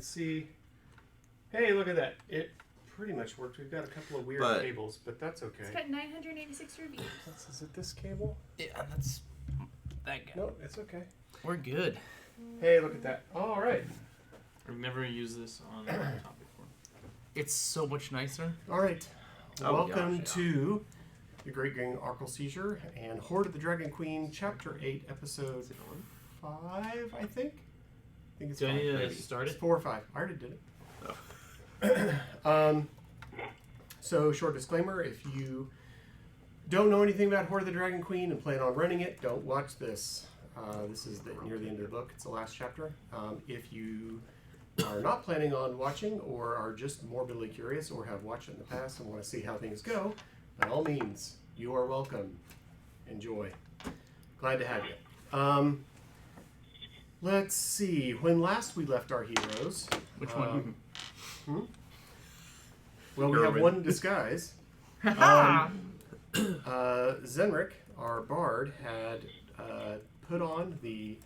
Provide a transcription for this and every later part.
Let's see. Hey, look at that. It pretty much worked. We've got a couple of weird cables, but that's okay. It's got 986 reviews. Is it this cable? Yeah, that's that guy. No, it's okay. We're good. Hey, look at that. All right. I've never used this on a laptop before. It's so much nicer. All right. Welcome gosh, to The Great Gang Arkle Seizure and Hoard of the Dragon Queen, Chapter 8, Episode 5, I think. I think it's Do 5. I need to Maybe. start It's it? 4 or 5. I already did it. Oh. So, short disclaimer, if you don't know anything about Hoard of the Dragon Queen and plan on running it, don't watch this. This is near the end of the book. It's the last chapter. If you are not planning on watching or are just morbidly curious or have watched it in the past and want to see how things go, by all means, you are welcome. Enjoy. Glad to have you. Let's see. When last we left our heroes... Which one? Well, we have one disguise. Zenrik, our bard, had put on the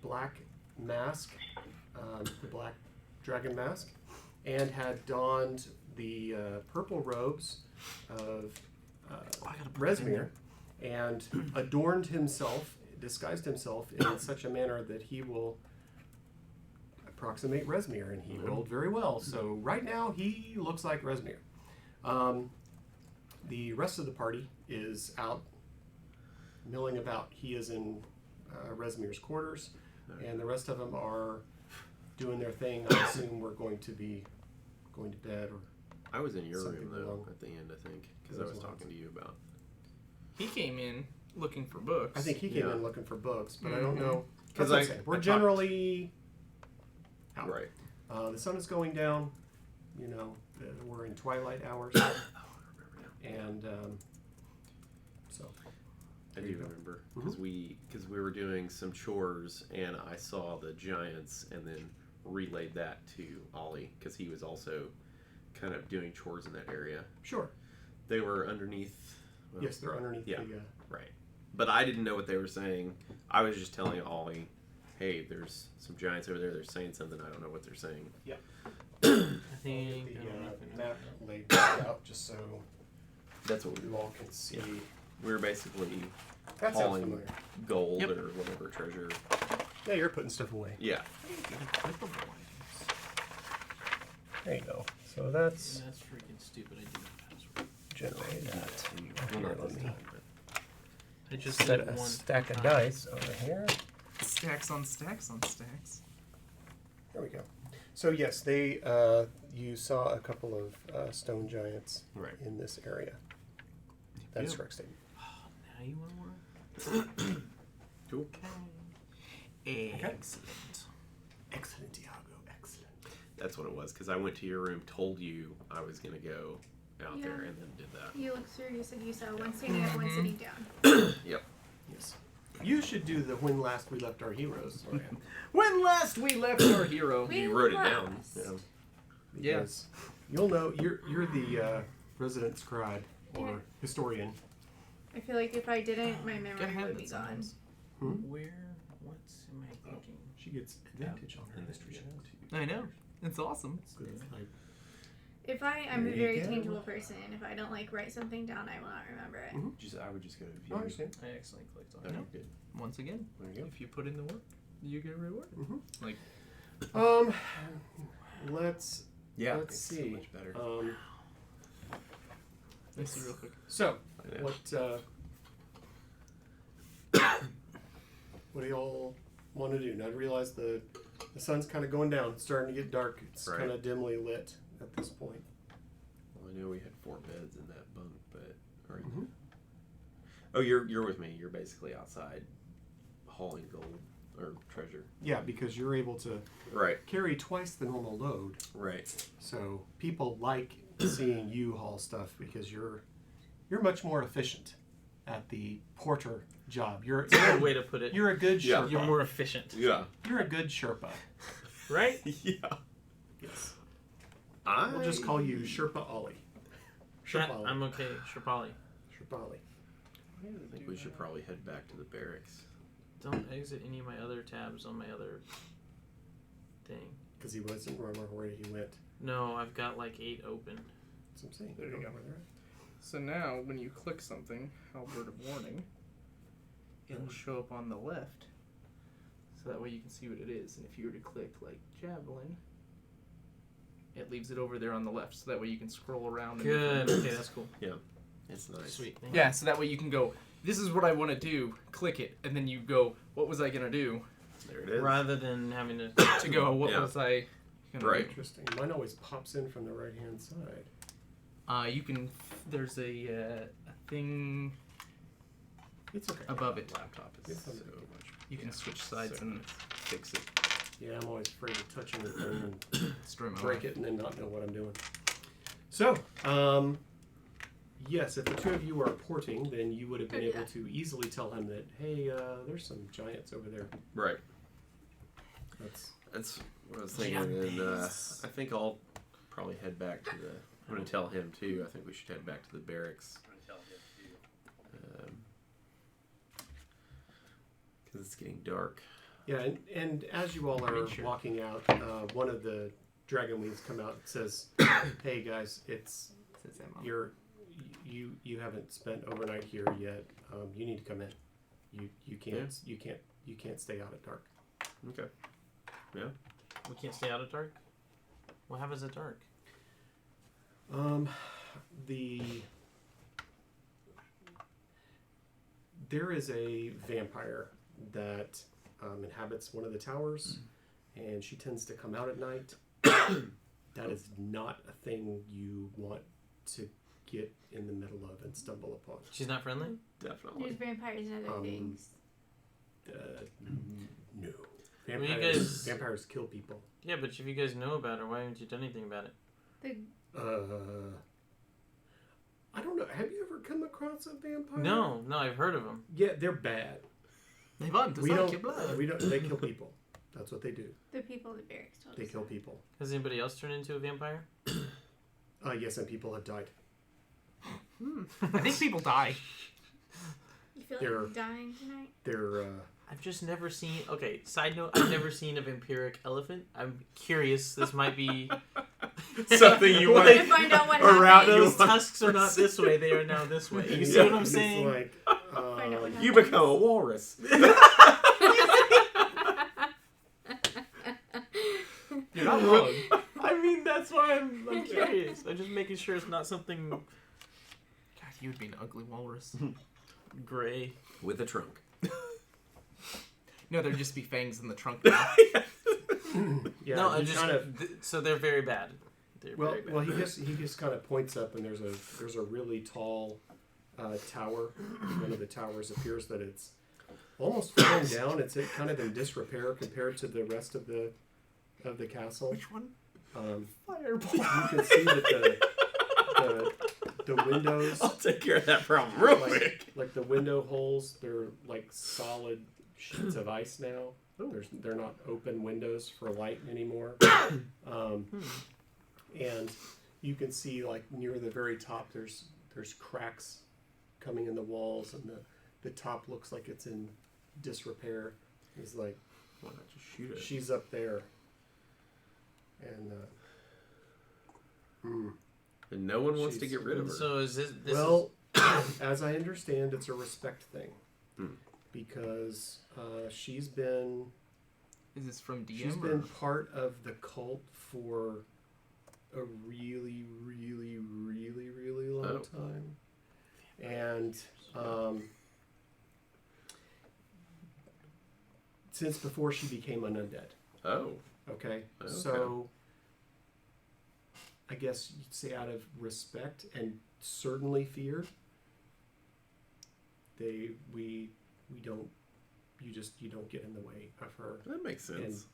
black mask, the black dragon mask, and had donned the purple robes of Resmir, and adorned himself, disguised himself in such a manner that he will approximate Resmir, and he rolled very well. So right now he looks like Resmir. The rest of the party is out milling about. He is in Resmir's quarters, and the rest of them are doing their thing. I assume we're going to be going to bed or. I was in your something room though along. at the end, I think, because I was talking to you about. He came in looking for books. I think he came in looking for books, but I don't know. Because That's what I'm saying. We're generally out. Right. The sun is going down. You know, we're in twilight hours, and so. I do remember because we were doing some chores and I saw the giants and then relayed that to Ollie because he was also kind of doing chores in that area. Sure. They were underneath. Well, Yes, they're underneath the. Right. But I didn't know what they were saying. I was just telling Ollie, "Hey, there's some giants over there. They're saying something. I don't know what they're saying." Yeah. I think The map laid out just so That's what you all can see. we were basically That sounds hauling familiar. gold or whatever treasure. Yeah, you're putting stuff away. Yeah. There you go. So that's That's freaking stupid. I do the password. generated. Well, not this time, but I just Set did a one. stack of dice over here. Stacks on stacks on stacks. There we go. So yes, they you saw a couple of stone giants in this area. That's correct statement. Now you want more? cool. Excellent. Excellent, Tiago. Excellent. That's what it was because I went to your room, told you I was gonna go out there, and then did that. You looked through, you said you saw one sitting up, one sitting down. Yep. Yes. You should do the when last we left our heroes. When last we left our hero. You wrote it down. Yeah. Because you'll know you're the resident scribe or historian. I feel like if I didn't, my memory would be gone. Where? What am I thinking? She gets advantage on her history check. I know. It's awesome. If I'm There a you very go. tangible person, if I don't like write something down, I will not remember it. I would just go to I view. understand. I accidentally clicked on No, it. you're good. Once again, There you go. if you put in the work, you get rewarded. Like, Let's Yeah. let's it's see. So much better. let me see real quick. So I know. what do y'all want to do? Now I realize the sun's kind of going down. It's starting to get dark. It's Right. kind of dimly lit at this point. Well, I know we had 4 beds in that bunk, but oh, you're with me. You're basically outside hauling gold or treasure. Yeah, because you're able to carry twice the normal load. Right. So people like seeing you haul stuff because you're much more efficient at the porter job. You're That's a good way to put it. you're a good Yeah. Sherpa. You're more efficient. Yeah. You're a good Sherpa. Right? Yeah. Yes. I We'll just call you Sherpa Ollie. That, Sherpa Ollie. I'm okay. Sherpali. Sherpa Ollie. I think we should probably head back to the barracks. Don't exit any of my other tabs on my other thing. Because he wasn't remember where he went. No, I've got like 8 open. That's what I'm saying. There you I don't go. know where they're at. So now, when you click something, word of warning, it'll show up on the left. So that way you can see what it is. And if you were to click like javelin, it leaves it over there on the left. So that way you can scroll around. Good. Okay, that's cool. It's nice. Sweet. Thank Yeah, so that way you can go, this is what I want to do, click it, and then you go, what was I going to do? There it you. is. Rather than having to. To go, what Yeah. was I going Right. Interesting. Mine always pops in from the right-hand side. do? You can, there's a thing It's okay. above it. Laptop is It's so under- much. You can switch sides so and nice. Fix it. Yeah, I'm always afraid of touching anything and destroy my break life. it and then not know what I'm doing. So, yes, if the two of you are porting, then you would have been Go do able that. to easily tell him that, hey, there's some giants over there. Right. That's what I was thinking. And I think I'll probably head back to the. I'm going to tell him too. I think we should head back to the barracks. Because it's getting dark. yeah. And as you all are Sure. walking out, one of the dragon wings come out and says, "Hey guys, it's Says that, Mom. you haven't spent overnight here yet. You need to come in. You can't stay out at dark." Okay. We can't stay out of dark? What happens at dark? There is a vampire that inhabits one of the towers, and she tends to come out at night. That is not a thing you want to get in the middle of and stumble upon. She's not friendly? There's Definitely. vampires and other things. No. Well, you Vampires, guys- vampires kill people. Yeah, but if you guys know about her, why haven't you done anything about it? I don't know. Have you ever come across a vampire? No, I've heard of them. Yeah, they're bad. They want to We suck don't. your blood. We don't. They kill people. That's what they do. The people in the barracks told They us kill that. people. Has anybody else turned into a vampire? Yes, and people have died. I think people die. You feel They're- like dying tonight? They're. I've just never seen. Okay, side note, I've never seen a vampiric elephant. I'm curious. This might be. Something you We're want gonna find out what around happened. Those tusks are not this way, they are now this way. You see what I'm It's saying? like, Find out what you happened. become a walrus. You're not wrong. I mean, that's why I'm curious. I'm just making sure it's not something God, you would be an ugly walrus. gray. With a trunk. No, there'd just be fangs in the trunk now. yeah. No, he I just. kind of. So they're very bad. They're Well, very bad. well, he just kind of points up, and there's a really tall tower. One of the towers appears that it's almost falling down. It's kind of in disrepair compared to the rest of the castle. Which one? Fireball. You can see that the windows, I'll take care of that problem real quick. like the window holes, they're like solid sheets of ice now. They're not open windows for light anymore. And you can see like near the very top, there's cracks coming in the walls, and the top looks like it's in disrepair. It's like Why not just shoot it? she's up there, and And no one wants to She's- get rid of her. So is this? well, as I understand, it's a respect thing, Hmm. because she's been Is this from DM? she's or- been part of the cult for a really, really, really, really long Oh. time, and since before she became an undead. Oh. Okay, Okay. so I guess you'd say out of respect and certainly fear, we don't you don't get in the way of her, That makes and sense.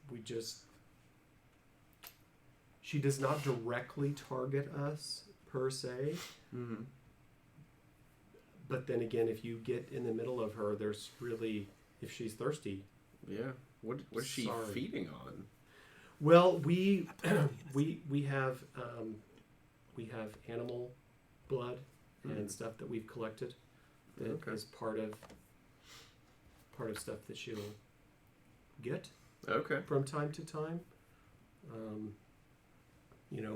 she does not directly target us per se, Mm-hmm. but then again, if you get in the middle of her, there's really, if she's thirsty, Yeah. What is she Sorry. feeding on? well, we have animal blood and stuff that we've collected that is Okay. part of stuff that she'll get Okay. from time to time.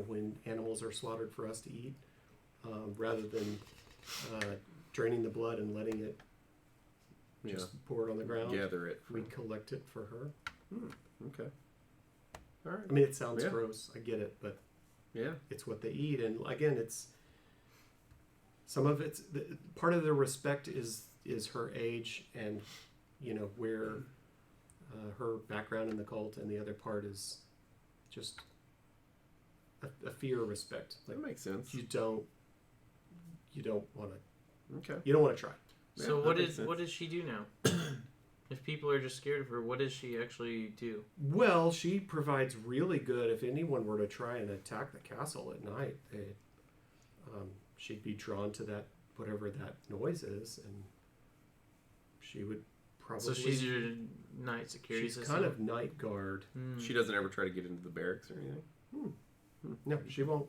when animals are slaughtered for us to eat, rather than draining the blood and letting it just pour it on the ground. Gather it. We collect it for her. Okay. All right. I mean, it sounds gross. I get it, but it's what they eat. And again, it's some of it's part of the respect is her age and where her background in the cult, and the other part is just a fear of respect. Like, that makes sense. You don't want to. Okay. You don't want to try. So Yeah, what does she do now? If people are just scared of her, what does she actually do? Well, she provides really good. If anyone were to try and attack the castle at night, she'd be drawn to that whatever that noise is, and she would probably. So she's your night security She's system? kind of night guard. She doesn't ever try to get into the barracks or anything. No, she won't.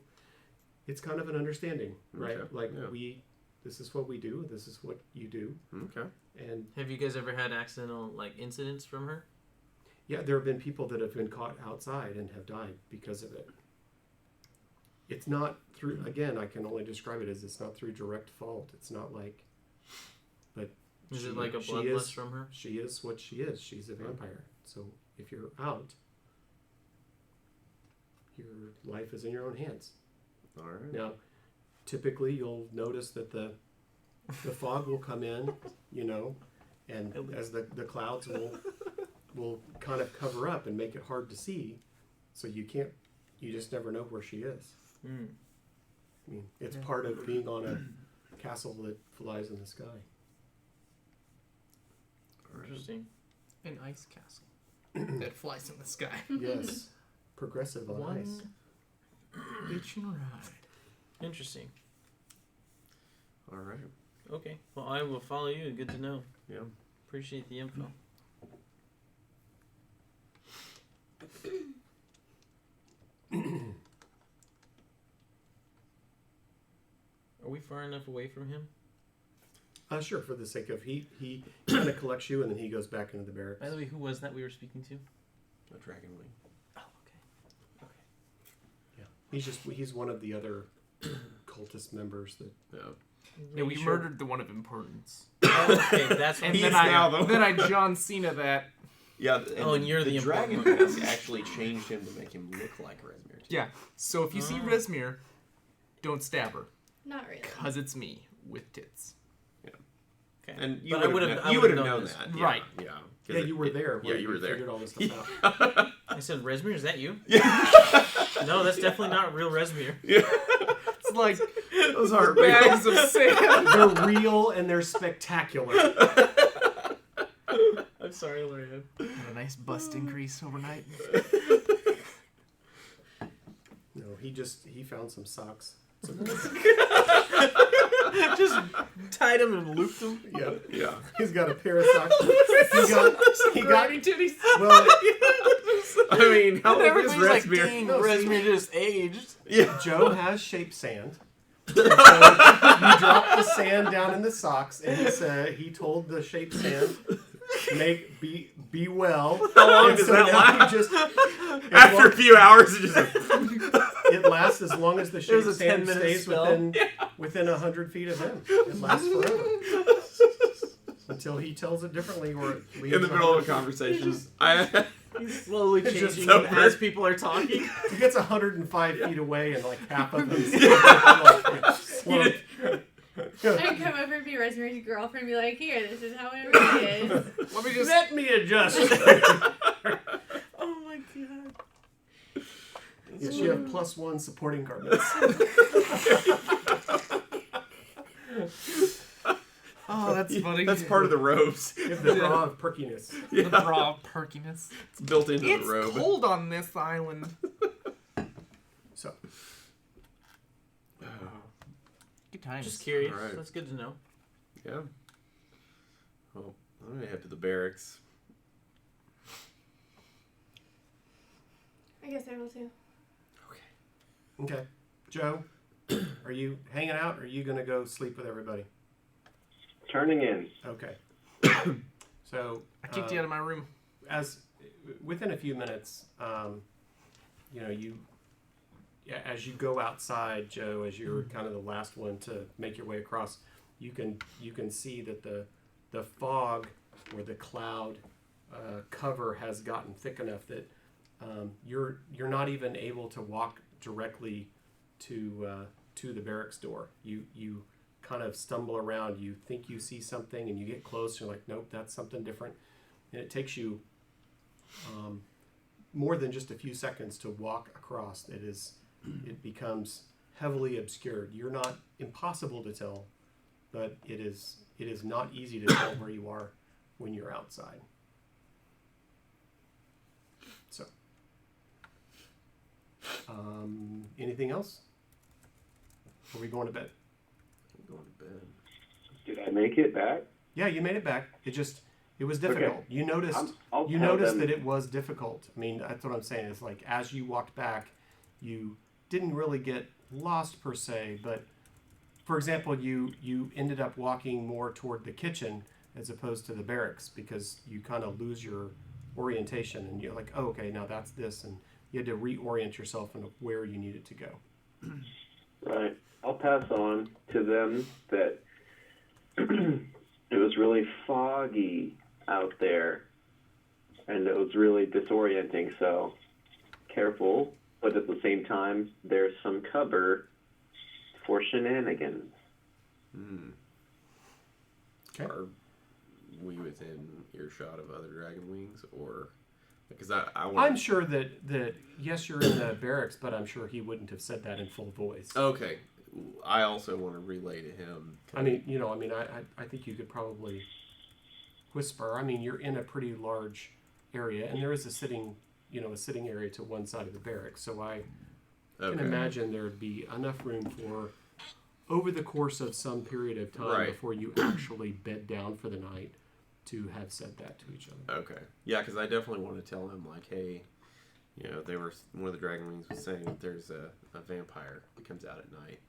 It's kind of an understanding, right? Okay, Like yeah. this is what we do. This is what you do. Okay. And Have you guys ever had accidental incidents from her? yeah, there have been people that have been caught outside and have died because of it. It's not through. Again, I can only describe it as it's not through direct fault. It's not like. But Is it like a she bloodlust is- from her? She is what she is. She's a vampire. So if you're out, your life is in your own hands. All right. Now, typically you'll notice that the fog will come in, and as the clouds will kind of cover up and make it hard to see, so you just never know where she is. I mean, it's part of being on a castle that flies in the sky. Interesting. An ice castle that flies in the sky. Yes, progressive on ice. Bitchin' ride. Interesting. All right. Okay. Well, I will follow you. Good to know. Yeah. Appreciate the info. Are we far enough away from him? Sure, for the sake of he kind of collects you and then he goes back into the barracks. By the way, who was that we were speaking to? A dragon wing. Oh, okay. Yeah, he's one of the other cultist members that. Yeah. Yeah, we murdered the one of importance. Oh, okay, that's what And He then is now, though. then I John Cena that. Yeah. and you're the dragon important mask actually changed him to make him look like Rezmir. Too. Yeah. So if you see Rezmir, don't stab her, Not really. cause it's me with tits. Okay. And you But would have known this. that. Yeah, Right. Yeah. Yeah, you were there. Yeah, you were there. Figured all this stuff out. I said, Rezmir, is that you? Yeah. No, that's definitely not real Rezmir. Yeah. It's like Those are bags of sand. They're real and they're spectacular. I'm sorry, Lorian. Had a nice bust increase overnight. No, he found some socks. Just tied him and looped him. Yeah, Yeah. he's got a pair of socks. He got titties. well. I mean, how old is Everybody's like, Rezmir? dang, No, see- Rezmir just aged. Yeah. Joe has shaped sand. So you drop the sand down in the socks, and he told the shaped sand, be well. How long And does so that now last? he just After a few hours, it just. it lasts as long as the was shaped a sand 10-minute stays spell. within 100 feet of him. It lasts forever until he tells it differently, or it leaves In the middle of a 100 conversation, I. He's slowly It's just changing so as people are talking. He gets 105 feet away, and like half of him. I'd come over and be Resmere's girlfriend and be like, here, this is how it really is. Let me just. Let me adjust. Oh my god. Yes, you have +1 supporting garments. Oh, that's funny. That's part of the robes. You have the bra of perkiness. The bra of perkiness. It's built into It's the robe. cold on this island. So, Good times. Just curious. Alright. That's good to know. Yeah. Well, I'm gonna head to the barracks. I guess I will too. okay. Joe, are you hanging out, or are you going to go sleep with everybody? Turning in. Okay. So, I kicked you out of my room. as within a few minutes, as you go outside, Joe, as you're kind of the last one to make your way across, you can see that the fog or the cloud cover has gotten thick enough that you're not even able to walk directly to the barracks door. You kind of stumble around. You think you see something, and you get close. You're like, nope, that's something different. And it takes you more than just a few seconds to walk across. It becomes heavily obscured. You're not impossible to tell, but it is not easy to tell where you are when you're outside. So, anything else? Are we going to bed? I'm going to bed. Did I make it back? Yeah, you made it back. It was difficult. Okay. You noticed I'll you tell noticed them. that it was difficult. I mean, that's what I'm saying. It's like as you walked back, you didn't really get lost per se, but for example, you ended up walking more toward the kitchen as opposed to the barracks because you kind of lose your orientation and you're like, oh, okay, now that's this, and you had to reorient yourself into where you needed to go. Right. I'll pass on to them that it was really foggy out there and it was really disorienting, so careful, but at the same time, there's some cover for shenanigans. Okay. Are we within earshot of other dragon wings, or because I want? I'm sure that yes, you're in the barracks, but I'm sure he wouldn't have said that in full voice. Okay, I also want to relay to him. I think you could probably whisper. I mean, you're in a pretty large area, and there is a sitting area to one side of the barracks. So I can imagine there'd be enough room for, over the course of some period of time before you actually bed down for the night, to have said that to each other. Okay, yeah, because I definitely want to tell him, like, hey, one of the dragon wings was saying that there's a vampire that comes out at night,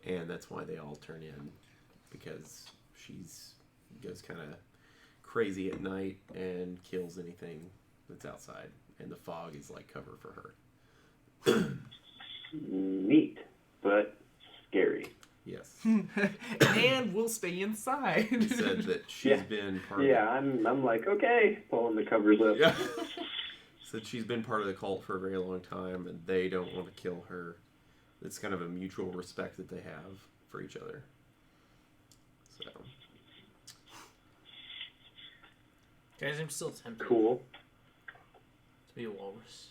and that's why they all turn in, because she's goes kind of crazy at night and kills anything that's outside, and the fog is like cover for her. Neat, but scary. Yes. And we'll stay inside. He said that she's been part of I'm like, okay, pulling the covers up. Yeah. Said she's been part of the cult for a very long time, and they don't want to kill her. It's kind of a mutual respect that they have for each other. So. Guys, I'm still tempted Cool. to be a walrus.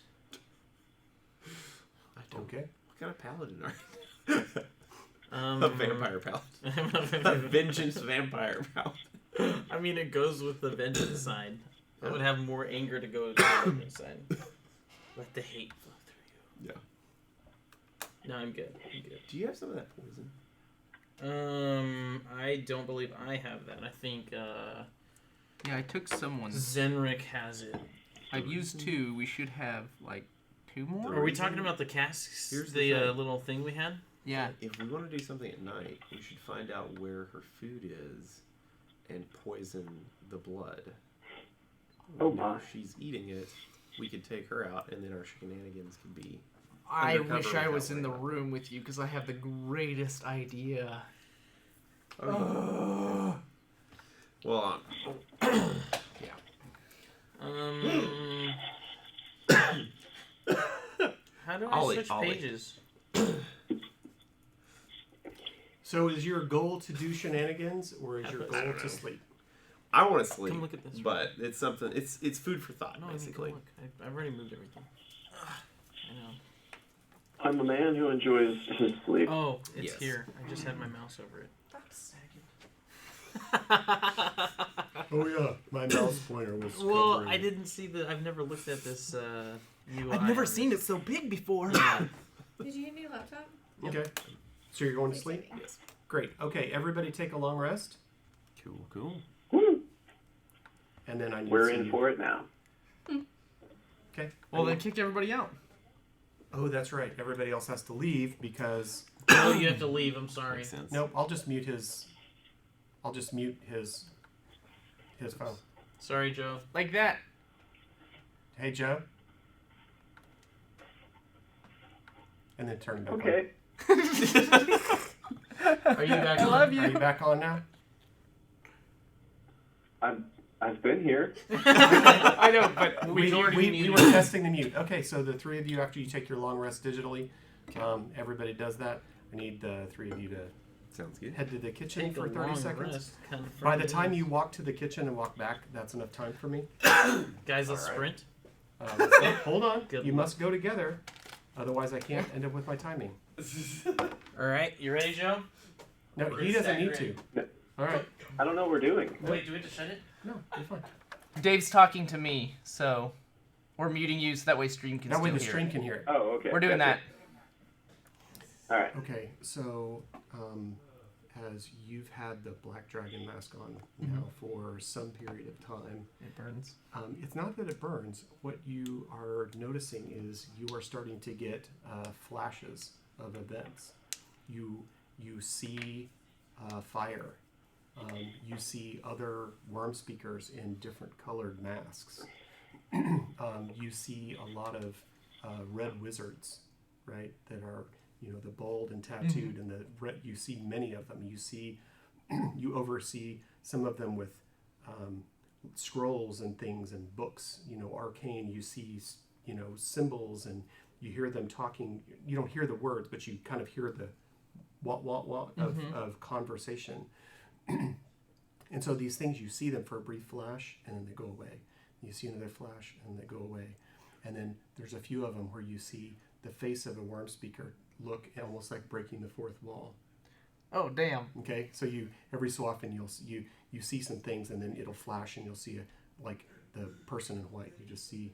I don't. Okay. What kind of paladin are you? A A vampire paladin. A vengeance vampire paladin. I mean, it goes with the vengeance side. I would have more anger to go to the vengeance side. Let the hate flow through you. Yeah. No, I'm good. Do you have some of that poison? I don't believe I have that. I think Yeah, I took someone's. Zenrik has it. I've used 2. We should have like 2 more. Are we talking about the casks? Here's the the thing. little thing we had? Yeah. If we want to do something at night, we should find out where her food is and poison the blood. Oh Now, my. if she's eating it, we could take her out, and then our shenanigans could be. I Undercover wish I was without in the worrying room with you because I have the greatest idea. Well, How do I Ollie, switch Ollie. pages? So is your goal to do shenanigans, or is your I goal don't to know. sleep? I want to sleep. Come look at this. But it's something. It's food for thought, No, I mean, basically. come look. I've already moved everything. I know. I'm a man who enjoys his sleep. Oh, it's Yes. here. I just had my mouse over it. Oh yeah, my mouse pointer was. Well, covering- I didn't see the. I've never looked at this UI. I've never seen it so big before. Did you get a new laptop? Okay. So you're going to sleep? Yes. Great. Okay, everybody take a long rest, Cool. Woo! and then I need We're to see in you. for it now. Okay. Well, then kick everybody out. Oh, that's right. Everybody else has to leave because. Oh, you have to leave. I'm sorry. Makes sense. Nope. I'll just mute his. I'll just mute his phone. Sorry, Joe. Like that. Hey Joe. and then turn it back Okay. Are you back? I love on. you. Are you back on now? I've been here. I know, but We were testing the mute. Okay, so the three of you, after you take your long rest digitally, everybody does that. I need the three of you to Sounds good. head to the kitchen Take for a 30 long seconds. rest, kind of By the friendly. time you walk to the kitchen and walk back, that's enough time for me. Guys, let's All right. sprint. Hold on. Good You luck. must go together. Otherwise, I can't end up with my timing. All right, you ready, Joe? No, We're he doesn't need staggering. to. All right. I don't know what we're doing. Wait, do we have to shut it? No, you're fine. Dave's talking to me, so we're muting you so that way stream can That way still the hear stream it. can hear it. Oh, okay. We're doing that. Gotcha. All right. Okay, so as you've had the black dragon mask on now for some period of time, It burns. it's not that it burns. What you are noticing is you are starting to get flashes of events. You see fire. You see other worm speakers in different colored masks. You see a lot of red wizards, right? That are, the bald and tattooed, and the red. You see many of them. You see, you oversee some of them with scrolls and things and books. Arcane. You see, symbols, and you hear them talking. You don't hear the words, but you kind of hear the what of conversation. And so these things, you see them for a brief flash, and then they go away. You see another flash, and they go away. And then there's a few of them where you see the face of a worm speaker look almost like breaking the fourth wall. Oh, damn. Okay, so you every so often you see some things, and then it'll flash, and you'll see like the person in white. You just see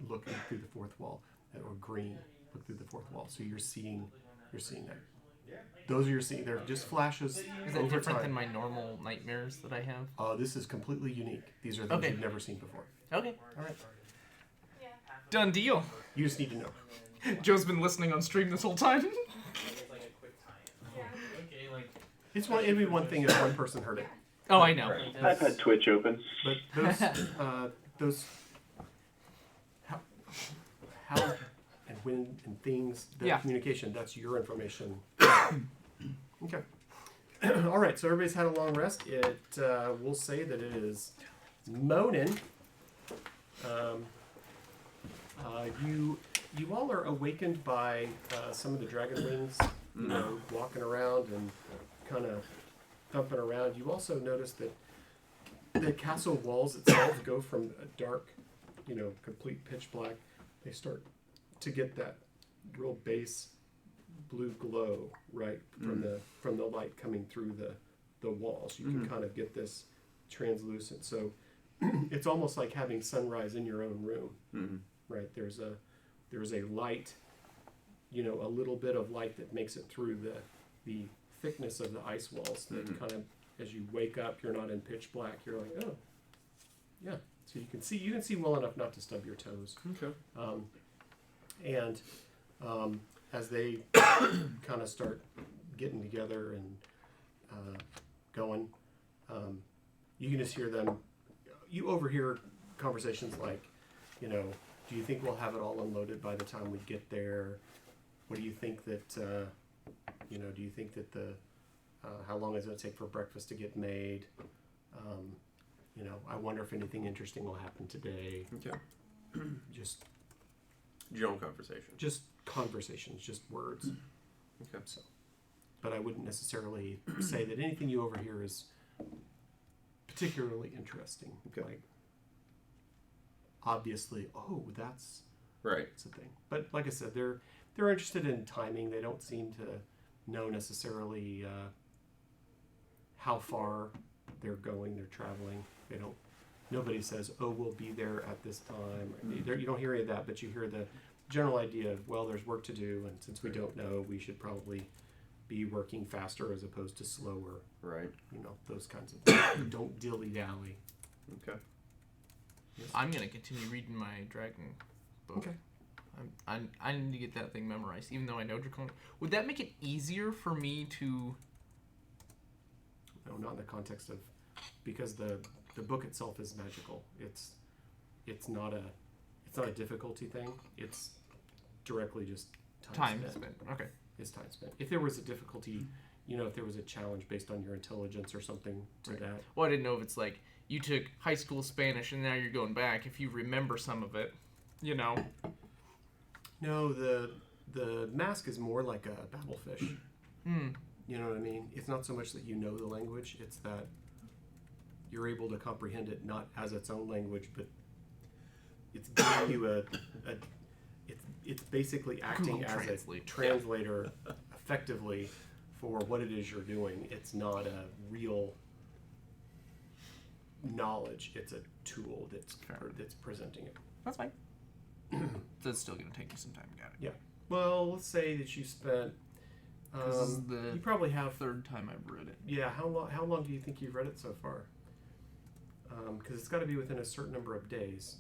looking through the fourth wall, or green look through the fourth wall. So you're seeing that. Those are your seeing. They're just flashes. Is that over different time. than my normal nightmares that I have? This is completely unique. These are things Okay. you've never seen before. Okay. All right. Done deal. You just need to know. Joe's been listening on stream this whole time. Okay, like It'd be one thing if one person heard it, Oh, I know. I've had Twitch open. but those how and when and things, the Yeah. communication, that's your information. Okay. All right. So everybody's had a long rest. We'll say that it is moaning. You all are awakened by some of the dragon wings, walking around and kind of thumping around. You also notice that the castle walls itself go from a dark, complete pitch black. They start to get that real base blue glow, right, from the light coming through the walls. You can kind of get this translucent. So it's almost like having sunrise in your own room, right? There's a light, a little bit of light that makes it through the thickness of the ice walls. That kind of, as you wake up, you're not in pitch black. You're like, oh, yeah. So you can see well enough not to stub your toes. Okay. And as they kind of start getting together and going, you can just hear them. You overhear conversations like, do you think we'll have it all unloaded by the time we get there? What do you think that, do you think that how long is it going to take for breakfast to get made? I wonder if anything interesting will happen today. Okay. Just General conversation. Just conversations, just words. Okay. So, but I wouldn't necessarily say that anything you overhear is particularly interesting. Okay. Like, obviously, that's Right. a thing. But like I said, they're interested in timing. They don't seem to know necessarily how far they're going. They're traveling. They don't. Nobody says, "Oh, we'll be there at this time." You don't hear any of that, but you hear the general idea of, well, there's work to do, and since we don't know, we should probably be working faster as opposed to slower. Right. Those kinds of things. Don't dilly-dally. Okay. I'm gonna continue reading my dragon book. Okay. I need to get that thing memorized, even though I know Draconic. Would that make it easier for me to? No, not in the context of, because the book itself is magical. It's not a difficulty thing. It's directly just Time spent. Okay. Is time spent. If there was a difficulty, if there was a challenge based on your intelligence or something to that. Well, I didn't know if it's like you took high school Spanish and now you're going back. If you remember some of it, No, the mask is more like a babblefish. You know what I mean? It's not so much that you know the language; it's that you're able to comprehend it not as its own language, but it's giving you it's basically acting Google as Translate. a translator effectively for what it is you're doing. It's not a real knowledge. It's a tool that's presenting it. That's fine. So it's still going to take you some time. Got it. Yeah. Well, let's say that you spent. This is the you probably have. third time I've read it. Yeah. How long do you think you've read it so far? Because it's got to be within a certain number of days.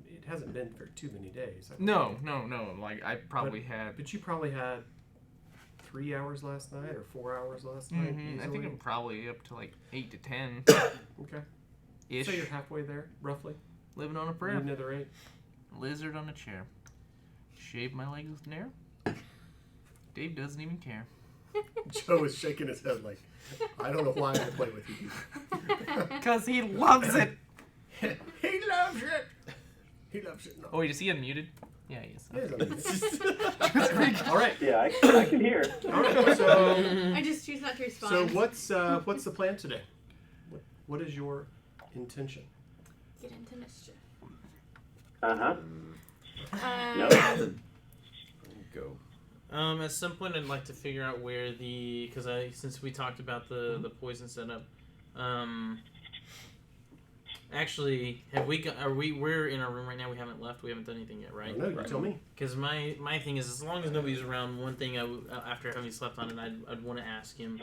It hasn't been for too many days. No. Like I probably had. But you probably had 3 hours last night or 4 hours last night. I think I'm probably up to like 8 to 10. Okay. Ish. So you're halfway there, roughly. Living on a Need prayer. another 8. Lizard on a chair. Shave my legs with nair. Dave doesn't even care. Joe is shaking his head like, I don't know why I play with you. Because he loves it. He loves it. He loves it. No. Oh, wait, is he unmuted? Yeah, he is. He is unmuted. All right. Yeah, I can hear. All right. So, I just choose not to respond. so what's the plan today? What is your intention? Get into mischief. Uh-huh. Um, Go. At some point, I'd like to figure out where since we talked about the poison setup, actually, we're in our room right now. We haven't left. We haven't done anything yet, right? No, you tell me. Because my thing is, as long as nobody's around, one thing after having slept on it, I'd want to ask him,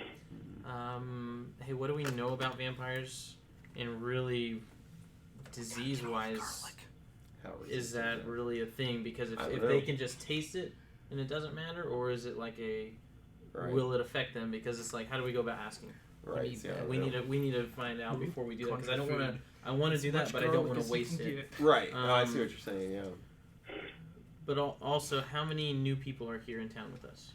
hey, what do we know about vampires? And really, disease-wise, is that really a thing? Because if they can just taste it and it doesn't matter, or is it like will it affect them? Because it's like, how do we go about asking? Right. We need to find out before we do that, because I don't want to. I want to do that, but I don't want to waste it. Right. I see what you're saying. Yeah. But also, how many new people are here in town with us?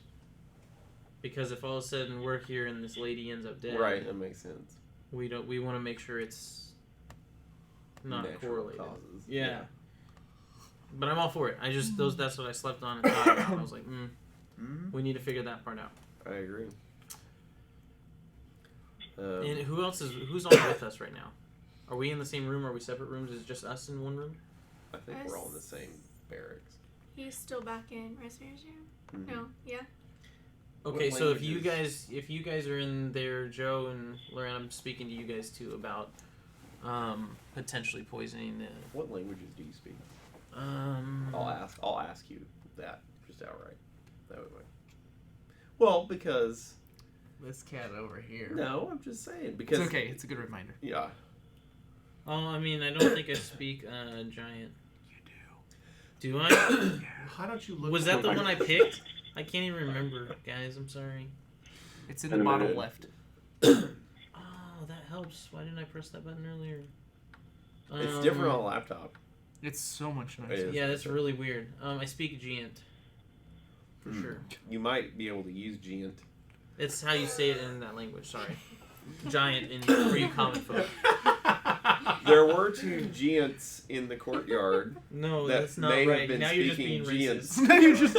Because if all of a sudden we're here and this lady ends up dead, Right. That makes sense. We want to make sure it's not Natural correlated. causes. Yeah. But I'm all for it. That's what I slept on and thought about. I was like, we need to figure that part out. I agree. And who's all with us right now? Are we in the same room? Are we separate rooms? Is it just us in one room? I think we're all in the same barracks. He's still back in Rosemary's room? Mm-hmm. No, yeah. Okay, so if you guys are in there, Joe and Lauren, I'm speaking to you guys too about potentially poisoning the. What languages do you speak? I'll ask you that just outright. That way. Well, because This cat over here. no, I'm just saying because It's okay. It's a good reminder. Yeah. Oh, I mean, I don't think I speak giant. You do. Do I? How don't you look? Was that the one I picked? I can't even remember, guys. I'm sorry. It's in the bottom left. Oh, that helps. Why didn't I press that button earlier? It's different on a laptop. It's so much It nicer. is. Yeah, that's really weird. I speak Giant. For sure. You might be able to use Giant. It's how you say it in that language. Sorry. Giant for you common folk. There were 2 Giants in the courtyard. No, that that's not may right. have been Now you're just being speaking racist. You're just.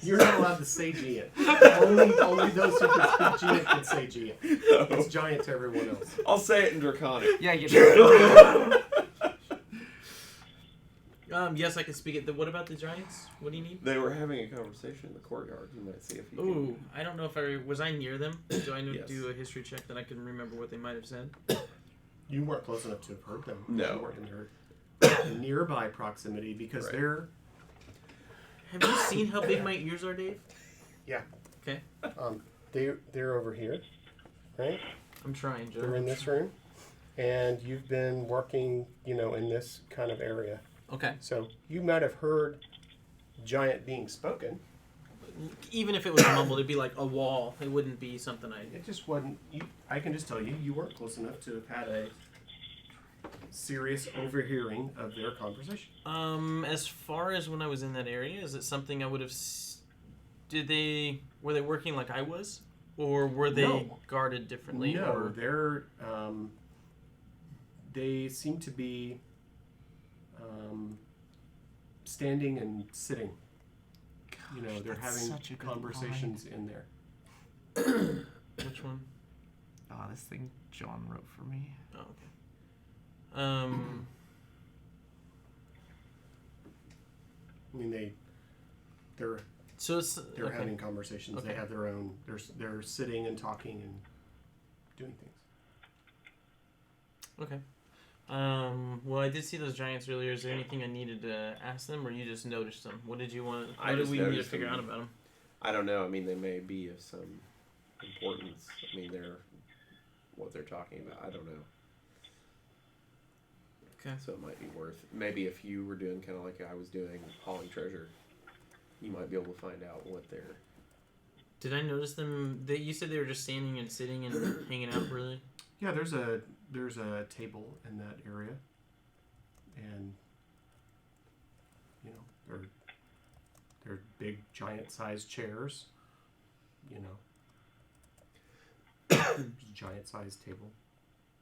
You're not allowed to say Giant. Only those who can speak Giant can say Giant. It's Giant to everyone else. I'll say it in Draconic. Yeah, you do. Yes, I can speak it. What about the Giants? What do you need? They were having a conversation in the courtyard. You might see if you Ooh, I don't know if was I near them? Do I need Yes. to do a history check that I can remember what they might have said? You weren't close enough to have heard them. No. You weren't in their nearby proximity because Right. they're Have you seen how big my ears are, Dave? Yeah. Okay. They're over here, right? I'm trying, Joe. They're in this room, and you've been working, in this kind of area. Okay. So you might have heard Giant being spoken. Even if it was mumbled, it'd be like a wall. It wouldn't be something I. It just wasn't. I can just tell you, you weren't close enough to have had serious overhearing of their conversation. As far as when I was in that area, is it something I would have? Were they working like I was, or were they No. guarded differently? No, or? they're they seem to be standing and sitting. You know, they're That's having such a good conversations in there. Which one? Oh, this thing John wrote for me. Oh, okay. I mean, they're So it's they're okay. having conversations. Okay. They have their own. They're sitting and talking and doing things. Okay. Well, I did see those giants earlier. Is there anything I needed to ask them, or you just noticed them? What did you want? I What did just we need to noticed figure them. out about them? I don't know. I mean, they may be of some importance. I mean, what they're talking about. I don't know. Okay. So it might be worth. Maybe if you were doing kind of like I was doing, hauling treasure, you might be able to find out what they're. Did I notice them? You said they were just standing and sitting and hanging out, really? Yeah, there's a table in that area, and you know they're big giant-sized chairs. You know, giant-sized table.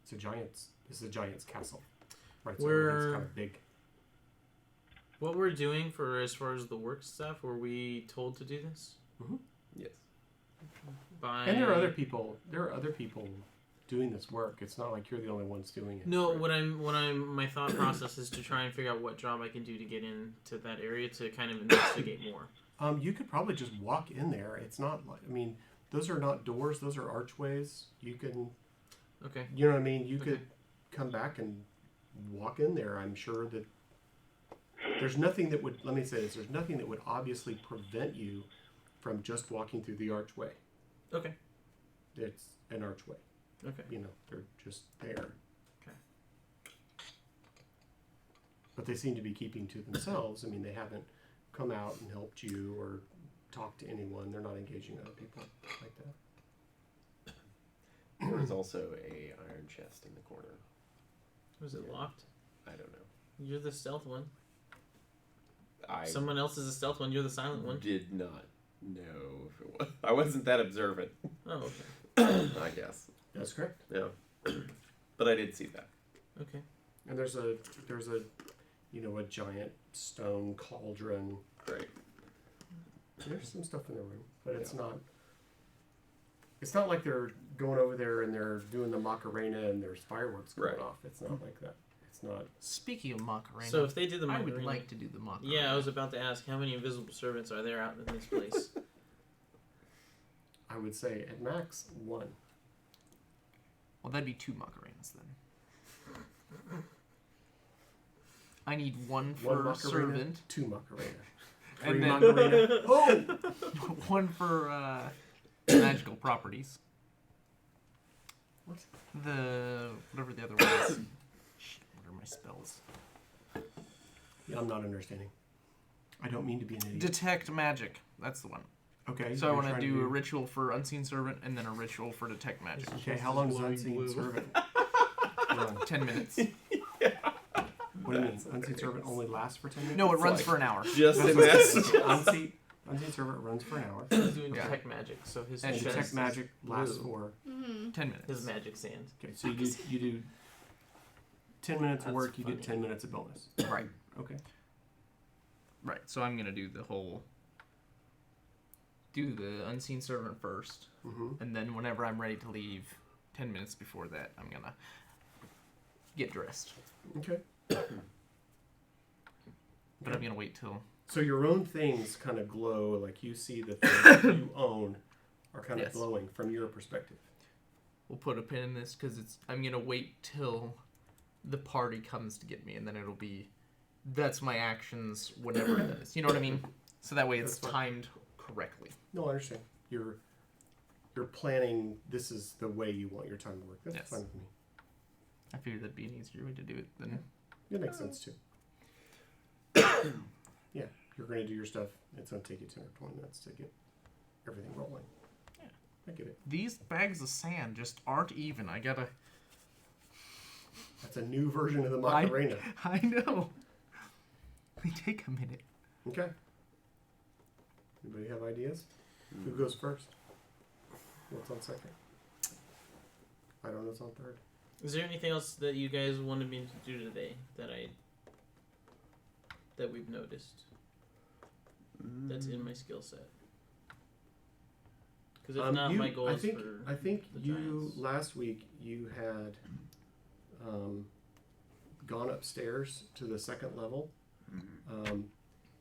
This is a giant's castle, right? So it's kind of big. What we're doing for as far as the work stuff, were we told to do this? Yes. And there are other people. There are other people doing this work. It's not like you're the only ones doing it. No, right? my thought process is to try and figure out what job I can do to get into that area to kind of investigate more. You could probably just walk in there. It's not like, I mean, those are not doors. Those are archways. You can, Okay. you know what I mean? You Okay. could come back and walk in there. I'm sure that there's nothing that would, let me say this, there's nothing that would obviously prevent you from just walking through the archway. Okay. It's an archway. Okay. You know, they're just there. Okay. But they seem to be keeping to themselves. I mean, they haven't come out and helped you or talked to anyone. They're not engaging other people like that. There was also a iron chest in the corner. Was it locked? I don't know. You're the stealth one. I Someone else is the stealth one. You're the silent one. did not know if it was. I wasn't that observant. Oh, okay. I guess. That's correct. Yeah. But I did see that. Okay. And there's a you know, a giant stone cauldron. Right. There's some stuff in the room, but it's not like they're going over there and they're doing the Macarena and there's fireworks going Right. off. It's not like that. It's not. Speaking of Macarena, So if they did the I would Macarena- like to do the Macarena. Yeah, I was about to ask how many invisible servants are there out in this place? I would say at max one. Well, that'd be 2 Macarenas then. I need one for One Macarena, servant, 2 Macarena. And 3 then- Macarena. Oh! one for magical properties. What? Whatever the other one is. Shit, what are my spells? Yeah, I'm not understanding. I don't mean to be an idiot. Detect magic. That's the one. Okay. So I you're want to trying do a ritual for unseen servant and then a ritual for detect magic. Okay, how long does Unseen Servant run? 10 minutes. What do you mean? Unseen Servant only lasts for 10 minutes? No, it It's runs like- for an hour. Just That's in what it this. says. Unseen Servant runs for an hour. He's doing Yeah. detect magic, so his And And chest Detect is Magic lasts blue. for... Mm-hmm. 10 minutes. His magic sand. Okay, so you do 10 minutes of That's work, you funny. get 10 minutes of bonus. Right. Okay. Right. So I'm gonna do the whole. Do the unseen servant first, Mm-hmm. and then whenever I'm ready to leave, 10 minutes before that, I'm gonna get dressed. Okay. But I'm gonna wait till. So your own things kind of glow, like you see the things you own are kind of Yes. glowing from your perspective. We'll put a pin in this because I'm gonna wait till the party comes to get me, and then it'll be. That's my actions whenever it is. You know what I mean? So that way it's That's fine. timed correctly. No, I understand. You're planning, this is the way you want your time to work. That's Yes. fine with me. I figured that'd be an easier way to do it than. It makes sense too. Yeah, you're going to do your stuff. It's going to take you 10 or 20 minutes to get everything rolling. Yeah. I get it. These bags of sand just aren't even. I gotta. That's a new version of the I- Macarena. I know. They take a minute. Okay. Anybody have ideas? Who goes first? What's on second? I don't know what's on third. Is there anything else that you guys wanted me to do today that we've noticed that's in my skill set? Because if not, my goal is I think the you Giants. last week you had gone upstairs to the second level,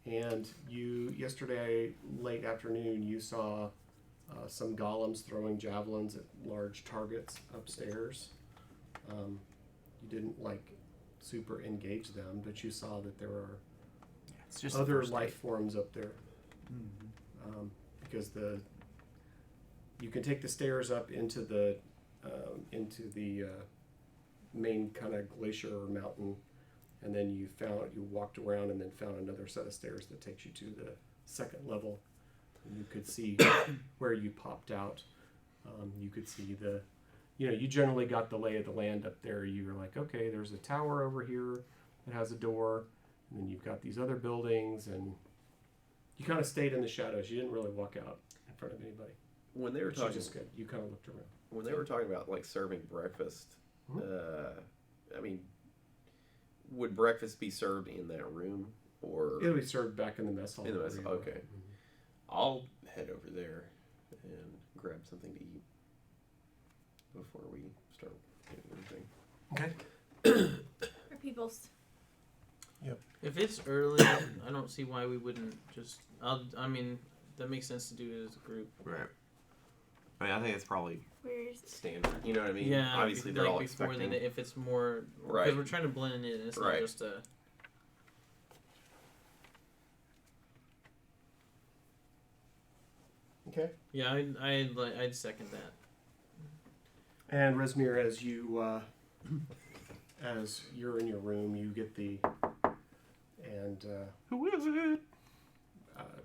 and you yesterday late afternoon you saw some golems throwing javelins at large targets upstairs. You didn't super engage them, but you saw that there are It's just other life forms up there. Because you can take the stairs up into the main kind of glacier or mountain, and then you walked around and then found another set of stairs that takes you to the second level, and you could see where you popped out. You could see you generally got the lay of the land up there. You were like, okay, there's a tower over here that has a door, and then you've got these other buildings, and you kind of stayed in the shadows. You didn't really walk out in front of anybody. When they were Which is talking, just good. You kind of looked around. when they were talking about serving breakfast, I mean, would breakfast be served in that room or It'll be served back in the mess hall. in the mess? area. Okay, I'll head over there and grab something to eat before we start doing anything. Okay. Or people's. If it's early, I don't see why we wouldn't just. I mean, that makes sense to do it as a group. Right. I mean, I think it's probably Where's standard. You know what I mean? Yeah, Obviously, they're all before expecting. then, if it's more, Right. because we're trying to blend it in. It's not Right. just a. Okay. Yeah, I'd second that. And Resmir, as you're in your room, you get and Who is it?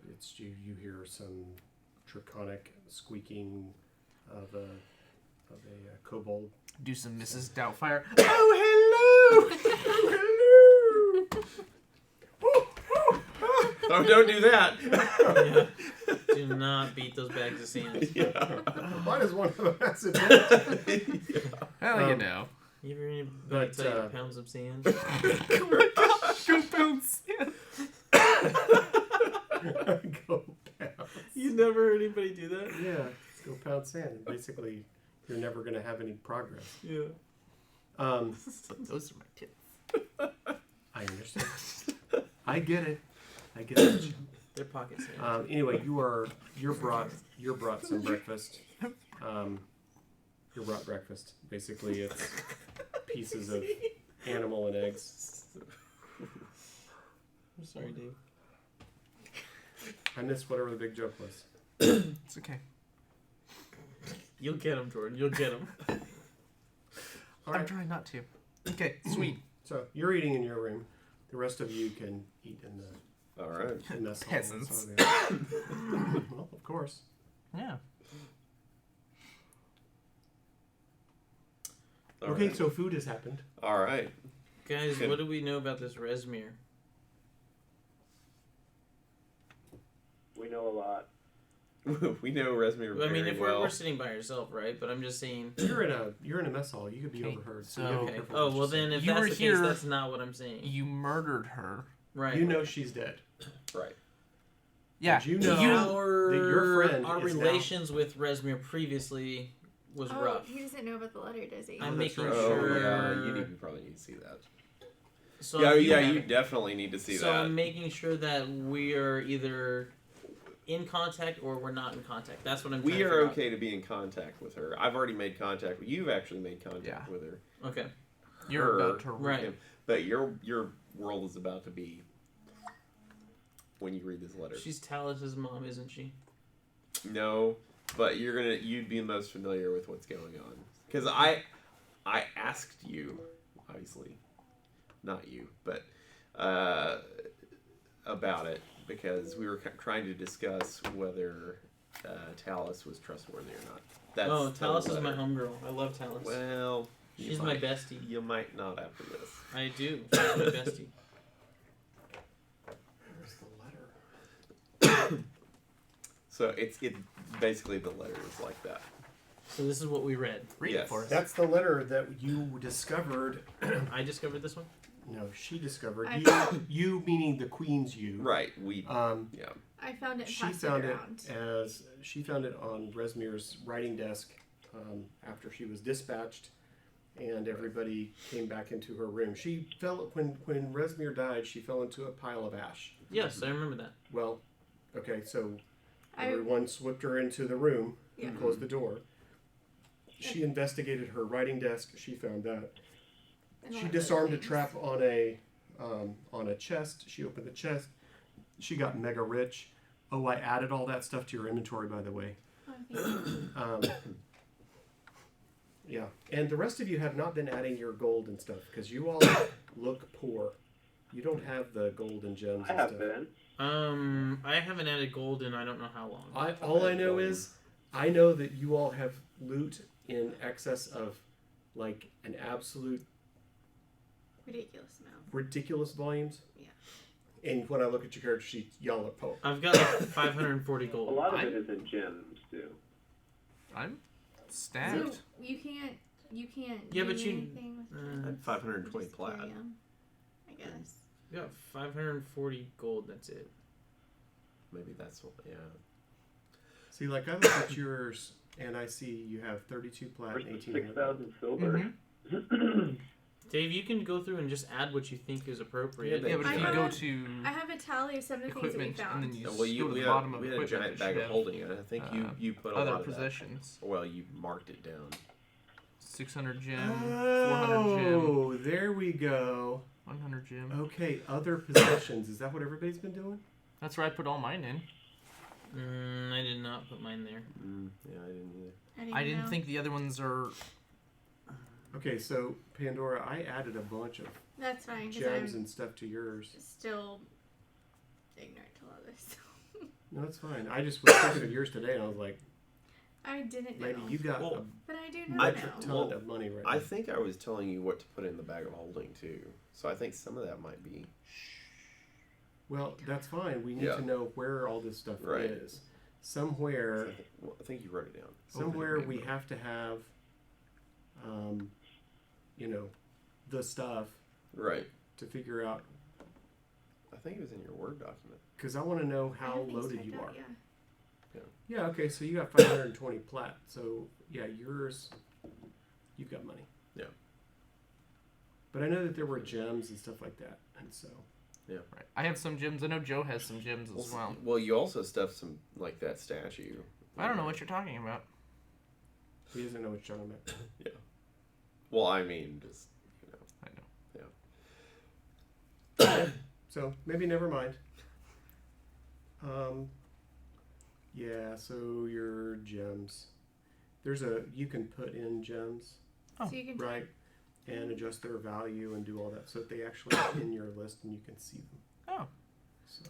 it's you hear some draconic squeaking of a kobold. Do some Mrs. Doubtfire. Oh, hello! Oh, don't do that. Yeah. Do not beat those bags of sand. Why does one of them has a Well, you know. You ever anybody But, tell you pounds of sand? Oh my gosh, go bounce. Go pound. You never heard anybody do that? Yeah, go pound sand. Basically, you're never going to have any progress. Yeah. Those are my tips. I understand. I get it. They're pocket sand. Anyway, you're brought some breakfast. You brought breakfast. Basically, it's pieces of animal and eggs. I'm sorry, Dave. I missed whatever the big joke was. It's okay. You'll get him, Jordan. You'll get him. All I'm right. trying not to. Okay, sweet. So you're eating in your room. The rest of you can eat in the All right. mess hall. Peasants. Well, of course. Yeah. All Okay, right. so food has happened. All right. Guys, Good. what do we know about this Resmir? We know a lot. We know Resmir I mean, very if well. we're sitting by ourselves, right? But I'm just saying. You're in a mess hall. You could be Okay, overheard. so- you gotta be Okay. careful Oh what you well, say. then if You that's were the here- case, that's not what I'm saying. You murdered her. Right. You know she's dead. Right. Yeah. Did you know our, that your friend our is now- relations with Resmir previously was Oh, rough. he doesn't know about the letter, does he? I'm that's making right. sure. Oh, yeah. You probably need to see that. So Yeah, I'm- you definitely need to see so that. I'm making sure that we are either in contact or we're not in contact. That's what I'm. trying We to are figure out. okay to be in contact with her. I've already made contact. You've actually made contact Yeah. with her. Okay. You're Her. about to Right. Him. But your world is about to be when you read this letter. She's Talus's mom, isn't she? No, but you'd be most familiar with what's going on because I asked you, obviously, not you, but about it because we were trying to discuss whether Talus was trustworthy or not. That's Oh, the Talus is my letter. homegirl. I love Talus. Well, She's my bestie. You might not after this. I do. She's my bestie. Where's the letter? So it basically the letter is like that. So this is what we read. Read Yes. it for us. That's the letter that you discovered. I discovered this one. No, she discovered. I- You meaning the Queen's you. Right. We. Yeah. I found it and She passed found it it around. she found it on Resmir's writing desk after she was dispatched, and everybody came back into her room. She fell when Resmir died. She fell into a pile of ash. Yes, I remember that. Well, okay, so I- everyone swept her into the room Yeah. and closed the door. She investigated her writing desk. She found that. And She lot of disarmed other a things. trap on a chest. She opened the chest. She got mega rich. Oh, I added all that stuff to your inventory, by the way. Oh, thank you. Yeah, and the rest of you have not been adding your gold and stuff because you all look poor. You don't have the gold and gems. I and have stuff. been. I haven't added gold in I don't know how long. All I know is I know that you all have loot in excess of like an absolute Ridiculous amount. ridiculous volumes. Yeah. And when I look at your character sheet, y'all are poor. I've got like 540 A gold. lot of it is in gems too. I'm stacked. So you can't Yeah, do but you- anything with I had 520 just plaid. carry 'em, I guess. I got 540 gold. That's it. Maybe that's what. Yeah. See, like I look at yours and I see you have 32 plat and Versus 1800. 6,000 silver. Mhm. Dave, you can go through and just add what you think is appropriate. Yeah, but if I you have- go to I have a tally of some of the things that we equipment and found. then you Well, go we to the had, bottom of we had a equipment, giant it bag should of have holding, and I think you put a other lot of that. possessions. Well, you marked it down. 600 gem, 400 gem, Oh, there we go. 100 gem. Okay, other possessions. Is that what everybody's been doing? That's where I put all mine in. I did not put mine there. Yeah, I didn't either. I didn't know. think the other ones are. Okay, so Pandora, I added a bunch of That's fine because gems I'm and stuff to yours. still ignorant to all this. No, that's fine. I just was thinking of yours today, and I was like, I didn't know. maybe you got Well, But I do a know I- now. ton Well, of money right I now. think I was telling you what to put in the bag of holding too. So I think some of that might be. Well, that's fine. We need Yeah. to know where all this stuff Right. is. Somewhere, I think you wrote it down. somewhere Open we it. have to have, you know, the stuff Right. to figure out. I think it was in your Word document. Because I want to know I how have things loaded typed you out, are. Yeah. Yeah, okay, so you got 520 plat. So, yeah, yours, you've got money. Yeah. But I know that there were gems and stuff like that. And so, Right. I have some gems. I know Joe has some gems as well. Well, you also stuffed some like that statue. I don't know what you're talking about. he doesn't know what you're talking about. Yeah. Well, I mean, just I know. So, maybe never mind. Yeah, so your gems. You can put in gems, Oh, So you can right? And adjust their value and do all that so that they actually are in your list and you can see them. Oh. So,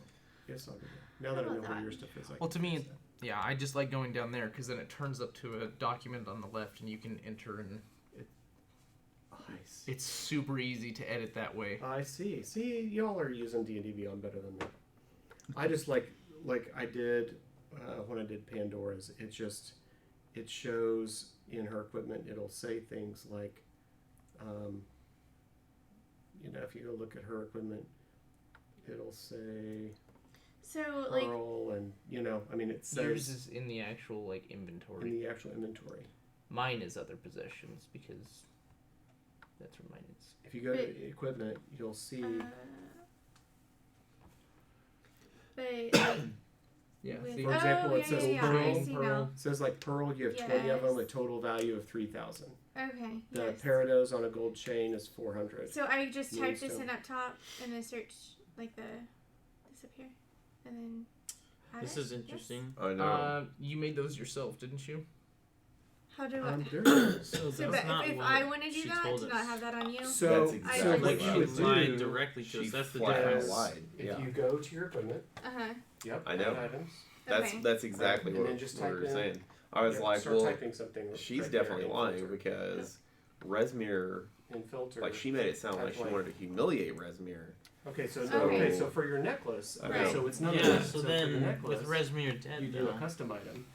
yes, I'll do that. Now that I How know about where that? your stuff is, I Well, can to me, use that. yeah, I just like going down there because then it turns up to a document on the left and you can enter, and I see. it's super easy to edit that way. I see. See, y'all are using D&D Beyond better than me. I just like I did when I did Pandora's. It shows in her equipment. It'll say things like, if you go look at her equipment, it'll say So like Pearl, and it says Yours is in the actual like inventory. in the actual inventory. Mine is other possessions because that's where mine is. If you go to But- equipment, you'll see. but like, Yeah. with- See? For example, it says yeah, Pearl. I see now. It says like Pearl, you have 20 of them, a Yes. total value of 3,000. Okay. The yes. Parados on a gold chain is 400. So I just typed this Moonstone. in up top and then search like this up here, and then. add This it? is interesting. I know. You made those yourself, didn't you? Yes. How do I? There's So So, that's but not if what I want to do she that, told to us. not have that on you. so, That's so exactly what what you she would She lied do directly to She us. That's the flat out difference. is lied. if Yeah. you go to your equipment, Uh huh. yep, I know. add items, That's Okay. that's exactly And what then just we type were in- saying. I was yep, like, start well, typing something. she's right there definitely in lying filter. because Resmir, in filter. like she made it sound like she wanted to humiliate Resmir. Okay, so Okay. so for your necklace, okay, Right. so it's not. Yeah, for so the then necklace, with Resmir dead, you do a though, custom item.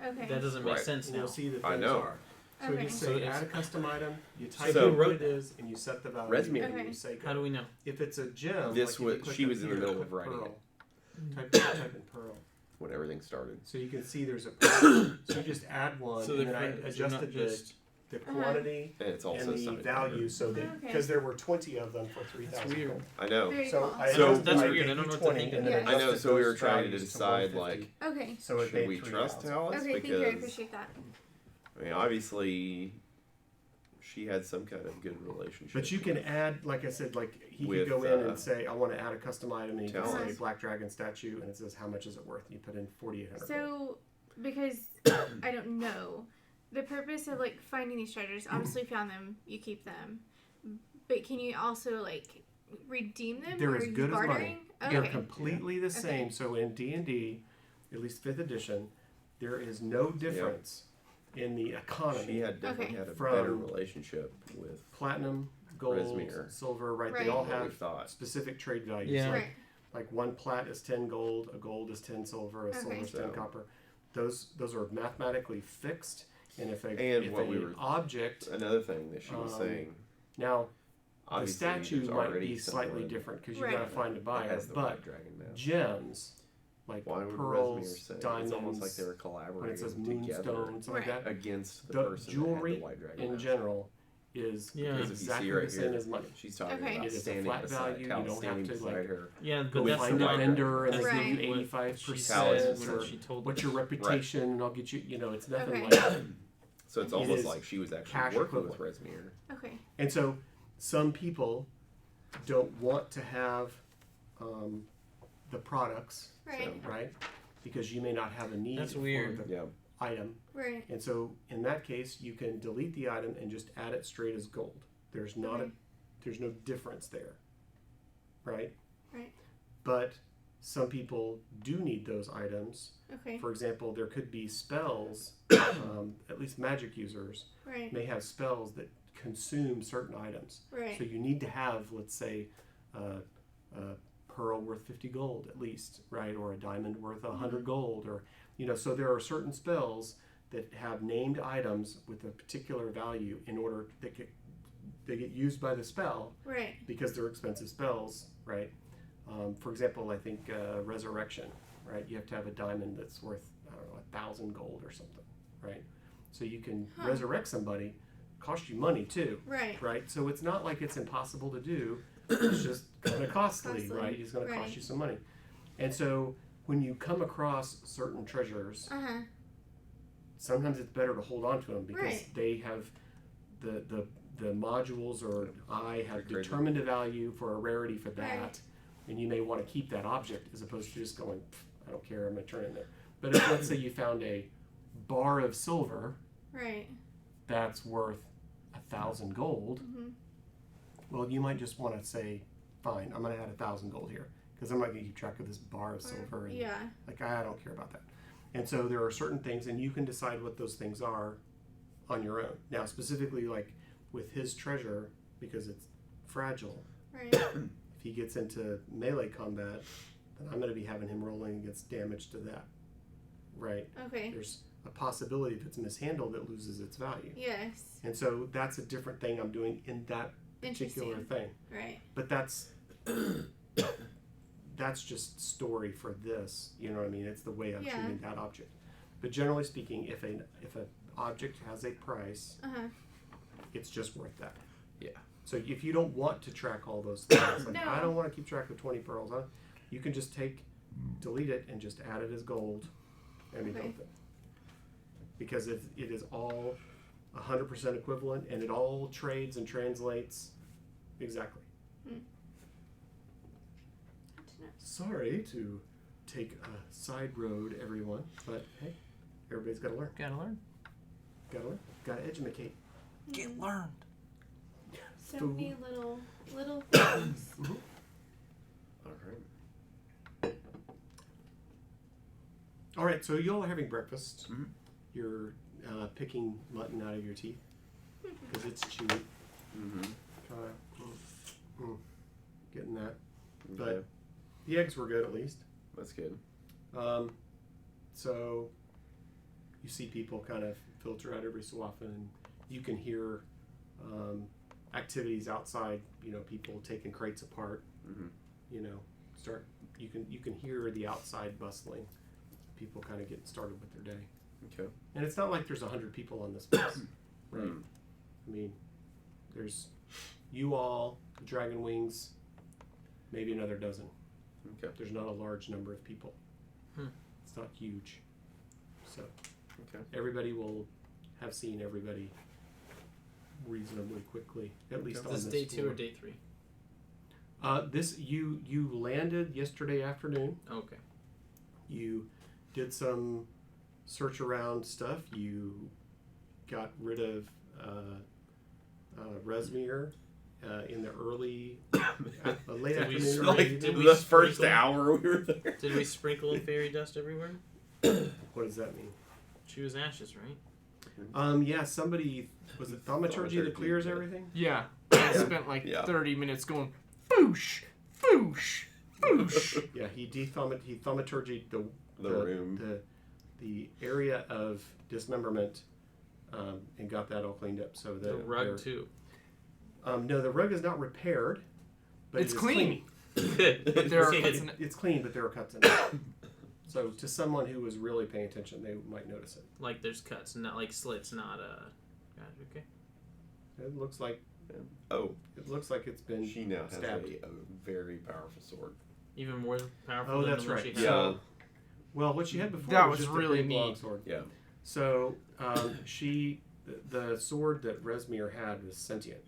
Okay. that doesn't make Right. sense And now. you'll see that I things know. are. So Okay. you just So say it's- add a custom item. You type So- in what it is, and you set the value. Resmir. And Okay. you say How do we know? if it's a gem. This like if you was- click she up was in the here, middle click of writing pearl. Type in pearl. When everything started. So you can see there's a pearl. So you just add one, So and then I they're not adjusted just. the quantity And it's also and the something value, so that Okay. because there were 20 of them for 3,000. weird. gold. I know. Very So cool. I So- adjusted- That's I weird. gave I don't you know what to 20, think of and then that. I know, adjusted so we those were trying to values decide, 150. like, Okay. So it should made we trust 3,000. Alice? Okay, thank you. I Because, appreciate that. I mean, obviously, she had some kind of good relationship. But you can add, like I said, like he With, could go in uh, and say, I want to add a custom item, and you can say talents. Black Dragon statue, and it says how much is it worth, and you put in 4,800. So, because I don't know, the purpose of like finding these treasures, obviously found them, you keep them, but can you also like redeem them? They're or as are you good as money. bartering? They're Okay. completely the same. So in D&D, at least 5th edition, there is no difference in the economy. She had definitely Okay. had a From- better relationship with Platinum, gold, Resmir. silver, right? Right. They all what we have thought. specific trade values. Yeah. Like, Right. like one plat is 10 gold, a gold is 10 silver, a silver is 10 So- copper. Those are mathematically fixed. And if a, And if what a we were- object, Another thing that she was saying, now the obviously, statue there's might already be slightly someone different because you Right. got to find a that buyer. has the But White Dragon now. gems, like Why would Resmir pearls, say diamonds, it's almost like they were when it collaborating says together moonstone, something like Right. that, against the the person jewelry that had the White Dragon in now. general is Yeah. Because if you exactly see right the same here, as money. she's talking Okay. about It is a standing flat beside value, you Cal, don't have standing to, beside like, her. Yeah, Go but that's find a not vendor and they Right. give you what 85%. she said or when she told What's us. your reputation? And I'll get you. You know, it's nothing Okay. like that. So it's It almost is like she was actually cash working with equivalent. Resmir. Okay. And so, some people don't want to have the products, Right. right? Because you may not have a need That's for weird. the Yeah. item. Right. And so, in that case, you can delete the item and just add it straight as gold. There's not Okay. there's no difference there, right? Right. But some people do need those items. Okay. For example, there could be spells. At least magic users Right. may have spells that consume certain items. Right. So you need to have, let's say, a pearl worth 50 gold at least, right? Or a diamond worth 100 gold, or So there are certain spells that have named items with a particular value in order they get used by the spell Right. because they're expensive spells, right? For example, I think resurrection, right? You have to have a diamond that's worth 1,000 gold or something, right? So you can resurrect somebody, cost you money too. Right. Right? So it's not like it's impossible to do. It's just kind of costly, Costly. right? It's going to Right. cost you some money. And so when you come across certain treasures, sometimes it's better to hold on to them because Right. they have the modules or I have They're crazy. determined a value for a rarity for that. Right. And you may want to keep that object as opposed to just going, I don't care, I'm going to turn it in there. But if let's say you found a bar of silver Right. that's worth 1,000 gold, Mhm. well, you might just want to say, fine, I'm going to add 1,000 gold here because I'm not going to keep track of this bar of silver. And, Yeah. like, I don't care about that. And so there are certain things, and you can decide what those things are on your own. Now, specifically, like with his treasure, because it's fragile, Right. if he gets into melee combat, then I'm going to be having him rolling against damage to that. Right? Okay. There's a possibility if it's mishandled, it loses its value. Yes. And so that's a different thing I'm doing in that particular Interesting. thing. Right. But that's just story for this. You know what I mean? It's the way I'm Yeah. treating that object. But generally speaking, if an object has a price, it's just worth that. Yeah. So if you don't want to track all those things, like No. I don't want to keep track of 20 pearls, you can just delete it and just add it as gold and be done Okay. with it. Because it is all 100% equivalent and it all trades and translates exactly. Good to know. Sorry to take a side road, everyone, but hey, everybody's got to learn. Gotta learn. Got to learn. Got to educate. Get learned. So Food. many little things. All right. All right, so you all are having breakfast. Mhm. You're picking mutton out of your teeth. because it's chewy. Mm-hmm. Getting that. But Okay. the eggs were good at least. That's good. So you see people kind of filter out every so often, and you can hear activities outside. You know, people taking crates apart. Mm-hmm. You know, you can hear the outside bustling. People kind of getting started with their day. Okay. And it's not like there's 100 people on this bus, right? Mm. I mean, there's you all, Dragon Wings, maybe another dozen. Okay. There's not a large number of people. Hmm. It's not huge. So Okay. everybody will have seen everybody reasonably quickly, at least on Is this this day 2 floor. or day 3? This you landed yesterday afternoon. Okay. You did some search around stuff. You got rid of Resmir in the early, late Did we afternoon. s- Early like, evening. did we the first sprinkle- hour we were there. Did we sprinkle fairy dust everywhere? What does that mean? She was ashes, right? Yeah, somebody was it thaumaturgy that clears yeah. everything? Yeah. I spent like Yeah. 30 minutes going, foosh, foosh, foosh. Yeah, he thaumaturgied the room. the area of dismemberment, and got that all cleaned up. So The rug too. No, the rug is not repaired, but It's it is clean. Good. But there are See, cuts in it. It's clean, but there are cuts in it. So to someone who was really paying attention, they might notice it. Like there's cuts, not like slits, not Gotcha, okay. It looks like Oh, it's been she now has stabbed. a very powerful sword. Even more powerful Oh, than that's the one right. she had. Yeah. Well, what she had before That was was just really a big long neat. sword. Yeah. So the sword that Resmir had was sentient.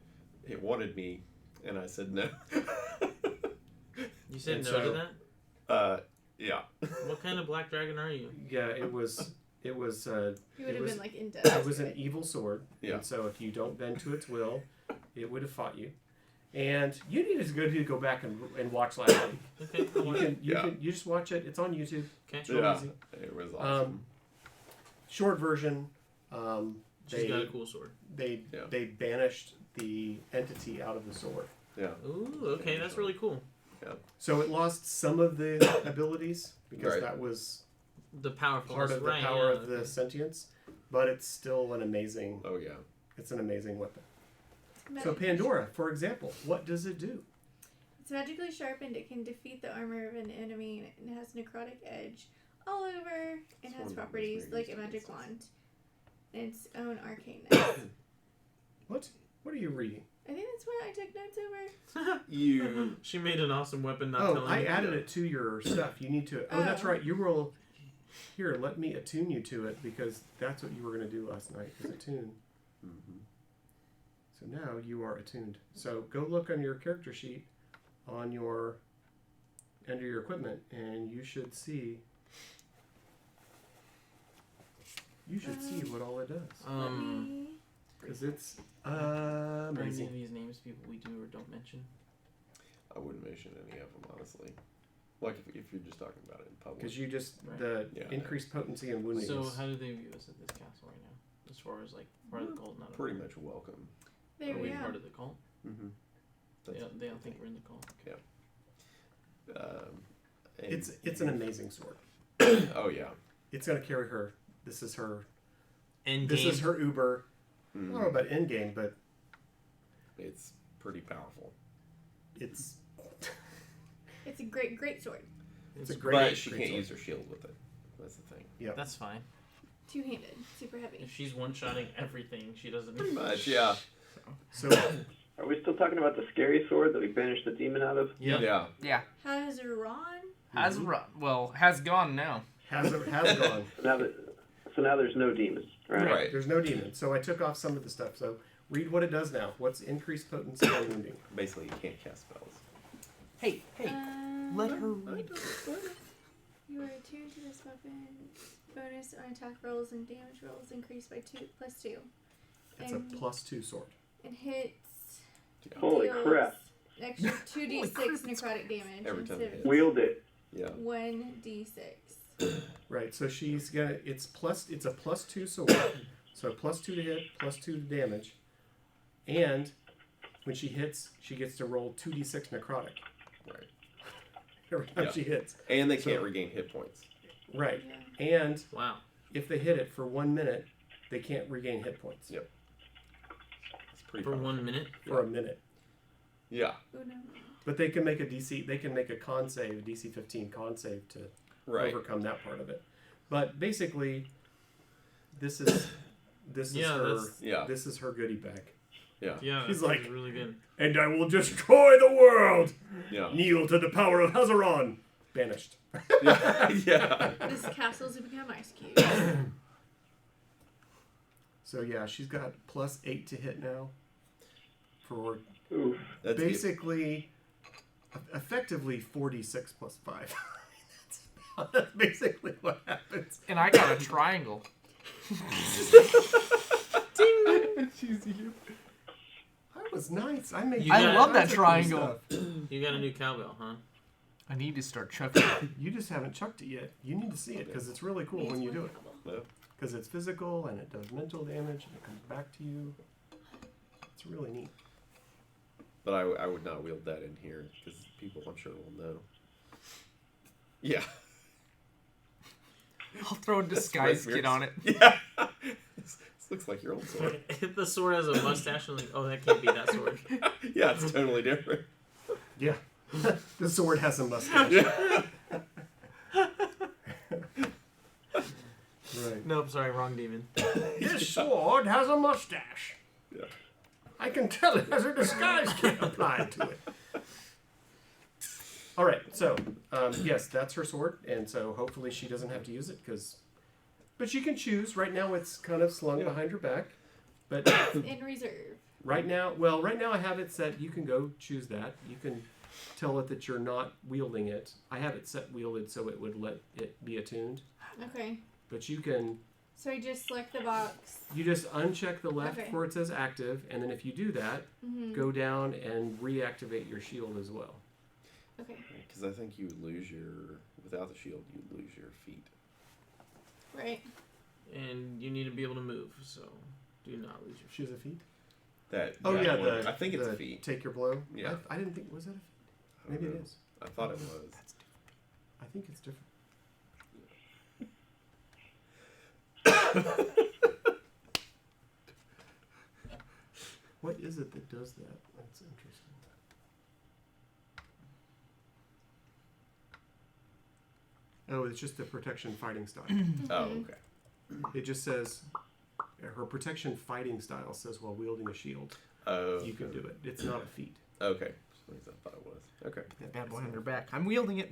It wanted me, and I said no. You said And no so- to that? Yeah. What kind of black dragon are you? Yeah, it was. You would It have was- been like in It debt. was an evil sword. Yeah. And so if you don't bend to its will, it would have fought you. And you need to go back and watch last week. Okay, I You want can Yeah. you just watch it. It's on YouTube. Okay. It's real Yeah. easy. It was awesome. Short version. She's got a cool sword. They Yeah. they banished the entity out of the sword. Yeah. Ooh, okay, that's really cool. So it lost some of the abilities because Right. that was The powerful part of the right, power yeah, of the okay. sentience, but it's still an amazing. Oh yeah. It's an amazing weapon. So Magic- Pandora, for example, what does it do? It's magically sharpened. It can defeat the armor of an enemy, and it has necrotic edge all over. It has one properties was like very a magic useful. wand and its own arcaneness. What are you reading? I think that's what I took notes over. You. She made an awesome weapon. Not Oh, telling I you. added it to your stuff. You need to. Oh, that's Oh. right. You will. Here, let me attune you to it because that's what you were going to do last night. Is attune. Mhm. So now you are attuned. So go look on your character sheet, on your under your equipment, and you should see. You should see what all it does Let me. because it's Are any of amazing. these names people we do or don't mention? I wouldn't mention any of them honestly. Like if you're just talking about it in public. Because you just Right. the Yeah, I know. increased potency and wounding. So is- how do they view us at this castle right now? As far as like part of the cult, not a pretty part? much welcome. There Are we we go. part of the cult? Mm-hmm. They don't think we're in the cult. it's an amazing sword. Oh yeah. It's gonna carry her. This is her. End This game. is her Uber. I Mm. don't know about endgame, but It's pretty powerful. it's It's a great sword. it's a But great. she great can't sword. use her shield with it. That's the thing. That's fine. Two-handed. Super heavy. If she's one-shotting everything, she doesn't. Pretty much, yeah. So Are we still talking about the scary sword that we banished the demon out of? yeah, Yeah. Yeah. Has Ron? Has has gone now. has gone. So now there's no demons, right? Right. There's no demon. So I took off some of the stuff. So read what it does now. What's increased potency and wounding? Basically, you can't cast spells. Hey, let her I read. know. You are attuned to this weapon. Bonus on attack rolls and damage rolls increased by +2. It's a And- +2 sword. And hits. Holy deals crap. An extra 2d6 necrotic damage Every time instead it of hits. Wield it. Yeah. 1d6. Right. So she's gonna. It's a +2 sword. So +2 to hit, +2 to damage. And when she hits, she gets to roll 2d6 necrotic Right. every time Yeah. she hits. And they So- can't regain hit points. Right. Yeah. And Wow. if they hit it for 1 minute, they can't regain hit points Yep. It's pretty For powerful. 1 minute. for a minute. Yeah. Oh no. But they can make a DC. They can make a con save, a DC 15 con save to Right. overcome that part of it. But basically, this is Yeah, her. that's- Yeah. This is her goodie bag. Yeah. Yeah, He's that like- sounds really good. And I will destroy the world. Yeah. Kneel to the power of Hazaron. Banished. Yeah. Yeah. This castle's become ice cubes. So yeah, she's got +8 to hit now. For Oof. That's good. basically, effectively 46 + 5. That's basically what happens. And I got a triangle. That was nice. I made. You I all love that kinds of cool triangle. stuff. You got a new cowbell, huh? I need to start chucking it. You just haven't chucked it yet. You need to see it because it's really cool when you do it. No. Because it's physical and it does mental damage and it comes back to you. It's really neat. But I would not wield that in here because people, I'm sure, will know. Yeah. I'll throw a disguise kit on it. Yeah. This looks like your old sword. If the sword has a mustache, I'm like, oh, that can't be that sword. Yeah, it's totally different. Yeah. The sword has a mustache. Yeah. Right. Nope, sorry, wrong demon. This sword has a mustache. Yeah. I can tell it has a disguise kit applied to it. All right, so yes, that's her sword, and so hopefully she doesn't have to use it but she can choose. Right now, it's kind of slung behind her back, but In reserve. right now I have it set. You can go choose that. You can tell it that you're not wielding it. I have it set wielded so it would let it be attuned, Okay. but you can. So I just select the box. You just uncheck the left Okay. where it says active, and then if you do that, Mm-hmm. go down and reactivate your shield as well. Okay. Because I think you would lose without the shield, you'd lose your feet. Right. And you need to be able to move, so do not lose your She's a feet. That. Oh that yeah, one, the I think it's the a feet. Take your blow. Yeah. I didn't think was it a feet? I don't Maybe it know. is. I thought it was. I think it's different. What is it that does that? That's interesting. Oh, it's just the protection fighting style. Oh, okay. It just says her protection fighting style says while wielding a shield, Oh. you can do it. It's not a feat. Okay. For some reason I thought it was. Okay. That bad boy on her back. I'm wielding it.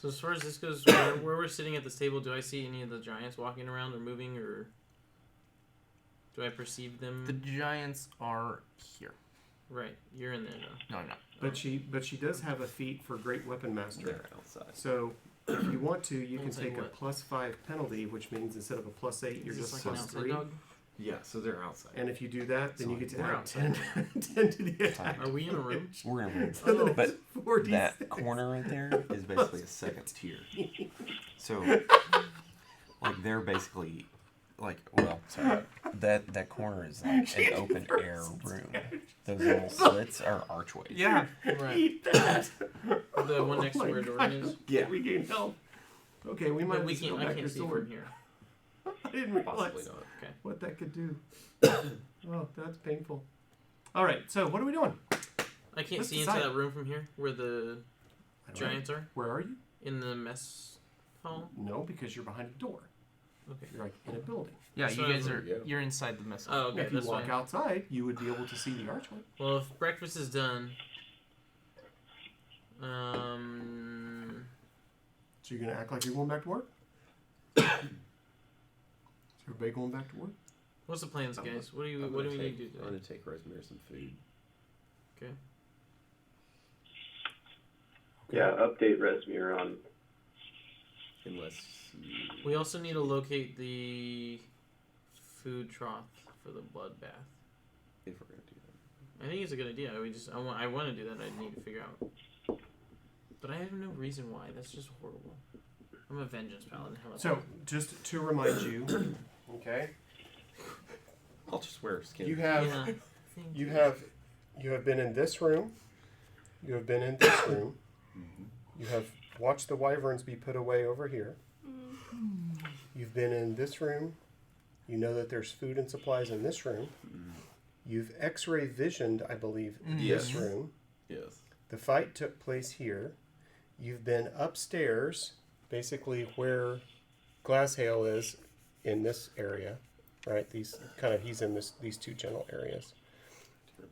So as far as this goes, where we're sitting at this table, do I see any of the giants walking around or moving, or do I perceive them? The giants are here. Right, you're in there now. No, I'm not. But she does have a feat for Great Weapon Master. They're outside. So if you want to, you can Won't say take a what. +5 penalty, which means instead of a +8, you're Is this just like an outside +3. dog? Yeah, so they're outside. And if you do that, then So you get to we're add outside. 10 to the attack. Are we in a room? We're in a room. So then But it's 46. that corner right there is basically a second tier. So, like, they're basically, like, well, sorry. That corner is like an open air room. Those little slits are archways. Yeah. Right. Eat that. The one next to Oh where my Dorian God. is? Yeah. Regain health. Okay, we might But we just go can't. I back can't your see sword. from here. I didn't Possibly realize not. what that could do. Oh, that's painful. All right, so what are we doing? I can't Let's see into decide. that room from here, where the I don't know. giants are Where are you? in the mess hall. No, because you're behind a door. Okay. You're like in a building. Yeah, That's you what I guys was- are. yeah. You're inside the mess. Oh, okay, if you that's walk fine. outside, you would be able to see the archway. Well, if breakfast is done, So you're gonna act like you're going back to work? Is everybody going back to work? what's the plans, guys? What do I'm we gonna need to do I'm today? gonna take Rosemary some food. Okay. Yeah, update Resmir on. Unless you. We also need to locate the food trough for the bloodbath. If we're gonna do that. I think it's a good idea. I want to do that. I need to figure out. But I have no reason why. That's just horrible. I'm a vengeance paladin. How about So just to remind you, okay, I'll just wear skin. you have Yeah. Thank You have been in this room. You have been in this room. You have watched the wyverns be put away over here. You've been in this room. You know that there's food and supplies in this room. You've X-ray visioned, I believe, this room. Yes. The fight took place here. You've been upstairs, basically where Glasshail is in this area, right? He's in these two general areas.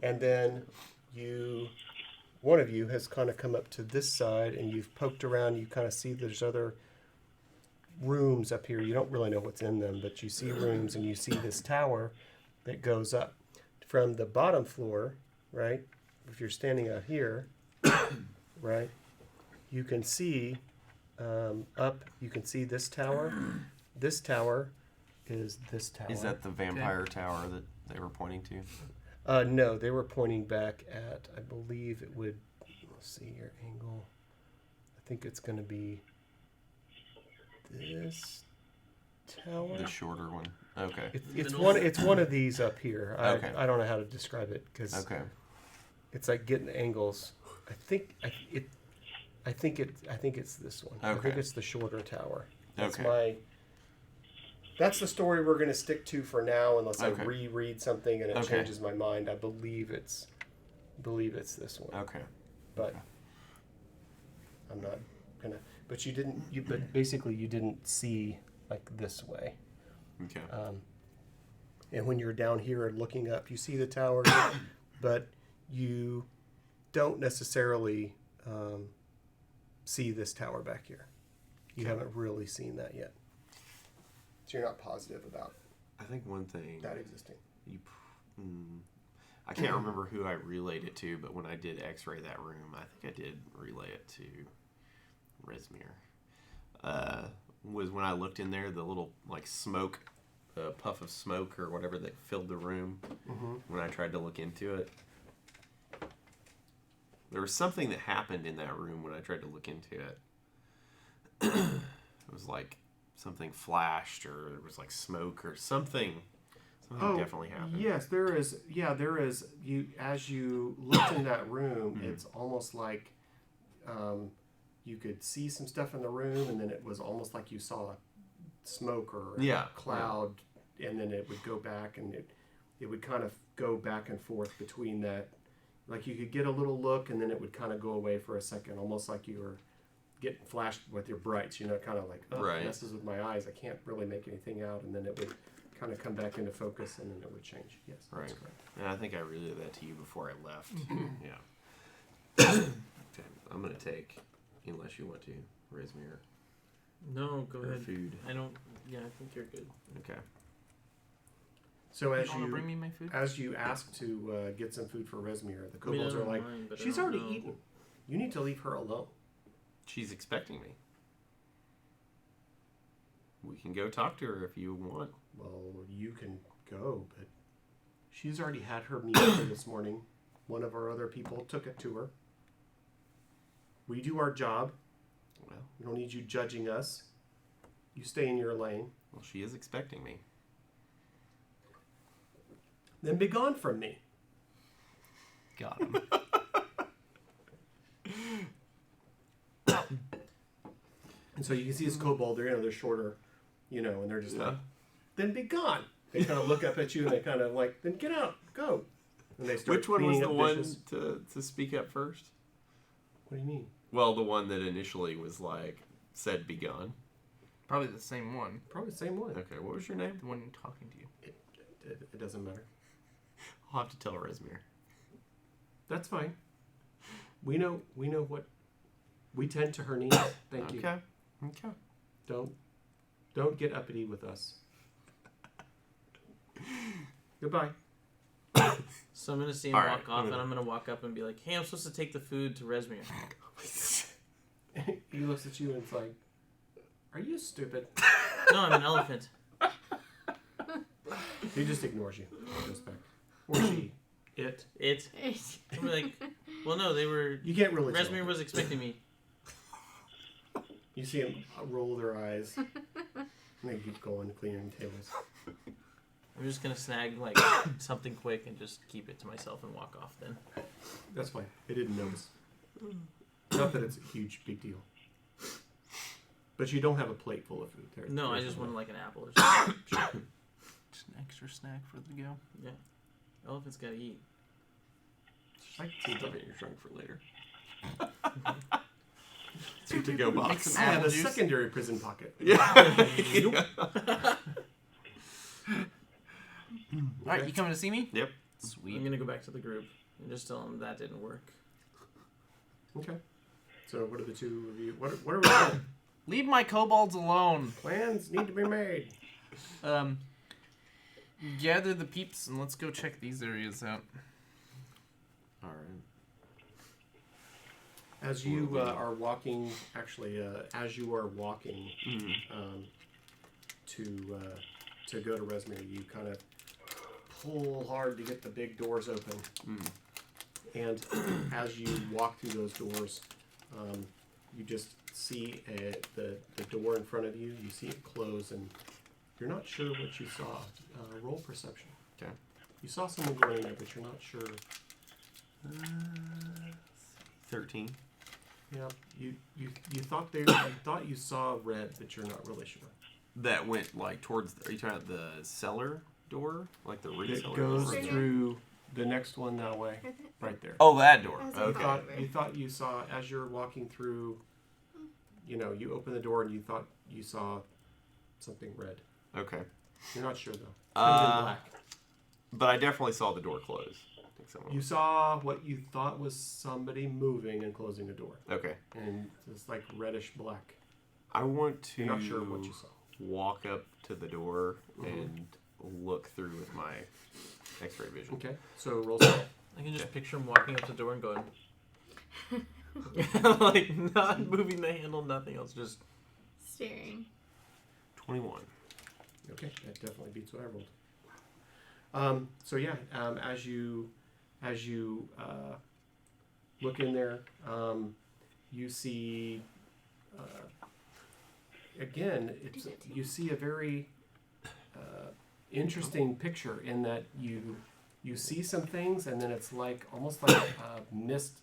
And then one of you has kind of come up to this side and you've poked around. You kind of see there's other rooms up here. You don't really know what's in them, but you see rooms and you see this tower that goes up from the bottom floor, right? If you're standing out here, right, you can see you can see this tower. This tower is this tower. Is that the vampire tower that they were pointing to? No, they were pointing back at, I believe it would, let's see your angle. I think it's going to be this tower. The shorter one. Okay. It's one of these up here. Okay. I don't know how to describe it because it's like getting angles. I think it's this one. I think it's the shorter tower. That's the story we're going to stick to for now, unless I reread something and it changes my mind. I believe it's this one. Okay. But I'm not gonna. But you didn't. But basically, you didn't see like this way. Okay. And when you're down here and looking up, you see the tower, but you don't necessarily see this tower back here. You haven't really seen that yet. So you're not positive about I think one thing that existing. I can't remember who I relayed it to, but when I did X-ray that room, I think I did relay it to Resmir. Was when I looked in there, the little like smoke, puff of smoke or whatever that filled the room. When I tried to look into it, there was something that happened in that room when I tried to look into it. It was like something flashed, or there was like smoke or something. Something definitely happened. Yes, there is. Yeah, there is. You as you looked in that room, it's almost like you could see some stuff in the room, and then it was almost like you saw smoke or a cloud, and then it would go back, and it would kind of go back and forth between that. Like you could get a little look, and then it would kind of go away for a second, almost like you were getting flashed with your brights, kind of like, it messes with my eyes. I can't really make anything out, and then it would kind of come back into focus, and then it would change. Yes, that's correct. And I think I relayed that to you before I left. Yeah. Okay, I'm gonna take, unless you want to, Resmir. No, go ahead. Food. I don't. Yeah, I think you're good. Okay. So as you bring me my food? As you ask to get some food for Resmir, the kobolds are like, she's already eaten. You need to leave her alone. She's expecting me. We can go talk to her if you want. Well, you can go, but she's already had her meal this morning. One of our other people took it to her. We do our job. Well, we don't need you judging us. You stay in your lane. Well, she is expecting me. Then be gone from me. Got him. And so you can see this kobold, they're shorter, and they're just like, then be gone. They kind of look up at you and they kind of like, then get out, go. And they start Which one was the one dishes. to speak up first? What do you mean? Well, the one that initially was like, said be gone. Probably the same one. Probably the same one. Okay, what was your name? The one talking to you. It doesn't matter. I'll have to tell Resmir. That's fine. We know what we tend to her needs. Thank you. Okay. Don't get uppity with us. Goodbye. So I'm gonna see him walk off, and I'm gonna walk up and be like, "Hey, I'm supposed to take the food to Resmir." He looks at you and it's like, "Are you stupid?" No, I'm an elephant. He just ignores you. With respect. Or she. It. I'm like, well, no, they were. You can't really. Resmir was expecting me. You see them roll their eyes, and they keep going, cleaning tables. I'm just gonna snag like something quick and just keep it to myself and walk off then. That's fine. They didn't notice. Not that it's a huge big deal. But you don't have a plate full of food. No, I just want like an apple or something. Just an extra snack for the go. Yeah. Elephant's gotta eat. I can see stuff in your trunk for later. Two to-go Make box. some I have apple a juice. secondary prison pocket. Yeah. All right, you coming to see me? Yep. Sweet. I'm gonna go back to the group and just tell them that didn't work. Okay. So what are the two of you? What are we doing? Leave my kobolds alone. Plans need to be made. Gather the peeps and let's go check these areas out. All right. As you are walking, actually, as you are walking to go to Resmere, you kind of pull hard to get the big doors open. And as you walk through those doors, you just see the door in front of you. You see it close, and you're not sure what you saw. Roll perception. Okay. You saw someone go in there, but you're not sure. 13. Yeah, you thought you saw red, but you're not really sure. That went like towards. Are you talking about the cellar door, like the It recellar goes door? through the next one that way, right there. Oh, that door. As You in Okay. thought you saw as you're walking through. You know, you open the door and you thought you saw something red. Okay. You're not sure though. Could have been black. But I definitely saw the door close. I think someone. You saw what you thought was somebody moving and closing a door, Okay. and it's like reddish black. I want to. You're not sure what you saw. Walk up to the door and look through with my X-ray vision. Okay, so roll stealth. I can just picture him walking up to the door and going, like not moving the handle, nothing else, just Staring. 21. Okay, that definitely beats what I rolled. So yeah, as you look in there, you see again. You see a very interesting picture in that you see some things, and then it's like almost like mist,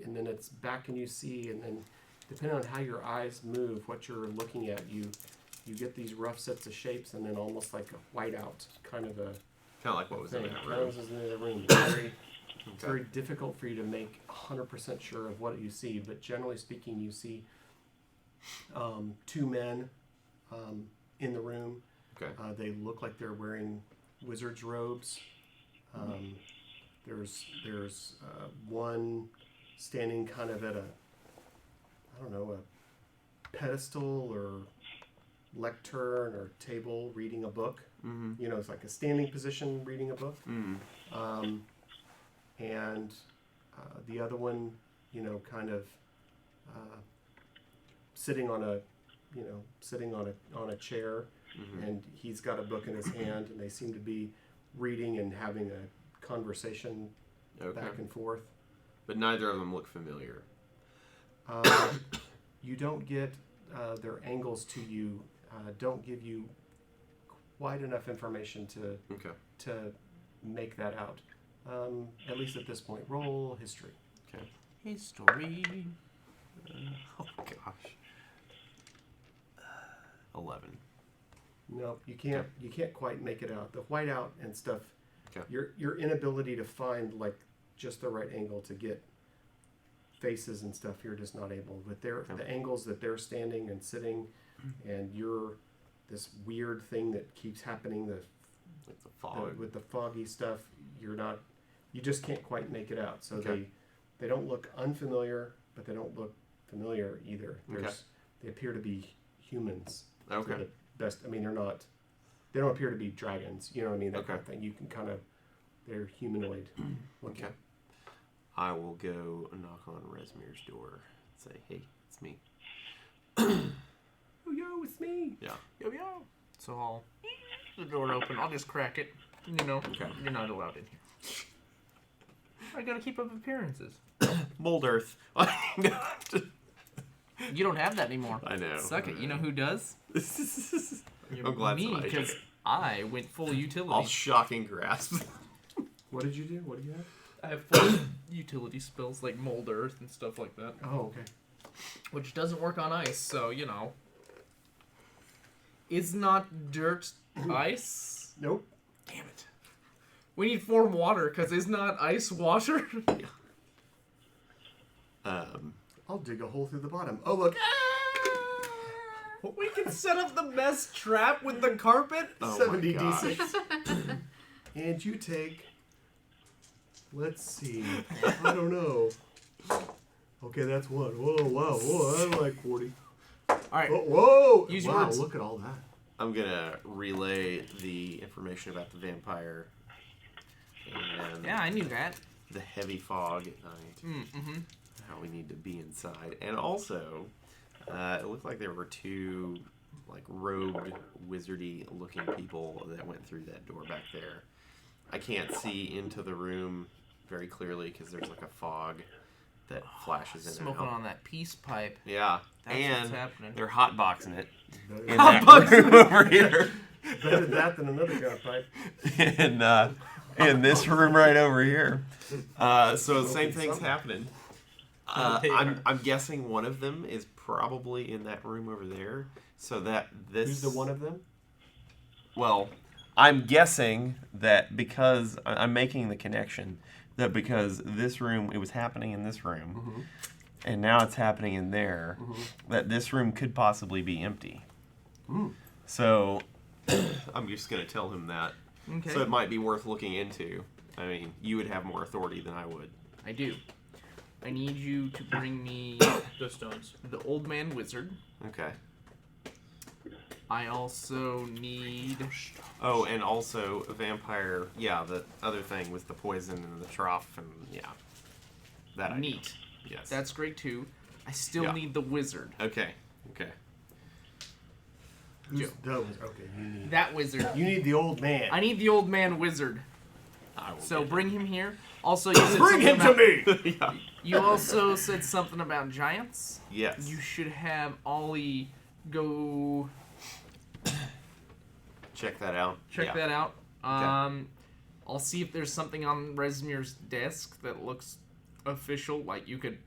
and then it's back, and you see, and then depending on how your eyes move, what you're looking at, you get these rough sets of shapes, and then almost like a whiteout kind of a Kind of like what was in thing. that Kind of room. was in the room. It's very difficult for you to make 100% sure of what you see, but generally speaking, you see two men in the room. Okay. They look like they're wearing wizard's robes. There's one standing kind of at a pedestal or lectern or table reading a book. Mm-hmm. You know, it's like a standing position reading a book. Mm. And the other one, you know, kind of sitting on a chair, Mm-hmm. and he's got a book in his hand, and they seem to be reading and having a conversation Okay. back and forth. But neither of them look familiar. You don't get their angles to you. Don't give you quite enough information Okay. to make that out. At least at this point. Roll history. History. Oh gosh. 11. No, you can't quite make it out. The whiteout and stuff. Okay. Your inability to find like just the right angle to get faces and stuff. You're just not able. But the angles that they're standing and sitting, and you're this weird thing that keeps happening. Like the fog. With the foggy stuff, you just can't quite make it out. So Okay. they don't look unfamiliar, but they don't look familiar either. Okay. They appear to be humans. Okay. To the best. I mean, they don't appear to be dragons. You know what I mean? That kind of Okay. thing. You can they're humanoid. Okay. I will go knock on Resmir's door and say, hey, it's me. Oh, yo, it's me. Yeah. Yo yo. So I'll the door open. I'll just crack it. You know, Okay. you're not allowed in here. I gotta keep up appearances. Mold Earth. You don't have that anymore. I know. Suck it. You know who does? I'm glad Me, somebody because did. I went full utility. All shocking grasp. What did you do? What do you have? I have full utility spells like Mold Earth and stuff like that. Oh, okay. Which doesn't work on ice, so, you know. Is not dirt ice? Nope. Damn it. We need form water, because is not ice water? I'll dig a hole through the bottom. Oh, look. We can set up the best trap with the carpet. Oh 70 my gosh. D6. And you take... Let's see. I don't know. Okay, that's one. Whoa, wow. Whoa, that's like 40. Alright. Oh, whoa! Use your wow, words. look at all that. I'm gonna relay the information about the vampire and Yeah, I knew that. the heavy fog at night. Mm-hmm. How we need to be inside, and also, it looked like there were two like robed, wizardy-looking people that went through that door back there. I can't see into the room very clearly because there's like a fog that flashes in Smoking and out. on that peace pipe. Yeah, That's and what's happening. they're hotboxing it in Hotboxing that room over here. Better that than another drop pipe. in this room right over here. So the same thing's happening. I'm guessing one of them is probably in that room over there. So that this. Who's the one of them? Well, I'm guessing that because I'm making the connection that because this room, it was happening in this room, and now it's happening in there, that this room could possibly be empty. So I'm just going to tell him that. Okay. So it might be worth looking into. I mean, you would have more authority than I would. I do. I need you to bring me Those stones. the old man wizard. Okay. I also need... Oh, and also a vampire. Yeah, the other thing was the poison and the trough, and yeah, that I Neat. need. Yes. That's great too. I still Yeah. need the wizard. Okay. Okay. Who's the wizard? Okay, you need. That wizard. You need the old man. I need the old man wizard. I will So get bring him here. Also, you said Bring him something to about, me. Yeah. You also said something about giants. Yes. You should have Ollie go Check that out. check Yeah. that out. I'll see if there's something on Resmir's desk that looks official. Like you could.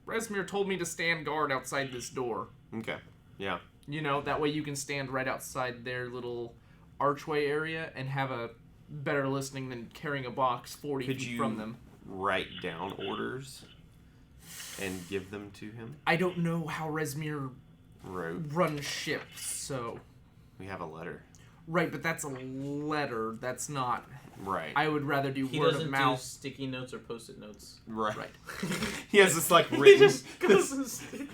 Resmir told me to stand guard outside this door. Okay. Yeah. You know, that way you can stand right outside their little archway area and have a better listening than carrying a box 40 Could feet you from them. write down orders and give them to him? I don't know how Resmir Road. runs ships, so... We have a letter. Right, but that's a letter. That's not... Right. I would rather do He word doesn't of do mouth. sticky notes or post-it notes. Right. Right. He has this like He written. just goes and stick.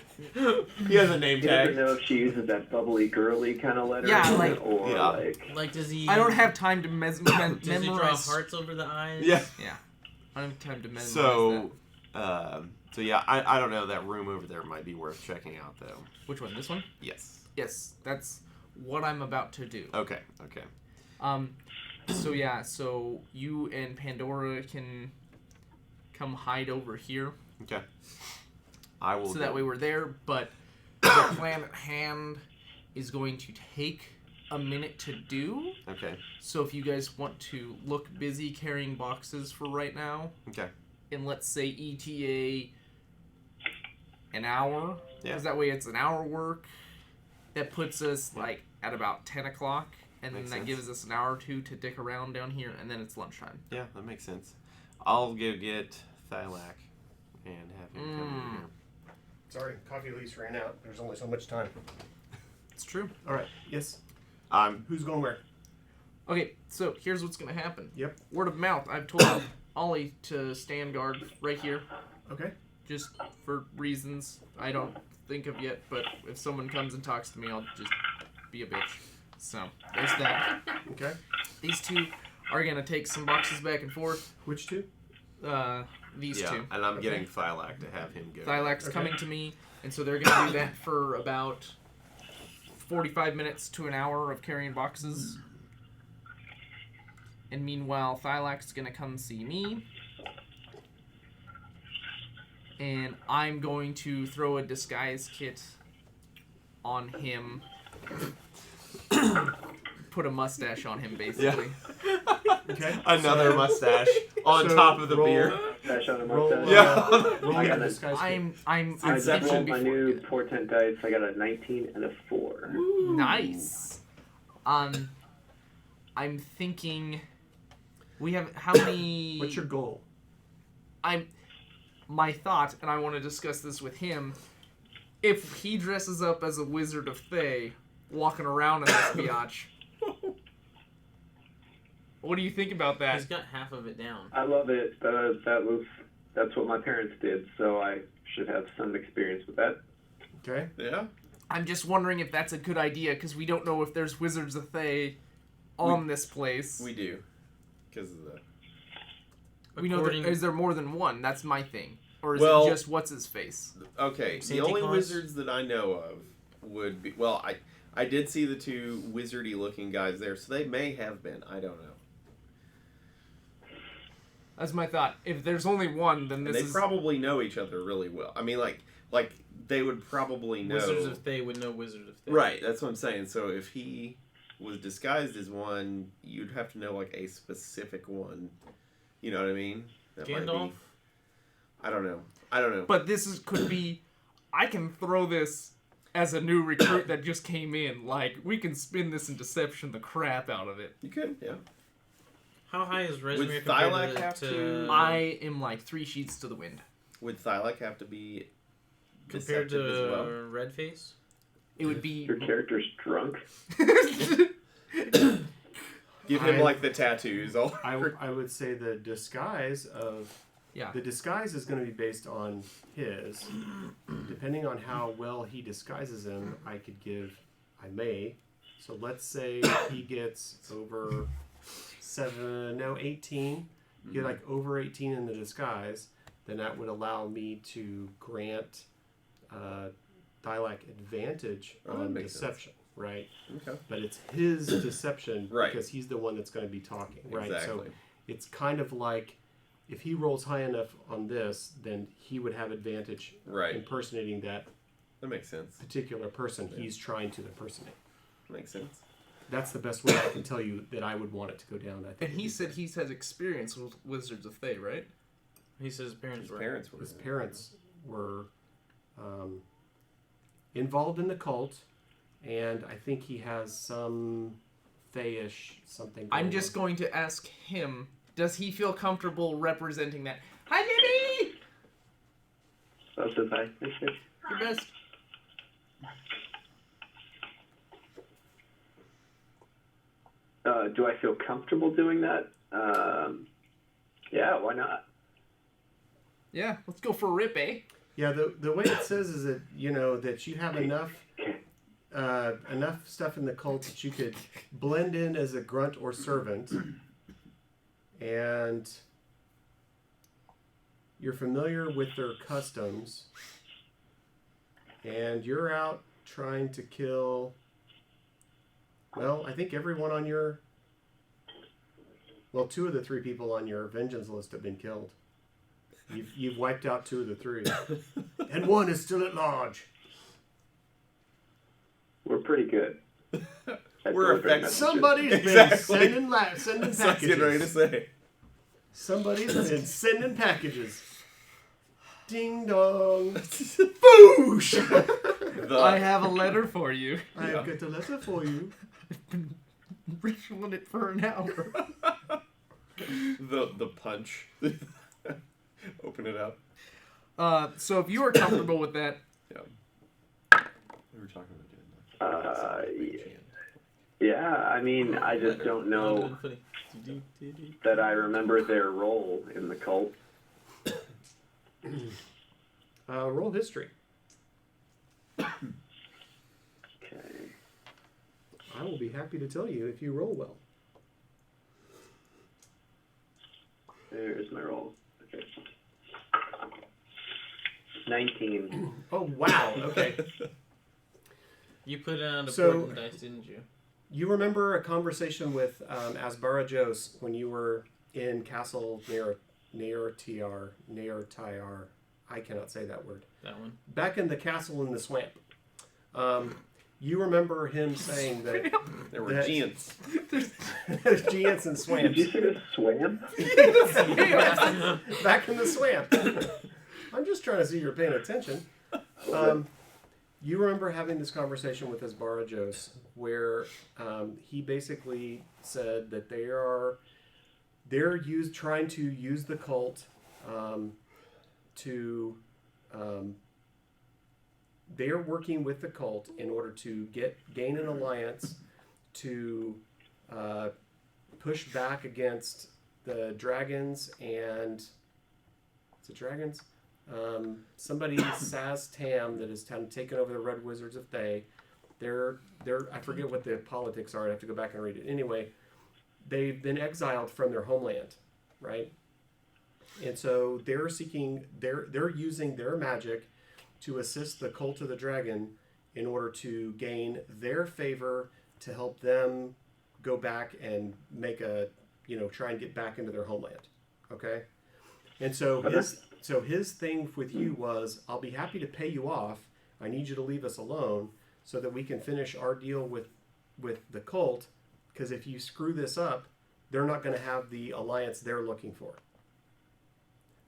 He has a name You never tag. know if she uses that bubbly, girly kind of letter. Yeah, like- or Yeah. like. Like, does he? I don't have time to Does he draw memorize... hearts over the eyes? Yeah. Yeah. I don't have time to memorize So, that. so yeah, I don't know. That room over there might be worth checking out, though. Which one? This one? Yes. Yes, that's what I'm about to do. Okay. Okay. So yeah, so you and Pandora can come hide over here. Okay. I will. So go. that way we're there, but the plan at hand is going to take a minute to do. Okay. So if you guys want to look busy carrying boxes for right now, Okay. and let's say ETA an hour, Yeah. because that way it's an hour work. That puts us like at about 10 o'clock, and Makes then that sense. gives us an hour or two to dick around down here, and then it's lunchtime. Yeah, that makes sense. I'll go get Thylac and have him come over here. Sorry, coffee lease ran out. There's only so much time. It's true. All right. Yes. I'm. Who's going where? Okay, so here's what's gonna happen. Yep. Word of mouth. I've told Ollie to stand guard right here, Okay. just for reasons I don't think of yet. But if someone comes and talks to me, I'll just be a bitch. So there's that. Okay. These two are gonna take some boxes back and forth. Which two? These Yeah, two. and I'm Okay. getting Thylac to have him go. Thylac's Okay. coming to me, and so they're gonna do that for about 45 minutes to an hour of carrying boxes. And meanwhile, Thylac's gonna come see me. And I'm going to throw a disguise kit on him. put a mustache on him, basically. Okay. Another So- mustache on so top of the roll- beer. Dash on a Roll, mustache. Yeah. roll I your got it. disguise. I'm I just thinking rolled my before. new portent dice. I got a 19 and a 4. Nice. I'm thinking. We have how many? What's your goal? My thought, and I want to discuss this with him. If he dresses up as a wizard of Thay, walking around in this biatch, what do you think about that? He's got half of it down. I love it. That's what my parents did, so I should have some experience with that. Okay. Yeah. I'm just wondering if that's a good idea because we don't know if there's wizards of Thay on this place. We do. Because of the... We know that, According- is there more than one? That's my thing. Or is Well- it just what's his face? Okay, Santa the only Claus? wizards that I know of would be... Well, I did see the two wizardy-looking guys there, so they may have been. I don't know. That's my thought. If there's only one, then And this they is probably know each other really well. I mean, like they would probably know... Wizards of Thay would know Wizards of Thay. Right, that's what I'm saying. So if he was disguised as one, you'd have to know, like, a specific one. You know what I mean? That might be- Gandalf? I don't know. But this could be. I can throw this as a new recruit that just came in. Like we can spin this and deception the crap out of it. You could, yeah. How high is Rezmir Would compared Thylac have to... to- I am like 3 sheets to the wind. Would Thylac have to be compared deceptive as well? to Redface? It would be. Your character's drunk. Give him, I- like, the tattoos all I would say the disguise is going to be based on his. Depending on how well he disguises him, I may. So let's say he gets over 18. You get like over 18 in the disguise, then that would allow me to grant Thylac advantage Oh, that on makes deception, right? Okay. But it's his deception Right. because he's the one that's going to be talking, right? So Exactly. it's kind of like if he rolls high enough on this, then he would have advantage Right. impersonating that That makes sense. particular person he's trying to impersonate. Makes sense. That's the best way I can tell you that I would want it to go down. I think And he said he has experience with Wizards of Thay, right? He says his parents His were. parents were. his parents were involved in the cult, and I think he has some Thay-ish something. I'm going just on. going to ask him. Does he feel comfortable representing that? Hi, baby. So says I. Your best. Do I feel comfortable doing that? Yeah, why not? Yeah, let's go for a rip, eh? Yeah, the way it says is that that you have enough stuff in the cult that you could blend in as a grunt or servant, and you're familiar with their customs, and you're out trying to kill. Well, I think everyone on your. Well, 2 of the 3 people on your vengeance list have been killed. You've wiped out 2 of the 3, and 1 is still at large. We're pretty good. We're delivering effective. messages. Somebody's Exactly. been sending That's what I was getting ready to packages. say. Somebody's been sending packages. Ding dong. Boosh! I have a letter for you. I've got a letter for you. I've been ritualing it for an hour. the punch. Open it up. So if you are comfortable with that, Yeah. We were talking about doing Yeah, I mean, I just don't know that I remember their role in the cult. Roll history. Okay. I will be happy to tell you if you roll well. There's my roll. Okay. 19. Oh, wow. Okay. You put it on the So- portent dice, didn't you? You remember a conversation with Asbarajos when you were in Castle Neartiar. I cannot say that word. That one. Back in the castle in the swamp. you remember him saying that There were that- giants. there's giants and Did swamps. you say the swam? Back in the swamp. I'm just trying to see you're paying attention. You remember having this conversation with Asbarajos where he basically said that they're trying to use the cult they're working with the cult in order to gain an alliance to push back against the dragons and is it dragons? Somebody Saz Tam that has taken over the Red Wizards of Thay. They're I forget what the politics are. I have to go back and read it. Anyway, they've been exiled from their homeland, right? And so they're using their magic to assist the cult of the dragon in order to gain their favor to help them go back and make try and get back into their homeland. Okay? And so his thing with you was, I'll be happy to pay you off. I need you to leave us alone so that we can finish our deal with the cult, because if you screw this up, they're not going to have the alliance they're looking for.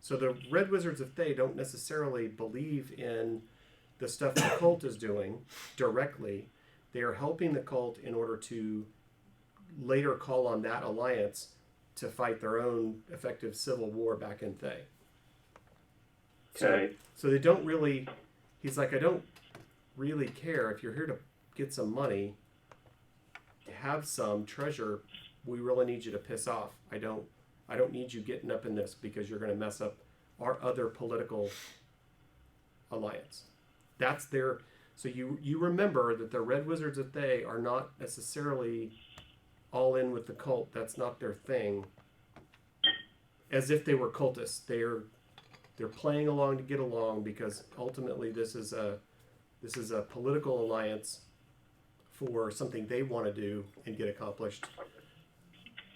So the Red Wizards of Thay don't necessarily believe in the stuff the cult is doing directly. They are helping the cult in order to later call on that alliance to fight their own effective civil war back in Thay. Okay. So they don't really, he's like, I don't really care if you're here to get some money, have some treasure. We really need you to piss off. I don't need you getting up in this because you're going to mess up our other political alliance. That's their. So you remember that the Red Wizards of Thay are not necessarily all in with the cult. That's not their thing. As if they were cultists. They're playing along to get along because ultimately this is a political alliance for something they want to do and get accomplished.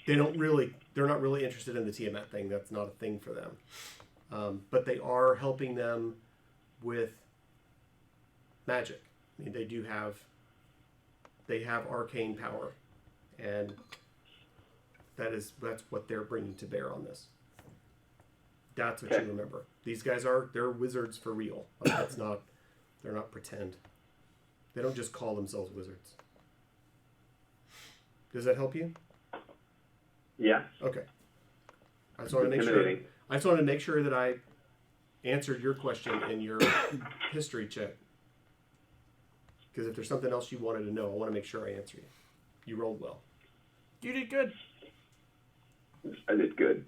They're not really interested in the Tiamat thing. That's not a thing for them. But they are helping them with magic. I mean, they have arcane power, and that's what they're bringing to bear on this. That's what you remember. These guys they're wizards for real. Like, they're not pretend. They don't just call themselves wizards. Does that help you? Yeah. Okay. I just want to make sure that I answered your question in your history check. Because if there's something else you wanted to know, I want to make sure I answer you. You rolled well. You did good. I did good.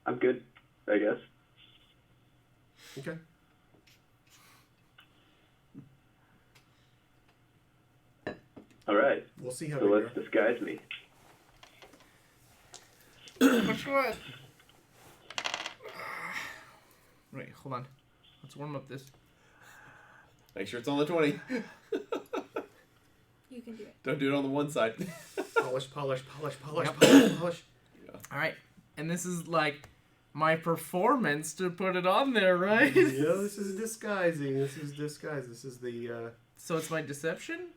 I'm good, I guess. Okay. All right. We'll see how So they let's go. disguise me. Which one? Wait, hold on. Let's warm up this. Make sure it's on the 20. You can do it. Don't do it on the one side. Polish. All right, and this is like my performance to put it on there, right? Yeah, this is disguising. This is the So it's my deception.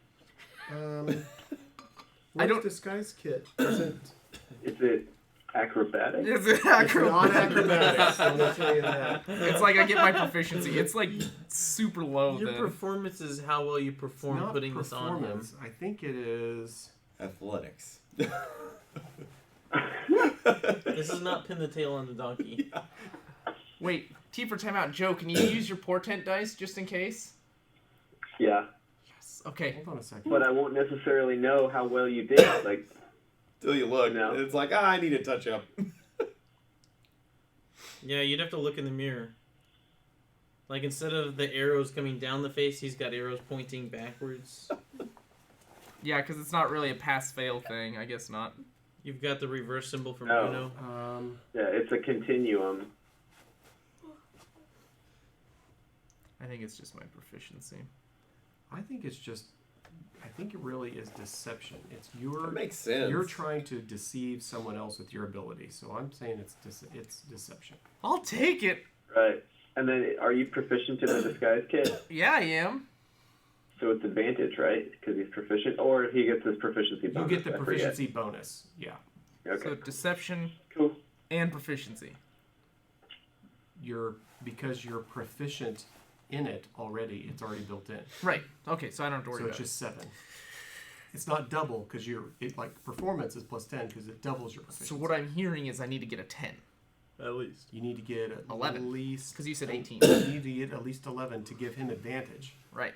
I don't- disguise kit isn't. Is it acrobatic? Is it It's not acrobatic? acrobatics. I'm gonna tell you that. It's like I get my proficiency. It's like super low Your then. performance is how well you perform Not putting this on him. performance. I think it is. Athletics. This is not pin the tail on the donkey. Wait, T for timeout. Joe, can you use your portent dice just in case? Yeah. Yes. Okay. Hold on a second. But I won't necessarily know how well you did. Like, Till you look. No. It's like, I need a touch up. Yeah, you'd have to look in the mirror. Like, instead of the arrows coming down the face, he's got arrows pointing backwards. Yeah, because it's not really a pass-fail thing. I guess not. You've got the reverse symbol from Oh. Uno. yeah, it's a continuum. I think it's just my proficiency. I think it really is deception. It's That makes sense. you're trying to deceive someone else with your ability. So I'm saying it's deception. I'll take it. Right. And then, are you proficient in the disguise kit? Yeah, I am. So it's advantage, right? Because he's proficient, or he gets his proficiency You bonus. get the I forget. proficiency bonus. Yeah. Okay. So deception Cool. and proficiency. Because you're proficient in it already, it's already built in. Right. Okay, so I don't have to worry So it's about just 7. It's not double because performance is plus 10 because it doubles your it. proficiency. So what I'm hearing is I need to get a 10. At least. You need to get at 11. least Because you said 18. You need to get at least 11 to give him advantage, Right.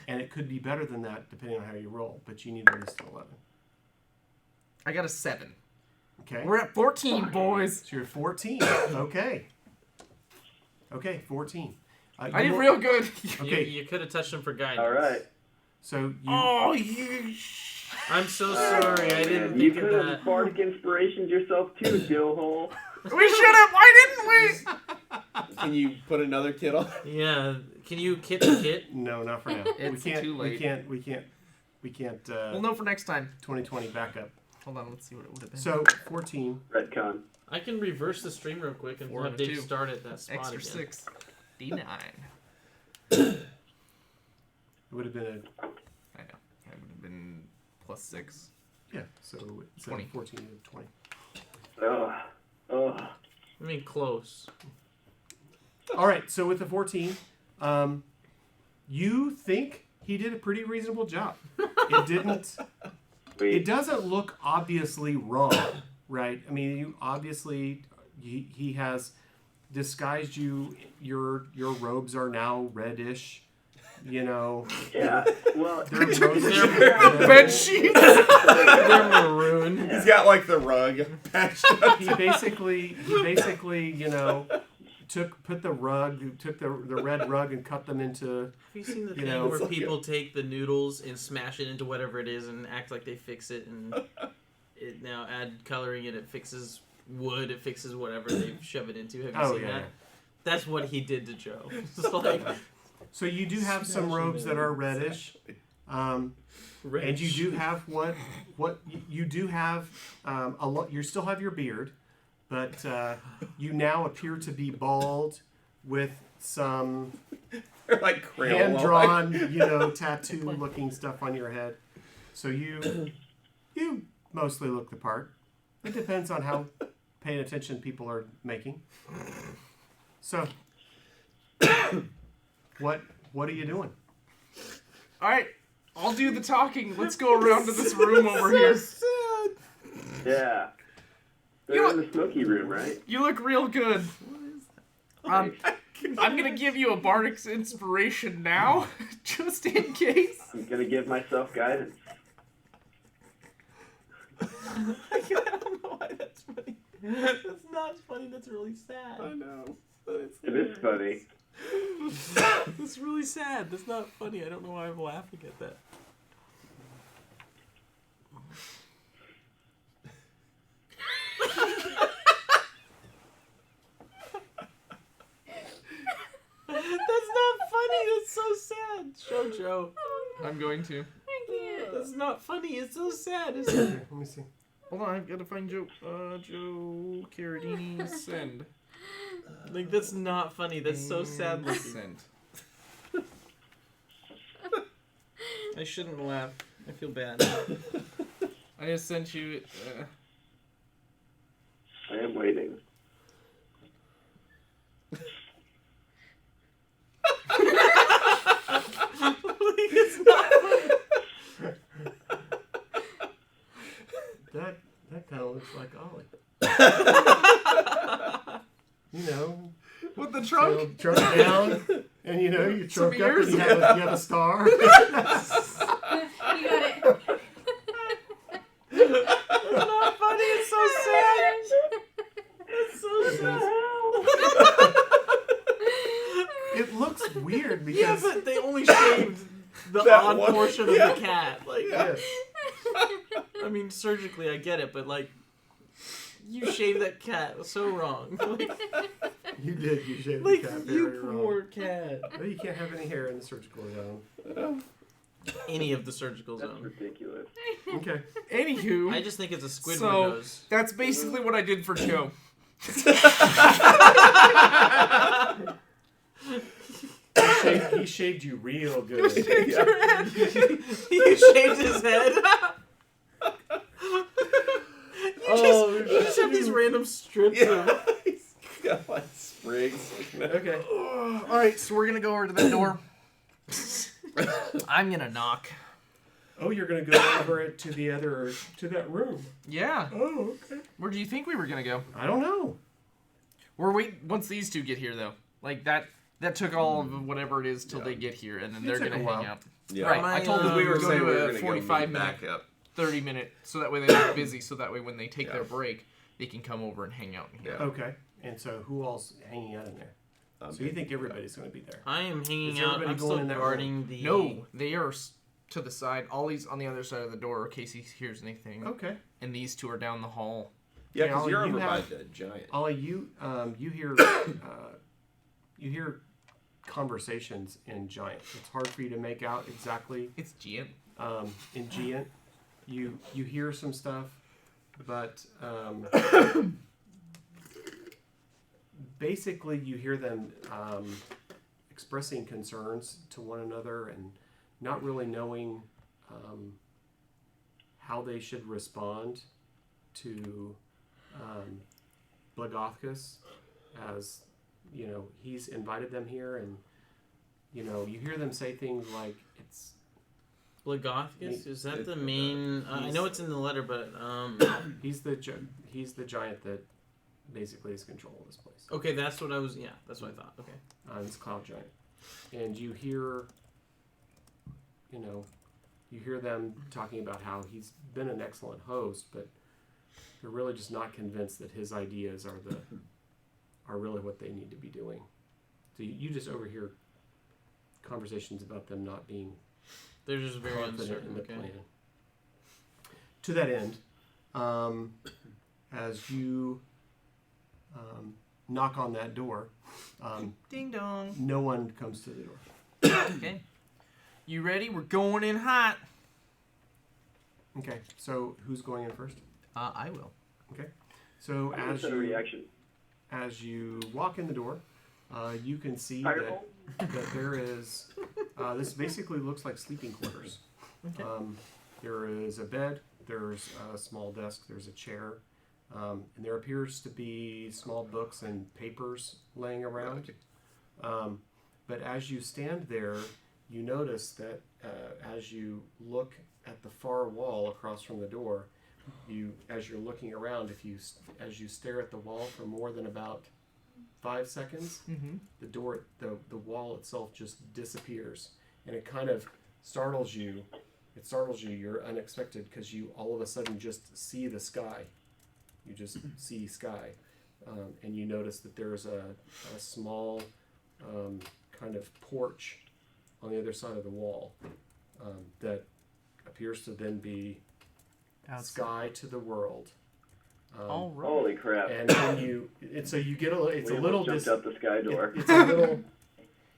and it could be better than that depending on how you roll. But you need at least 11. I got a 7. Okay. We're at 14, boys. So you're 14. Okay. Okay, 14. I did real good. Okay. You could have touched him for guidance. All right. So you. Oh, you. I'm so sorry. I didn't You think of could that. have bardic inspirations yourself too, Dillhole. We should have. Why didn't we? Can you put another kit on? Yeah. Can you kit the kit? No, not for now. It's we can't. too late. We can't. We'll know for next time. 2020 backup. Hold on, let's see what it would have been. So 14. Redcon. I can reverse the stream real quick and 4 have and Dave 2. start at that spot Extra again. 6. D9. It would have been I know. That would have been plus 6. yeah. So it's 20. 14 to 20. Ugh. I mean, close. All right. So with the 14, you think he did a pretty reasonable job. It didn't. Wait. It doesn't look obviously wrong, right? I mean, you obviously he has disguised you. Your robes are now reddish. You know. Yeah. Well, They're roses. Bed sheets! They're maroon. He's got like the rug patched up. He basically, you know, took the red rug and cut them into. Have you seen the You thing know, where it's like people take the noodles and smash it into whatever it is and act like they fix it and it now add coloring and it fixes wood, it fixes whatever they shove it into. Have you Oh seen yeah. that? yeah. That's what he did to Joe. It's like So you do have some Smashing robes that it. are reddish, and you do have what you do have a lot. You still have your beard, but you now appear to be bald with some They're like Crayola. hand-drawn, tattoo-looking stuff on your head. So you mostly look the part. It depends on how paying attention people are making. So, what are you doing? Alright, I'll do the talking. Let's go around to this room over here. yeah. They're in the smoky room, right? You look real good. I'm gonna give you a Bardic's inspiration now, just in case. I'm gonna give myself guidance. I don't know why that's funny. That's not funny, that's really sad. I know. It is funny. That's really sad. That's not funny. I don't know why I'm laughing at that. That's not funny. That's so sad. Show Joe. I'm going to. I can't. That's not funny. It's so sad. Isn't it? Here, let me see. Hold on, I've got to find Joe. Joe Carradini, send. Like, that's not funny. That's so sad looking. Send. I shouldn't laugh. I feel bad. I just sent you. I am waiting. It's not That kind of looks like Ollie. With the trunk? Trunk down, and you Some choke up and ears? you have a star. You got it. It's not funny. It's so sad. It's so sad. It looks weird Yeah, because but they only shaved the That odd one- portion of yeah. the cat. Like, yes. I mean, surgically, I get it, but like, you shaved that cat so wrong. You did. You shaved Like, the cat you very wrong. poor cat. Well, you can't have any hair in the surgical zone. Any of the surgical That's zone. ridiculous. Okay. Anywho, I just think it's a Squidward So- nose. that's basically what I did for Joe. He shaved you real good. You shaved his head. You just have these random strips of. He's got like sprigs. Okay. All right, so we're gonna go over to that door. I'm gonna knock. Oh, you're gonna go over it to that room. Yeah. Oh, okay. Where do you think we were gonna go? I don't know. We're waiting once these two get here, though. Like that took all of whatever it is till they get here, and then It they're took gonna a while. hang out. Yeah. Right. I told them we we were were saying going we to were a going to 45 go minute, back up. 30 minute, so that way they're not busy. So that way when they take Yeah. their break, they can come over and hang out in here. Yeah. Okay. And so who all's hanging out in there? So you think everybody's going to be there? I am hanging Is out. everybody I'm going still in that guarding the. No, they are to the side. Ollie's on the other side of the door in case he hears anything. Okay. And these two are down the hall. Yeah, Okay, because Ollie, you're you over by have- the giant. Ollie, you hear conversations in Giant. It's hard for you to make out exactly. It's GM. In Giant, you hear some stuff, but basically you hear them expressing concerns to one another and not really knowing how they should respond to Blagothkus, as you know, he's invited them here, and you know, you hear them say things like it's Blagothkus? Is that It- the main? I know it's in the letter, but he's the giant that basically is control of this place. okay, that's what I was. Yeah, that's what I thought. Okay. It's Cloud Giant, and you hear, you know, you hear them talking about how he's been an excellent host, but they're really just not convinced that his ideas are really what they need to be doing. So you just overhear conversations about them not being They're just very confident uncertain. in the Okay. plan. To that end, as you knock on that door, Ding dong. no one comes to the door. Okay. You ready? We're going in hot. Okay, so who's going in first? I will. Okay, so I'm gonna set a reaction. as you walk in the door, you can see Fireball? that there is. This basically looks like sleeping quarters. Okay. There is a bed. There's a small desk. There's a chair, and there appears to be small books and papers laying around. But as you stand there, you notice that as you look at the far wall across from the door, as you're looking around, as you stare at the wall for more than about 5 seconds, Mm-hmm. the wall itself just disappears, and it kind of startles you. It startles you. You're unexpected because you all of a sudden just see the sky. You just see sky, and you notice that there's a small kind of porch on the other side of the wall that appears to then be sky to the world. All right. Holy crap! And then so you get it's we a little almost jumped out the sky door.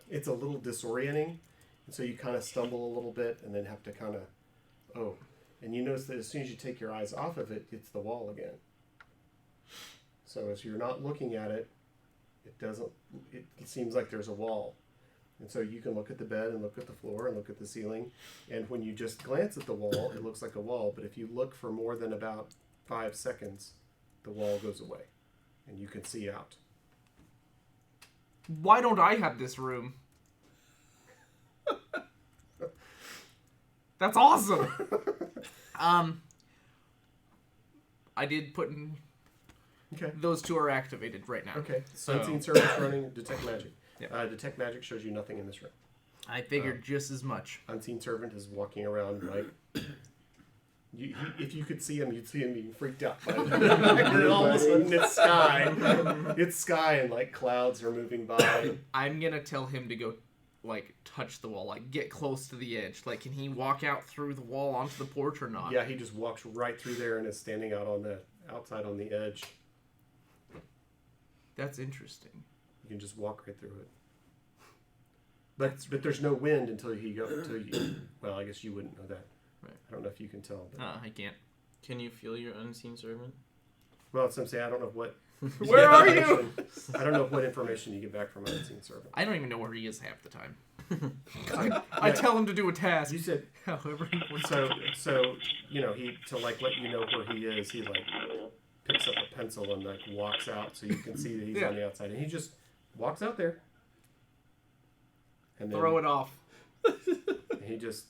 it's a little disorienting, and so you kind of stumble a little bit, and then have to kind of and you notice that as soon as you take your eyes off of it, it's the wall again. So as you're not looking at it, it seems like there's a wall. And so you can look at the bed and look at the floor and look at the ceiling. And when you just glance at the wall, it looks like a wall. But if you look for more than about 5 seconds, the wall goes away and you can see out. Why don't I have this room? That's awesome. I did put in. Okay. Those two are activated right now. Okay. So- Unseen Servant's running Detect Magic. Yep. Detect Magic shows you nothing in this room. I figured just as much. Unseen Servant is walking around like... if you could see him, you'd see him being freaked out by it. And all of a sudden it's sky. It's sky and like clouds are moving by. I'm gonna tell him to go, like, touch the wall, like, get close to the edge. Like, can he walk out through the wall onto the porch or not? Yeah, he just walks right through there and is standing outside on the edge. That's interesting. You can just walk right through it. But there's no wind until you. Well, I guess you wouldn't know that. Right. I don't know if you can tell. But, I can't. Can you feel your unseen servant? well, some say I don't know what. Where are you? I don't know what information you get back from an unseen servant. I don't even know where he is half the time. I tell him to do a task. You said However he wants. so. You know, he to like let you know where he is. He like picks up a pencil and like walks out so you can see that he's on the outside, and he just walks out there. And then Throw it off. and he just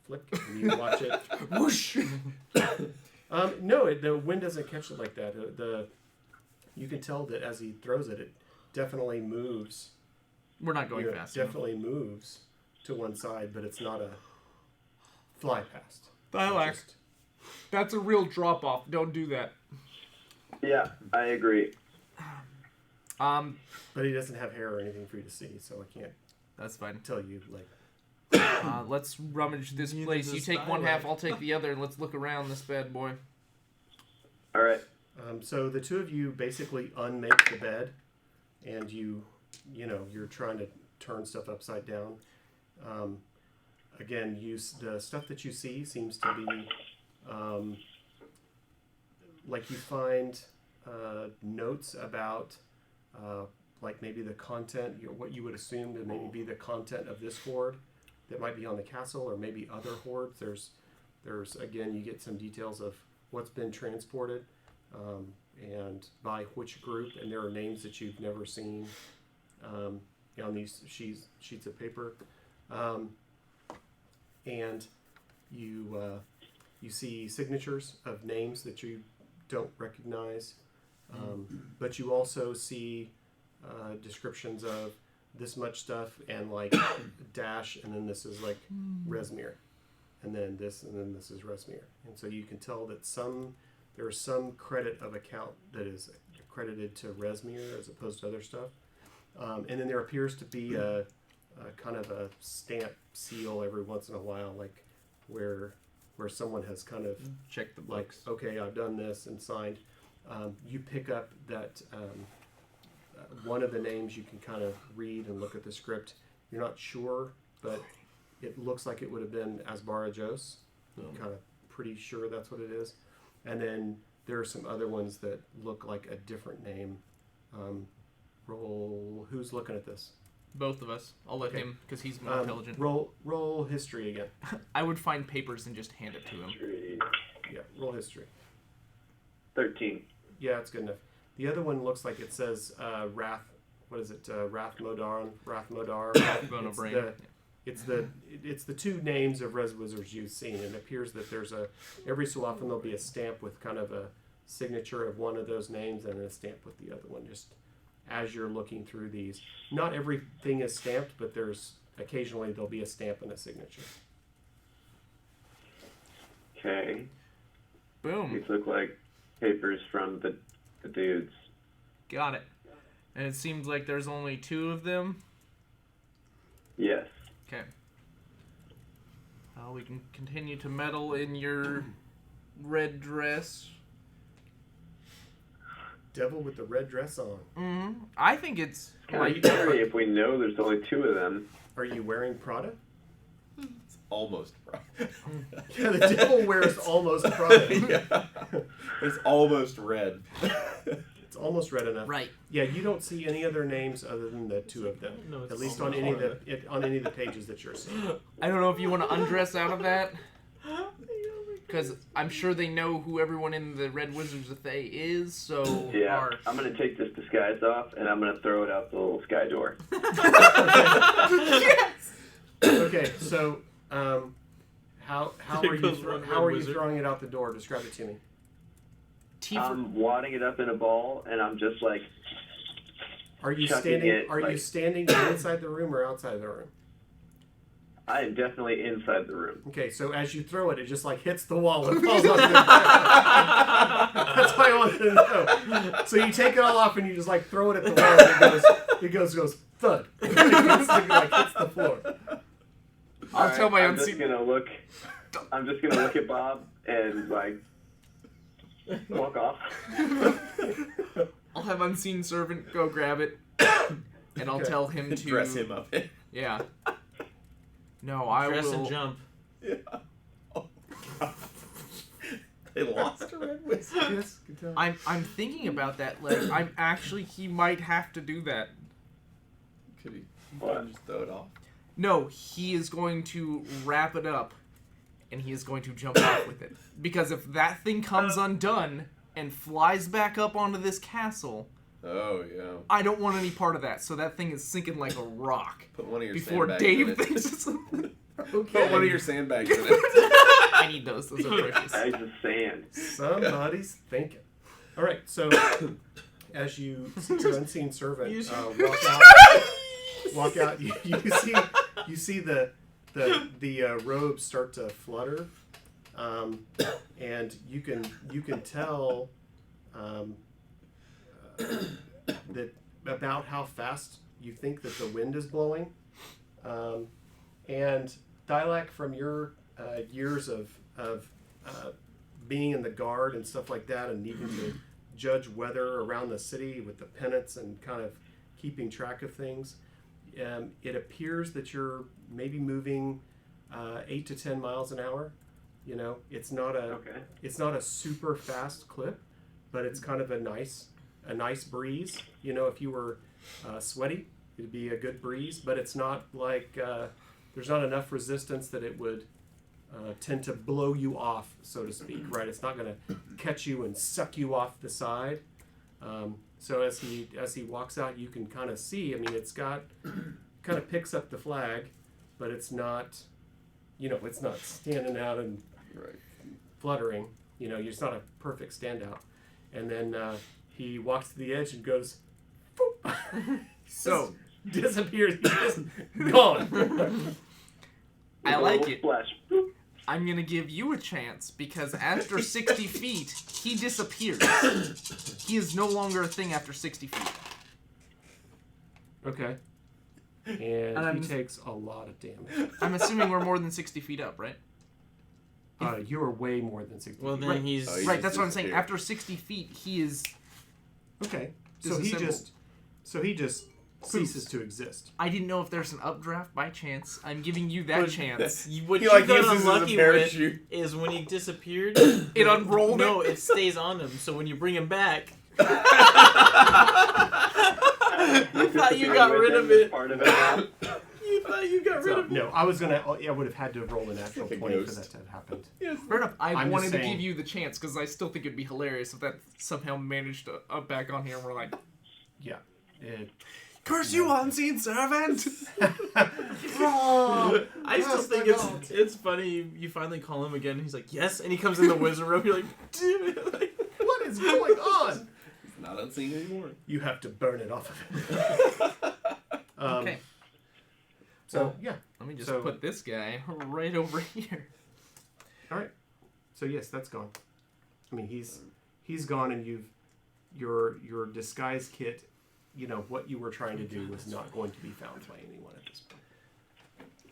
flick, and you watch it. Whoosh. No, the wind doesn't catch it like that. You can tell that as he throws it, it definitely moves. We're not going fast enough. Definitely moves to one side, but it's not a fly past. Lilac. That's a real drop off. Don't do that. Yeah, I agree. But he doesn't have hair or anything for you to see, so I can't That's fine. tell you. Like, Let's rummage this Neither place. does You take one Lilac. half, I'll take the other, and let's look around this bad boy. All right. so the two of you basically unmake the bed, and you're trying to turn stuff upside down. Again, the stuff that you see seems to be like you find notes about like maybe the content, what you would assume to maybe be the content of this hoard that might be on the castle, or maybe other hoards. There's again, you get some details of what's been transported and by which group, and there are names that you've never seen on these sheets of paper, and you see signatures of names that you don't recognize, but you also see descriptions of this much stuff and like dash, and then this is like Resmir, and then this is Resmir, and so you can tell that there's some credit of account that is credited to Resmir as opposed to other stuff, and then there appears to be a kind of a stamp seal every once in a while, like where someone has kind of Check the like, books. okay, I've done this and signed. You pick up that one of the names you can kind of read and look at the script. You're not sure, but it looks like it would have been Asbara Jos. Kind of pretty sure that's what it is. And then there are some other ones that look like a different name. Who's looking at this? Both of us. I'll let Okay. him, because he's more intelligent. Roll history again. I would find papers and just hand it to him. Yeah, roll history. 13. Yeah, it's good enough. The other one looks like it says Wrath. What is it? Wrath Modar. Bono brain. It's the two names of res wizards you've seen. And it appears that there's every so often there'll be a stamp with kind of a signature of one of those names and a stamp with the other one. Just as you're looking through these, not everything is stamped, but occasionally there'll be a stamp and a signature. Okay. Boom. These look like papers from the dudes. Got it. And it seems like there's only two of them. Yes. Okay. We can continue to meddle in your red dress. Devil with the red dress on. Mm-hmm. I think it's Kind of scary if we know there's only two of them. Are you wearing Prada? It's almost right. Yeah, the devil wears almost Prada. Yeah. It's almost red. It's almost red enough. right. Yeah, you don't see any other names other than the two of them. No, it's At least on any of the pages that you're seeing. I don't know if you want to undress out of that. Because I'm sure they know who everyone in the Red Wizards of Thay is, so... Yeah. I'm going to take this disguise off, and I'm going to throw it out the little sky door. Yes! Okay, so how There are you goes one how are red you wizard. throwing it out the door? Describe it to me. I'm wadding it up in a ball, and I'm just like... Are you chucking standing? it, Are you like- standing inside the room or outside the room? I am definitely inside the room. Okay, so as you throw it, it just like hits the wall and falls off. That's why I wanted to know. So you take it all off and you just like throw it at the wall, and it goes thud. It hits the floor. I'll tell my I'm unseen... just gonna look at Bob and like walk off. I'll have Unseen Servant go grab it, and I'll Okay. tell him to... Dress him up. Yeah. No, I Dress will... and jump. Yeah. Oh, God. They lost a red wizard. Yes, good time. I'm thinking about that. Like, he might have to do that. Could he What? just throw it off? No, he is going to wrap it up, and he is going to jump off with it. Because if that thing comes undone and flies back up onto this castle, Oh, yeah. I don't want any part of that. So that thing is sinking like a rock. Put one of your Before sandbags Dave in it. thinks it's something. Put one of your sandbags in it. I need those. Those are precious. Bags of sand. Somebody's thinking. All right, so as you see your unseen servant walk out, you see the robes start to flutter, and you can tell that about how fast you think that the wind is blowing, and Dilak, from your years of being in the guard and stuff like that, and needing to judge weather around the city with the pennants and kind of keeping track of things, it appears that you're maybe moving 8 to 10 miles an hour. You know, it's not a super fast clip, but it's kind of a nice breeze. You know, if you were sweaty, it'd be a good breeze, but it's not like there's not enough resistance that it would tend to blow you off, so to speak, right? It's not going to catch you and suck you off the side. So as he walks out, you can kind of see. I mean, it's got kind of picks up the flag, but it's not, it's not standing out and fluttering. You know, it's not a perfect standout. And then he walks to the edge and goes, so disappears. He's just gone. I like it. Splash. I'm going to give you a chance because after 60 feet, he disappears. He is no longer a thing after 60 feet. Okay. And I'm- he takes a lot of damage. I'm assuming we're more than 60 feet up, right? You are way more than 60 Well, feet. then Right. he's... Oh, Right, that's what I'm saying. disappeared. After 60 feet, he is... Okay. So he Disassembled. just ceases to exist. I didn't know if there's an updraft by chance. I'm giving you that chance. What He, you like, got uses his unlucky parachute. with is when he disappeared, It unrolled No, it? it stays on him. So when you bring him back, you thought you got rid of it. Part of it now. You thought you got rid So, of it. no, I would have had to roll a natural Like a 20 for ghost. that to have happened. Fair enough. I I'm wanted just to saying- give you the chance because I still think it'd be hilarious if that somehow managed to up back on here and we're like, Yeah. curse you, unseen servant! I still think it's funny. You finally call him again. And he's like, yes, and he comes in the wizard room. You're like, dude, What is going on? It's not unseen anymore. You have to burn it off of it. Okay. So, yeah. Let me just So- put this guy right over here. All right. So, yes, that's gone. I mean, he's gone, and your disguise kit, what you were trying to do was not going to be found by anyone at this point.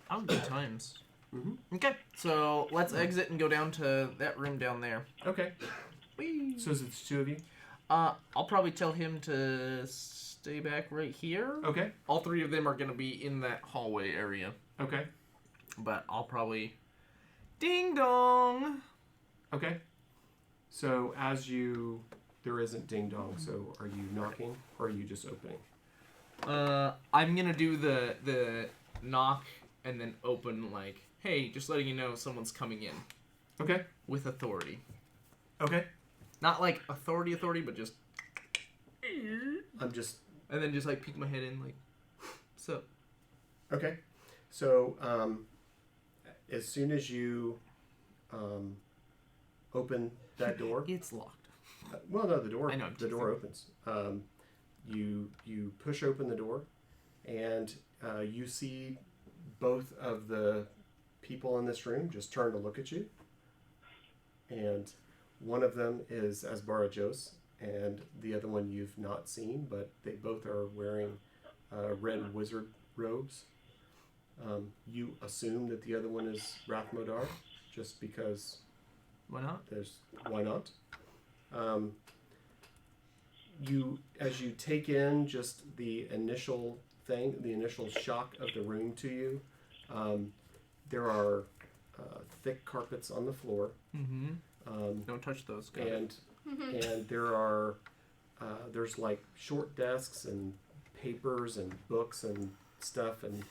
Oh, good times. Mhm. Okay, so let's exit and go down to that room down there. Okay. Whee! So, is it the two of you? I'll probably tell him to stay back right here. Okay. All three of them are going to be in that hallway area. Okay. But I'll probably... Ding dong! Okay. So, there isn't ding dong, so are you knocking, or are you just opening? I'm going to do the knock and then open like, hey, just letting you know someone's coming in. Okay. With authority. Okay. Not like authority, but just... I'm just... And then just like peek my head in like, so. Okay. So, as soon as you open that door... It's locked. Well, no, the door I know, the door opens. You push open the door, and you see both of the people in this room just turn to look at you. And one of them is Asbara Jos, and the other one you've not seen, but they both are wearing red wizard robes. You assume that the other one is Rathmodar, just because Why not? why not? As you take in just the initial shock of the room to you, there are thick carpets on the floor. Mm-hmm. Don't touch those guys. And there's like short desks and papers and books and stuff, and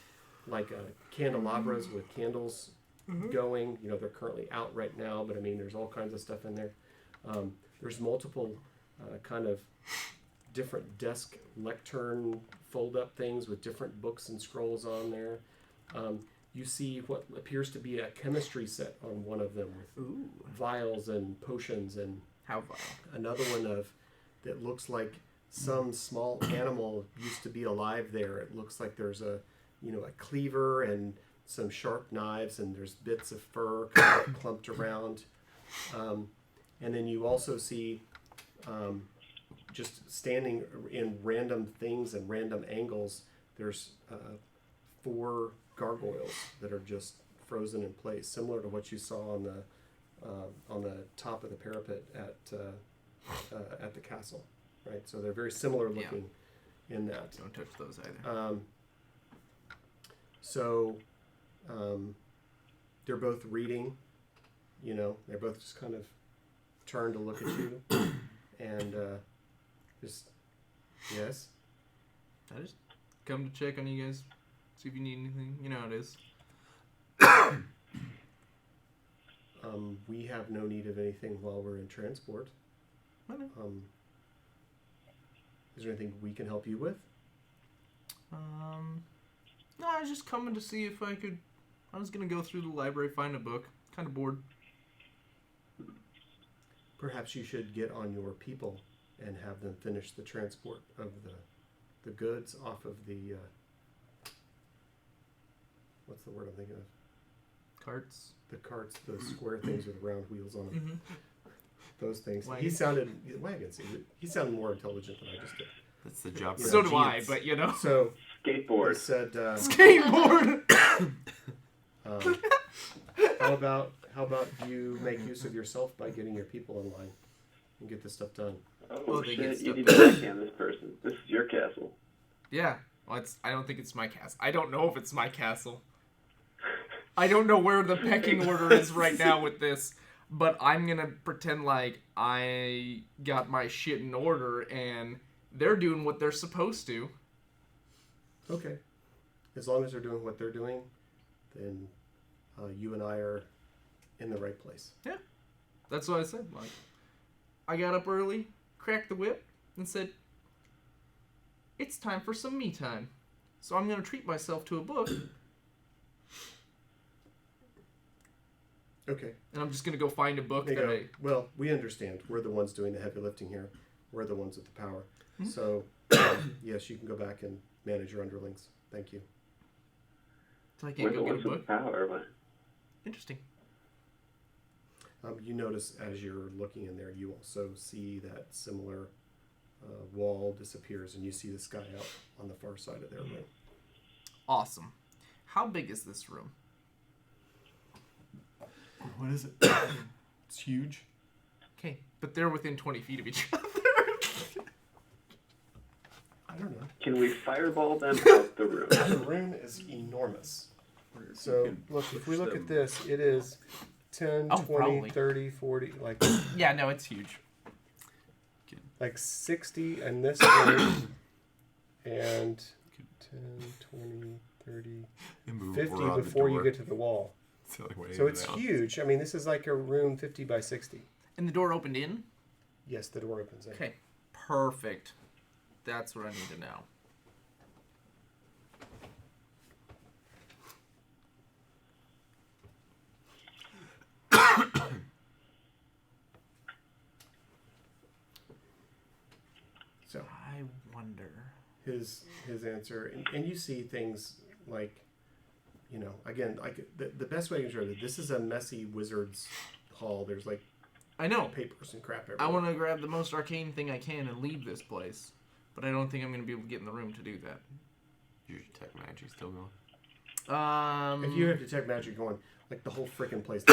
like candelabras with candles going. You know, they're currently out right now, but I mean, there's all kinds of stuff in there. There's multiple kind of different desk lectern fold-up things with different books and scrolls on there. You see what appears to be a chemistry set on one of them with vials and potions, and How vile. another one that looks like some small animal used to be alive there. It looks like there's a cleaver and some sharp knives, and there's bits of fur kind of clumped around. And then you also see just standing in random things and random angles, there's 4 gargoyles that are just frozen in place, similar to what you saw on the top of the parapet at the castle, right? So they're very similar looking in that. Don't touch those either. They're both reading. They're both just kind of turned to look at you, and just yes. I just come to check on you guys, see if you need anything. You know how it is. We have no need of anything while we're in transport. I know. Is there anything we can help you with? No, I was just coming to see if I could. I was gonna go through the library, find a book. Kind of bored. Perhaps you should get on your people and have them finish the transport of the goods off of the what's the word I'm thinking of? Carts. The carts, those square things with round wheels on them. Mm-hmm. Those things. Wagons. He sounded more intelligent than I just did. That's the job. Yeah. So do I, Genius. but you know. So he Skateboard. said, Skateboard. how about you make use of yourself by getting your people in line and get this stuff done? Oh, Well, they get shit, you stuff need to backhand this person. This is your castle. Yeah. Well, I don't think it's my castle. I don't know if it's my castle. I don't know where the pecking order is right now with this, but I'm gonna pretend like I got my shit in order and they're doing what they're supposed to. Okay. As long as they're doing what they're doing, then you and I are in the right place. Yeah. That's what I said. Like, I got up early, cracked the whip, and said, it's time for some me time. So I'm gonna treat myself to a book. Okay. And I'm just gonna go find a book There you that go. I... Well, we understand. We're the ones doing the heavy lifting here. We're the ones with the power. Mhm. So, yes, you can go back and manage your underlings. Thank you. So I We're can't the go get a ones with book. power, but Interesting. You notice as you're looking in there, you also see that similar wall disappears, and you see the sky out on the far side of their room. Awesome. How big is this room? What is it? It's huge. Okay, but they're within 20 feet of each other. I don't know. can we fireball them out the room? The room is enormous. So, look, if we look at this, it is 10, Oh, 20, probably. 30, 40, Yeah, no, it's huge. like 60 in this room, and 10, 20, 30, And move 50 around the before you door. get to the wall. It's the only way So in it's and out. huge. I mean, this is like a room 50 by 60. And the door opened in? Yes, the door opens in. Okay, perfect. That's what I need to know. So I wonder. his answer, and you see things like, again, like the best way I can show that this is a messy wizard's hall. There's like I know. papers and crap I everywhere. want to grab the most arcane thing I can and leave this place. But I don't think I'm going to be able to get in the room to do that. Your tech magic still going? If you have detect magic going, like the whole freaking place,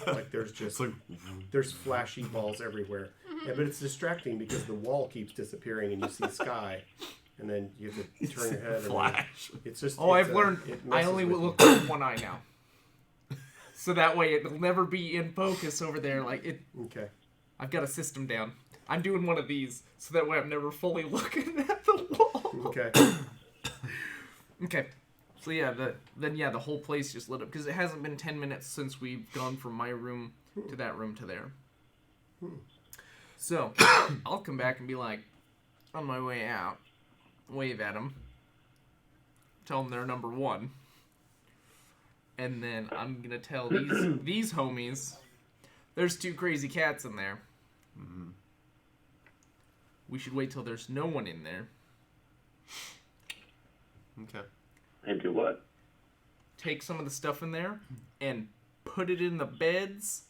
like there's just there's flashy balls everywhere. Yeah, but it's distracting because the wall keeps disappearing and you see sky, and then you have to turn your head. Flash. And it's just. Oh, it's I've learned it I messes only with look you. with one eye now. So that way it'll never be in focus over there. Like it, Okay. I've got a system down. I'm doing one of these so that way I'm never fully looking at the wall. Okay. Okay. So yeah, the whole place just lit up because it hasn't been 10 minutes since we've gone from my room to that room to there. So I'll come back and be like, on my way out, wave at them, tell them they're number one, and then I'm gonna tell these homies, there's 2 crazy cats in there. Mm-hmm. We should wait till there's no one in there. Okay. And do what? Take some of the stuff in there and put it in the beds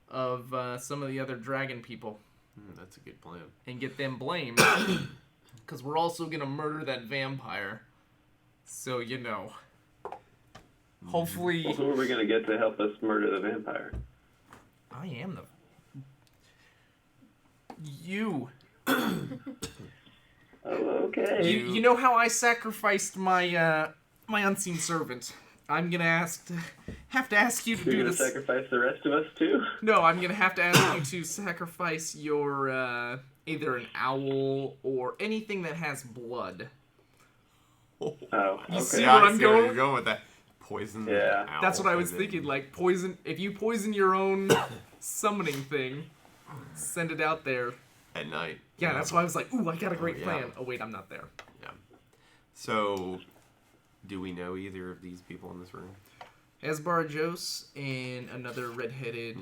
of some of the other dragon people That's a good plan. and get them blamed. Because we're also going to murder that vampire. So, you know. Hopefully... Well, who are we going to get to help us murder the vampire? I am the... You. Oh, okay. You know how I sacrificed my my unseen servant? I'm gonna have to ask you to You're do going to this. sacrifice the rest of us, too? No, I'm gonna have to ask you to sacrifice your either an owl or anything that has blood. Oh, okay. You see Yeah, where I I'm see where going? you're going with that. Poison. the Yeah. owl That's what I was and then- thinking. Like poison. If you poison your own summoning thing, send it out there. At night. Yeah, that's why I was like, ooh, I got a great yeah. plan. Oh wait, I'm not there. So, do we know either of these people in this room? Asbar Jose and another redheaded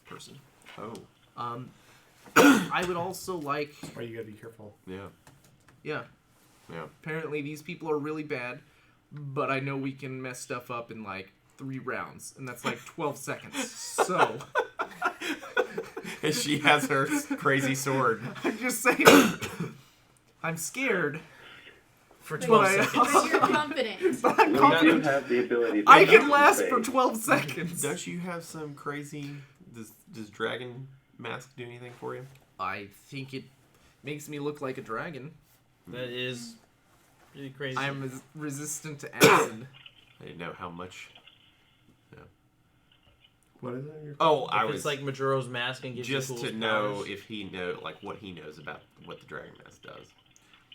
person. Oh, I would also like. That's why you gotta be careful. yeah. Yeah. Yeah. Apparently these people are really bad, but I know we can mess stuff up in like 3 rounds, and that's like 12 seconds. So And she has her crazy sword. I'm just saying, I'm scared. For But 12 I- seconds. But you're confident. But I'm We do confident have the ability to I can make last mistakes. for 12 seconds. Don't you have some crazy... Does dragon mask do anything for you? I think it makes me look like a dragon. That is really crazy. I'm resistant to acid. I didn't know how much... What is it? Oh, if I it's was... like Majora's Mask and gives just you to cool know powers. if he know what he knows about what the dragon mask does.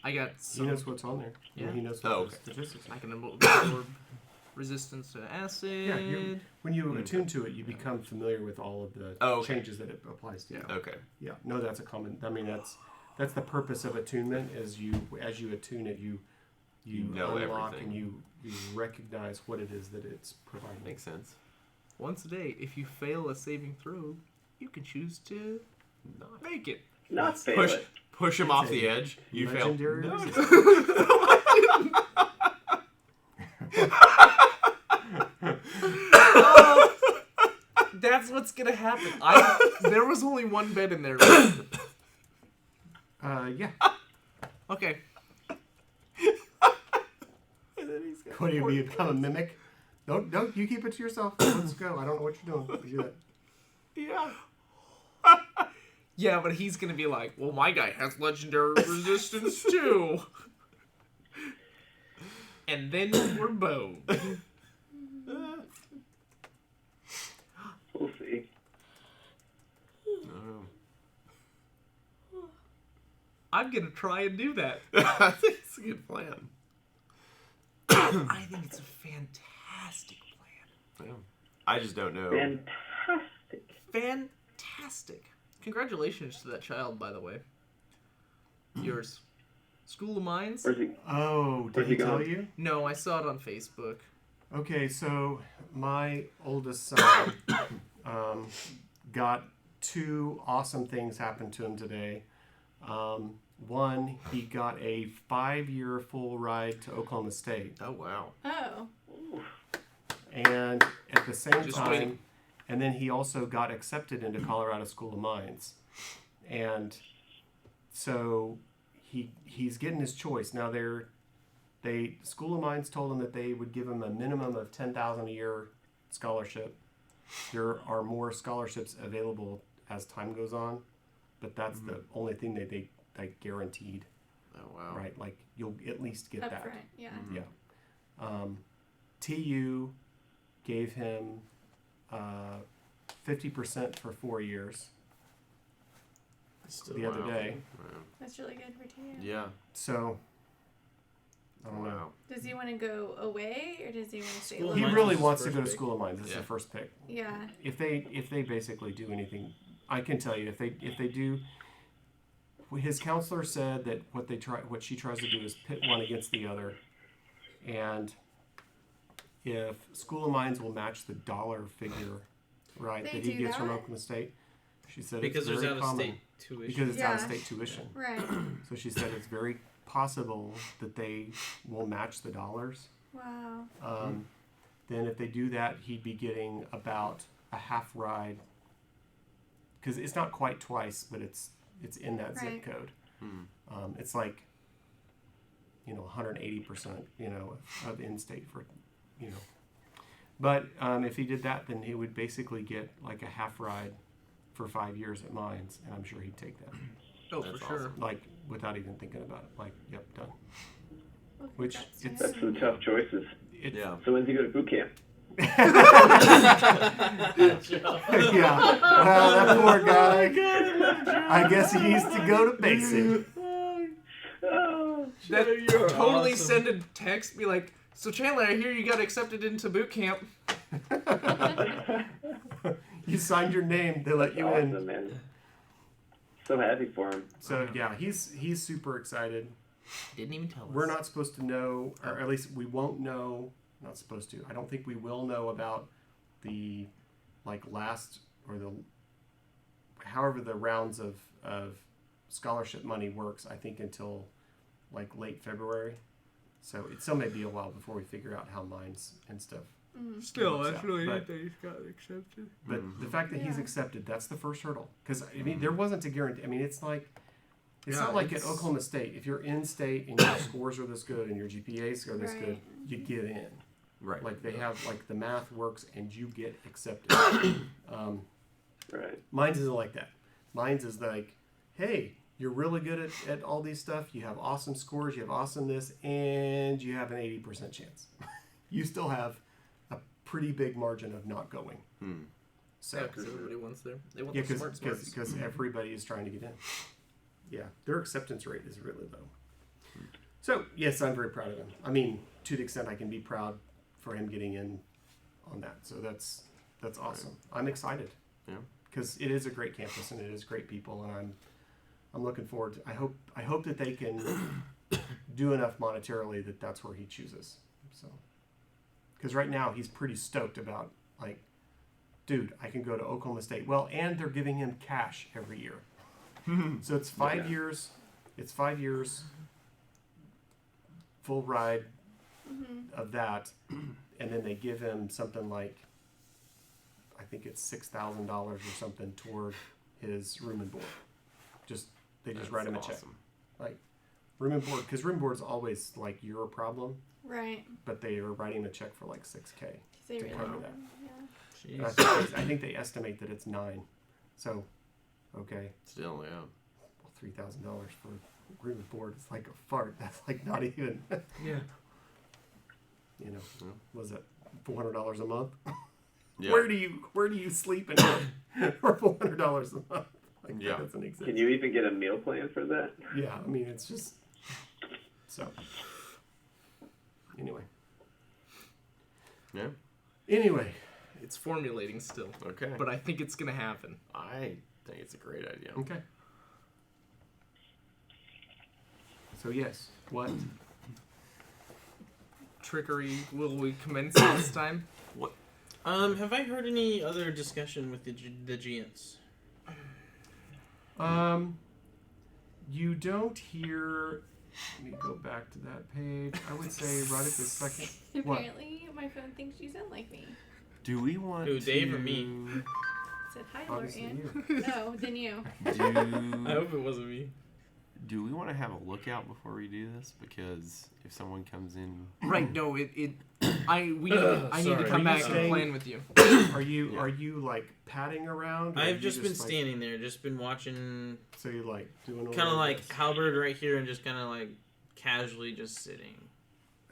I got He some. knows what's on there. Yeah. He knows what Oh, the okay. statistics are. I can absorb resistance to acid. Yeah, when you attune to it, you become familiar with all of the Oh, okay. changes that it applies to. Yeah. Okay. Yeah, no, that's a common. I mean, that's the purpose of attunement. Is as you attune it, you know unlock everything. and you recognize what it is that it's providing. Makes sense. Once a day, if you fail a saving throw, you can choose to Not make it. Not fail push it. push him It's off a the edge. You fail. legendary No. That's what's gonna happen. There was only one bed in there. Yeah. Okay. What do you become a mimic? Don't. You keep it to yourself. Let's go. I don't know what you're doing. You do that. Yeah. Yeah, but he's gonna be like, well, my guy has legendary resistance too. And then we're bowed. We'll see. No. I'm gonna try and do that. I think it's a good plan. I think it's a fantastic plan. Yeah. I just don't know. Fantastic. Fantastic. Congratulations to that child, by the way. Yours. School of Mines? Where's he? Oh, did Where's he he tell going? you? No, I saw it on Facebook. Okay, so my oldest son got 2 awesome things happen to him today. One, he got a 5-year full ride to Oklahoma State, Oh wow. Oh. and at the same Just time, waiting. and then he also got accepted into Colorado School of Mines, and so he's getting his choice now. School of Mines told him that they would give him a minimum of $10,000 a year scholarship. There are more scholarships available as time goes on, but that's the only thing that they guaranteed, Oh wow. right? Like you'll at least get Up that. front, yeah. Yeah. TU gave him 50% for 4 years Still the other Wow. day. Wow. That's really good for you. Yeah. So I don't know. Does he want to go away or does he want to stay? School of He Mines really is wants to his go to first School of Mines. It's Yeah. the first pick. Yeah. If they basically do anything, I can tell you if they do. His counselor said that what she tries to do is pit one against the other, and if School of Mines will match the dollar figure, right, They that he do gets from that? Oklahoma State, she said Because it's there's very out of common state tuition. because it's Yeah. out of state tuition. Right. So she said it's very possible that they will match the dollars. Wow. Then if they do that, he'd be getting about a half ride, because it's not quite twice, but it's in that Right. zip code. It's like 180%, of in-state for, But if he did that, then he would basically get like a half ride for 5 years at Mines, and I'm sure he'd take that, Oh, That's for sure. awesome. like without even thinking about it. Like, yep, done. Well, Which congrats to it's- That's some tough choices. It's, Yeah. So when's he go to boot camp? yeah. Well, that poor guy. I guess he needs to go to basic. Oh, That You're totally awesome. send a text, be like, so Chandler, I hear you got accepted into boot camp. You signed your name, they let you in. awesome, man. So happy for him. So yeah, he's super excited. Didn't even tell us. We're not supposed to know, or at least we won't know. Not supposed to. I don't think we will know about the last or the however the rounds of scholarship money works. I think until late February. So it still may be a while before we figure out how Mines and stuff. Still, works that's out. really But- neat that he's got accepted. But the fact that he's Yeah. accepted, that's the first hurdle. Because I mean, there wasn't a guarantee. I mean, it's like. It's Yeah, not like it's- at Oklahoma State. If you're in state and your scores are this good and your GPAs are this good, Right. you get in. Right. Like they have, the math works and you get accepted. Right. Mines isn't like that. Mines is like, hey, you're really good at all these stuff. You have awesome scores. You have awesome this, and you have an 80% chance. You still have a pretty big margin of not going. So Yeah, because everybody wants their. They want yeah, the smart smarts. because everybody is trying to get in. Yeah, their acceptance rate is really low. So yes, I'm very proud of him. I mean, to the extent I can be proud for him getting in on that. So that's awesome. I'm excited. Yeah. Because it is a great campus and it is great people, and I'm looking forward to. I hope that they can do enough monetarily that that's where he chooses. So, because right now he's pretty stoked about dude, I can go to Oklahoma State. Well, and they're giving him cash every year. So it's 5 years. It's 5 years. Full ride of that, and then they give him something like, I think it's $6,000 or something toward his room and board. They just write him a check. Awesome. Room and board, because room board is always your problem, Right. but they are writing a check for $6K. 'Cause they To really cover want that. them, yeah. And I think they estimate that it's $9. So, okay, Still, yeah. well, $3,000 for room and board is like a fart. That's not even. Yeah. Was it $400 a month? Yeah. Where do you sleep in for $400 a month? Yeah. That doesn't exist. Can you even get a meal plan for that? Yeah, I mean it's just so. Anyway. Yeah. Anyway, It's formulating still, Okay. but I think it's gonna happen. I think it's a great idea. okay. So yes, what? Trickery, will we commence this time? Have I heard any other discussion with the Giants? You don't hear. Let me go back to that page. I would say right at this second. What? Apparently, my phone thinks you sound like me. Do we want Who, to... Dave or me? It said, hi, Obviously Lorian. you. No, then you. I Do, hope it wasn't me. do we want to have a lookout before we do this? Because if someone comes in... Right, no, I need to Sorry. come Are back you and staying- plan with you. Are you padding around? or are I've you just been like- standing there, just been watching, So you're doing all kind of of like this. halberd right here, and just kind of casually just sitting.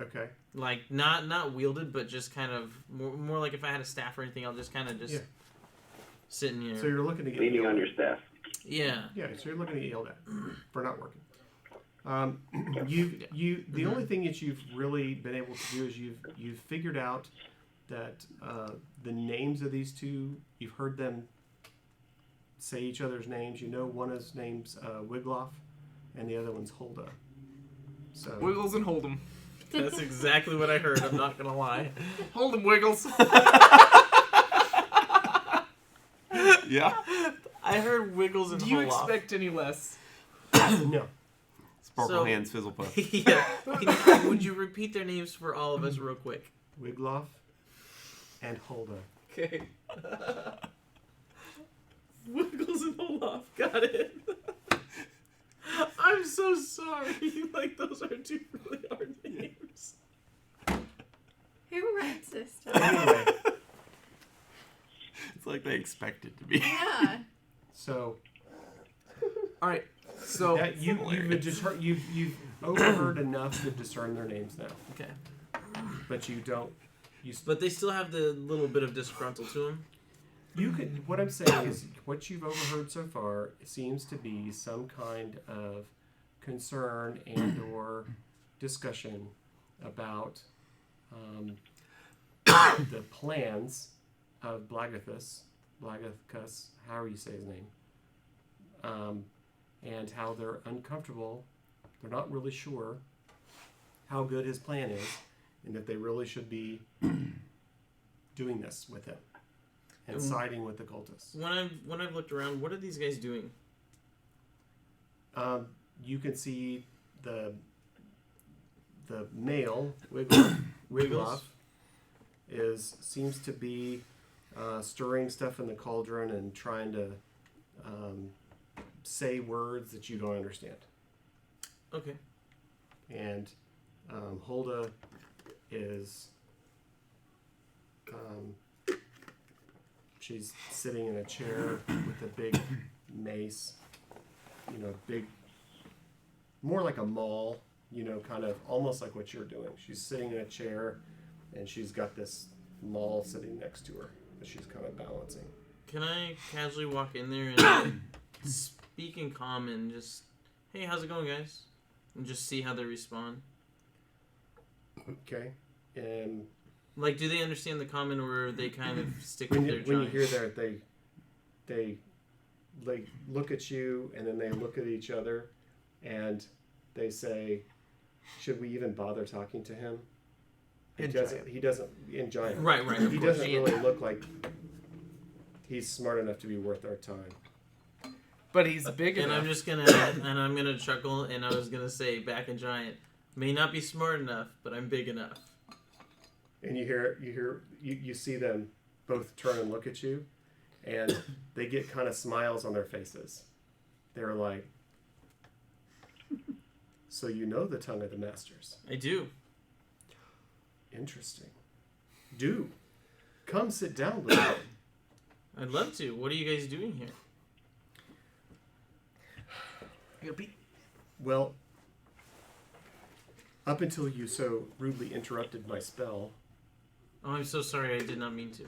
Okay. Not wielded, but just kind of more like if I had a staff or anything, I'll just kind of Yeah. sitting here. So you're looking to get Leaning yelled on at. your staff. Yeah. Yeah, so you're looking to get yelled at for not working. The only thing that you've really been able to do is you've figured out that the names of these two, you've heard them say each other's names. You know one is name's Wigloff, and the other one's Holda. So Wiggles and hold 'em. That's exactly what I heard. I'm not gonna lie. Hold 'em, Wiggles. Yeah. I heard Wiggles and Do you Olaf. expect any less? no. Sparkle So- hands, fizzle puff. Yeah. Would you repeat their names for all of us real quick? Wigloff and Holda. Okay. Wiggles and Olaf. Got it. I'm so sorry. Like, those are two really hard names. Who writes this stuff? Anyway, It's like they expect it to be. Yeah. so All right. So that you've overheard enough to discern their names now, Okay. but you don't. But they still have the little bit of disgruntled to them. You could. What I'm saying is, what you've overheard so far seems to be some kind of concern and/or discussion about the plans of Blagathus, however you say his name, and how they're uncomfortable. They're not really sure how good his plan is, and that they really should be doing this with him and siding with the cultists. When I've looked around, what are these guys doing? You can see the male Wigloff seems to be stirring stuff in the cauldron and trying to say words that you don't understand. Okay. And Holda is she's sitting in a chair with a big mace, big, more like a maul, kind of almost like what you're doing. She's sitting in a chair and she's got this maul sitting next to her that she's kind of balancing. Can I casually walk in there and speak in common, just, hey, how's it going, guys? And just see how they respond. Okay. And Like, do they understand the common, or they kind of stick when with you, their when you giant? hear that, they like look at you and then they look at each other and they say, "Should we even bother talking to him?" He doesn't in giant. Right, of He course. doesn't really look like he's smart enough to be worth our time. but he's big And enough. I'm gonna chuckle, and I was gonna say back in giant, may not be smart enough, but I'm big enough. And you see them both turn and look at you, and they get kind of smiles on their faces. They're like, "So you know the tongue of the masters? I do. Interesting. Do come sit down with me." I'd love to. What are you guys doing here? Well, up until you so rudely interrupted my spell, Oh, I'm so sorry. I did not mean to.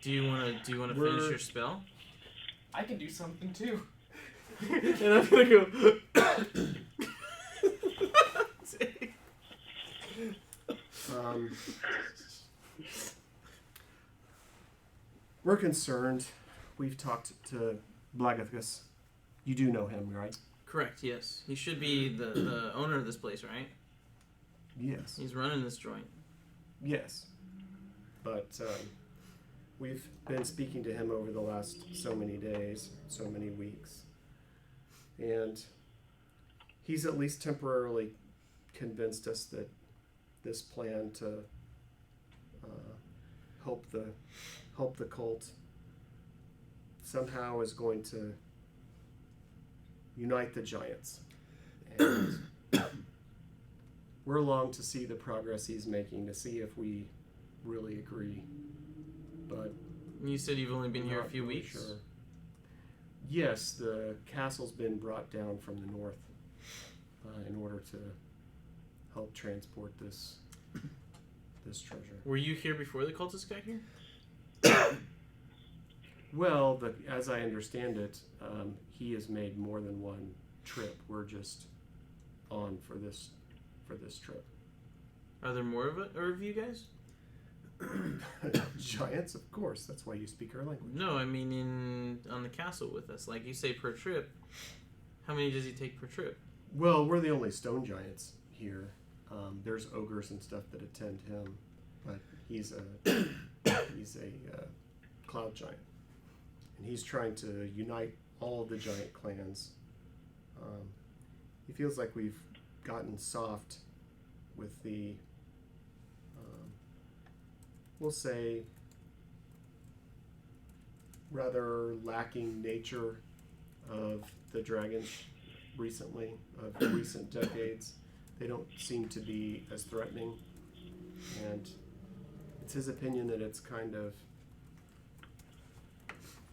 Do you wanna finish We're- your spell? I can do something too. And I'm gonna go. we're concerned. We've talked to Blagathus. You do know him, right? Correct. Yes, he should be the owner of this place, right? Yes. He's running this joint. Yes. But we've been speaking to him over the last so many days, so many weeks. And he's at least temporarily convinced us that this plan to help the cult somehow is going to unite the giants. And we're along to see the progress he's making, to see if we really agree. But You said you've only been here a not few really weeks. Sure. Yes, the castle's been brought down from the north in order to help transport this treasure. Were you here before the cultists got here? Well, as I understand it, he has made more than one trip. We're just on for this trip. Are there more of you guys? Giants, of course. That's why you speak our language. No, I mean on the castle with us. Like you say per trip. How many does he take per trip? Well, we're the only stone giants here. There's ogres and stuff that attend him, but he's a cloud giant, and he's trying to unite all of the giant clans. He feels like we've gotten soft with the, we'll say, rather lacking nature of the dragons recently, of recent decades. They don't seem to be as threatening, and it's his opinion that it's kind of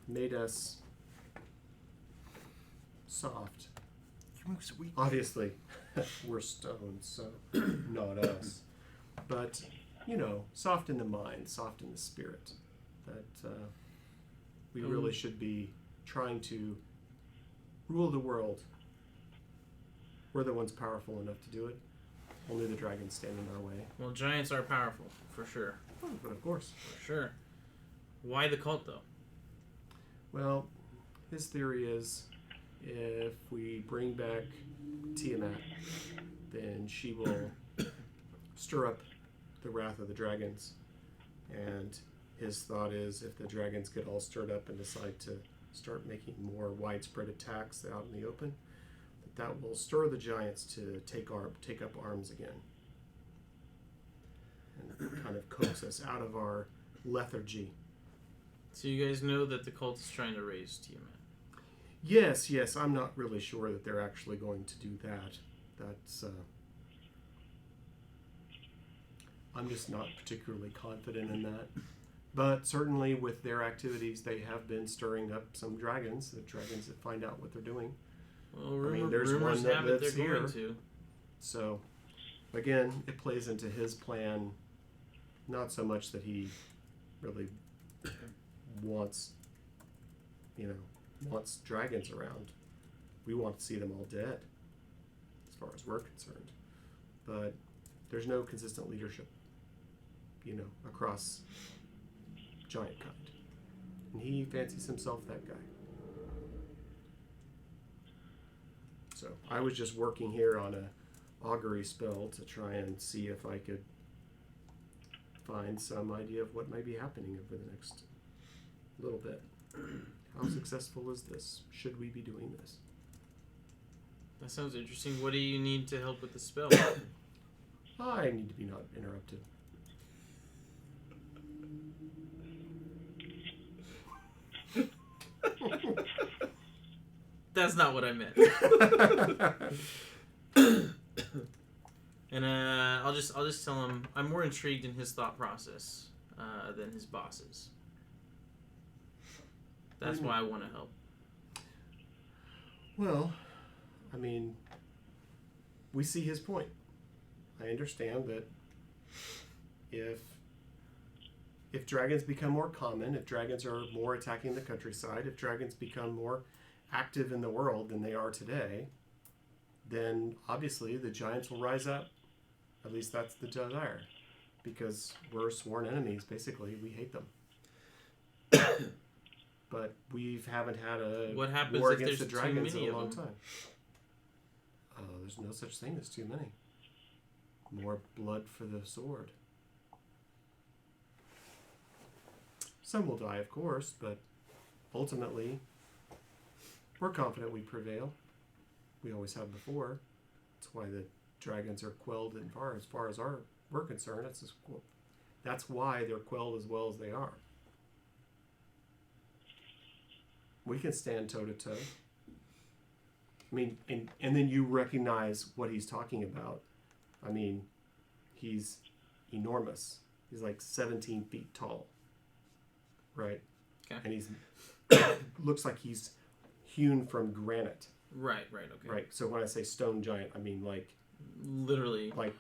made us soft. Obviously, we're stones, so not us. But, soft in the mind, soft in the spirit. That we really should be trying to rule the world. We're the ones powerful enough to do it. Only the dragons stand in our way. Well, giants are powerful, for sure. Oh, but of course. For sure. Why the cult, though? Well, his theory is if we bring back Tiamat, then she will stir up the wrath of the dragons. And his thought is if the dragons get all stirred up and decide to start making more widespread attacks out in the open, that will stir the giants to take up arms again. And kind of coax us out of our lethargy. So you guys know that the cult is trying to raise Tiamat? Yes. I'm not really sure that they're actually going to do that. That's. I'm just not particularly confident in that. But certainly with their activities, they have been stirring up some dragons. The dragons that find out what they're doing. Well, there's rumors one that have it lives they're here. going to. So, again, it plays into his plan. Not so much that he really wants dragons around. We want to see them all dead, as far as we're concerned. But there's no consistent leadership, across giant kind. And he fancies himself that guy. So I was just working here on a augury spell to try and see if I could find some idea of what might be happening over the next little bit. How successful is this? Should we be doing this? That sounds interesting. What do you need to help with the spell? I need to be not interrupted. That's not what I meant. And I'll just tell him I'm more intrigued in his thought process than his boss's. That's why I want to help. Well, we see his point. I understand that if dragons become more common, if dragons are more attacking the countryside, if dragons become more active in the world than they are today, then obviously the giants will rise up. At least that's the desire. Because we're sworn enemies, basically. We hate them. But we haven't had a What happens war if against the there's too dragons in many a of long them? time. There's no such thing as too many. More blood for the sword. Some will die, of course, but ultimately, we're confident we prevail. We always have before. That's why the dragons are quelled as far as we're concerned. That's why they're quelled as well as they are. We can stand toe to toe. And then you recognize what he's talking about. He's enormous. He's like 17 feet tall. Right? Okay. And he's looks like he's hewn from granite. Right, okay. Right. So when I say stone giant, I mean like literally like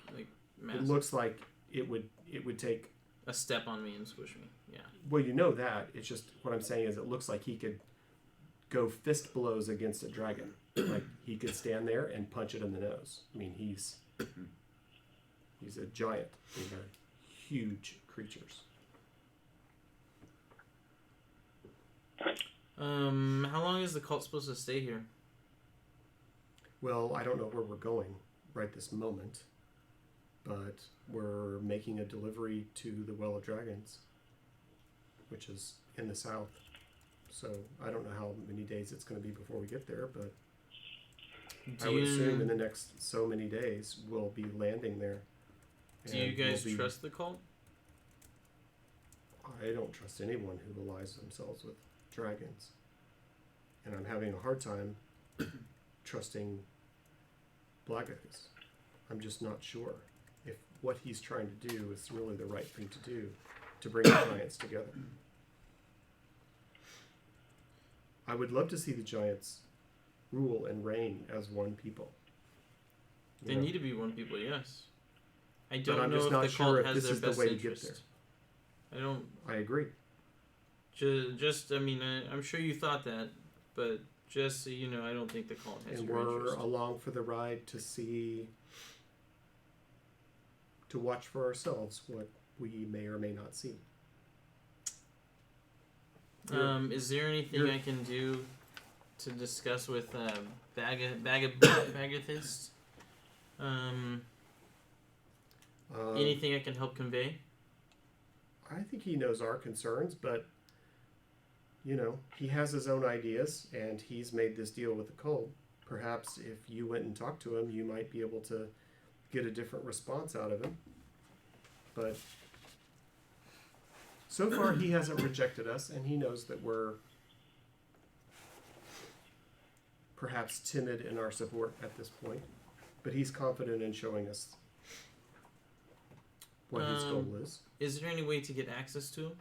massive. it looks like it would take a step on me and squish me. Yeah. Well, you know that. It's just what I'm saying is it looks like he could go fist blows against a dragon. Like he could stand there and punch it in the nose. I mean, he's a giant. They're huge creatures. How long is the cult supposed to stay here? Well, I don't know where we're going right this moment, but we're making a delivery to the Well of Dragons, which is in the south. So I don't know how many days it's going to be before we get there, but I would assume in the next so many days we'll be landing there. Do you And guys we'll be- trust the cult? I don't trust anyone who allies themselves with dragons. And I'm having a hard time trusting Blagathus. I'm just not sure if what he's trying to do is really the right thing to do to bring the giants together. I would love to see the giants rule and reign as one people. They need to be one people, yes. I But don't I'm know just if not the sure cult if has this their is the best way to get interest. I don't. I agree. I mean, I'm sure you thought that, but just so you know, I don't think the cult has And your we're interest. along for the ride to watch for ourselves what we may or may not see. Is there anything you're- I can do to discuss with Bagathist? Anything I can help convey? I think he knows our concerns, but he has his own ideas, and he's made this deal with the cult. Perhaps if you went and talked to him, you might be able to get a different response out of him. But so far, he hasn't rejected us, and he knows that we're perhaps timid in our support at this point. But he's confident in showing us what his goal is. Is there any way to get access to him?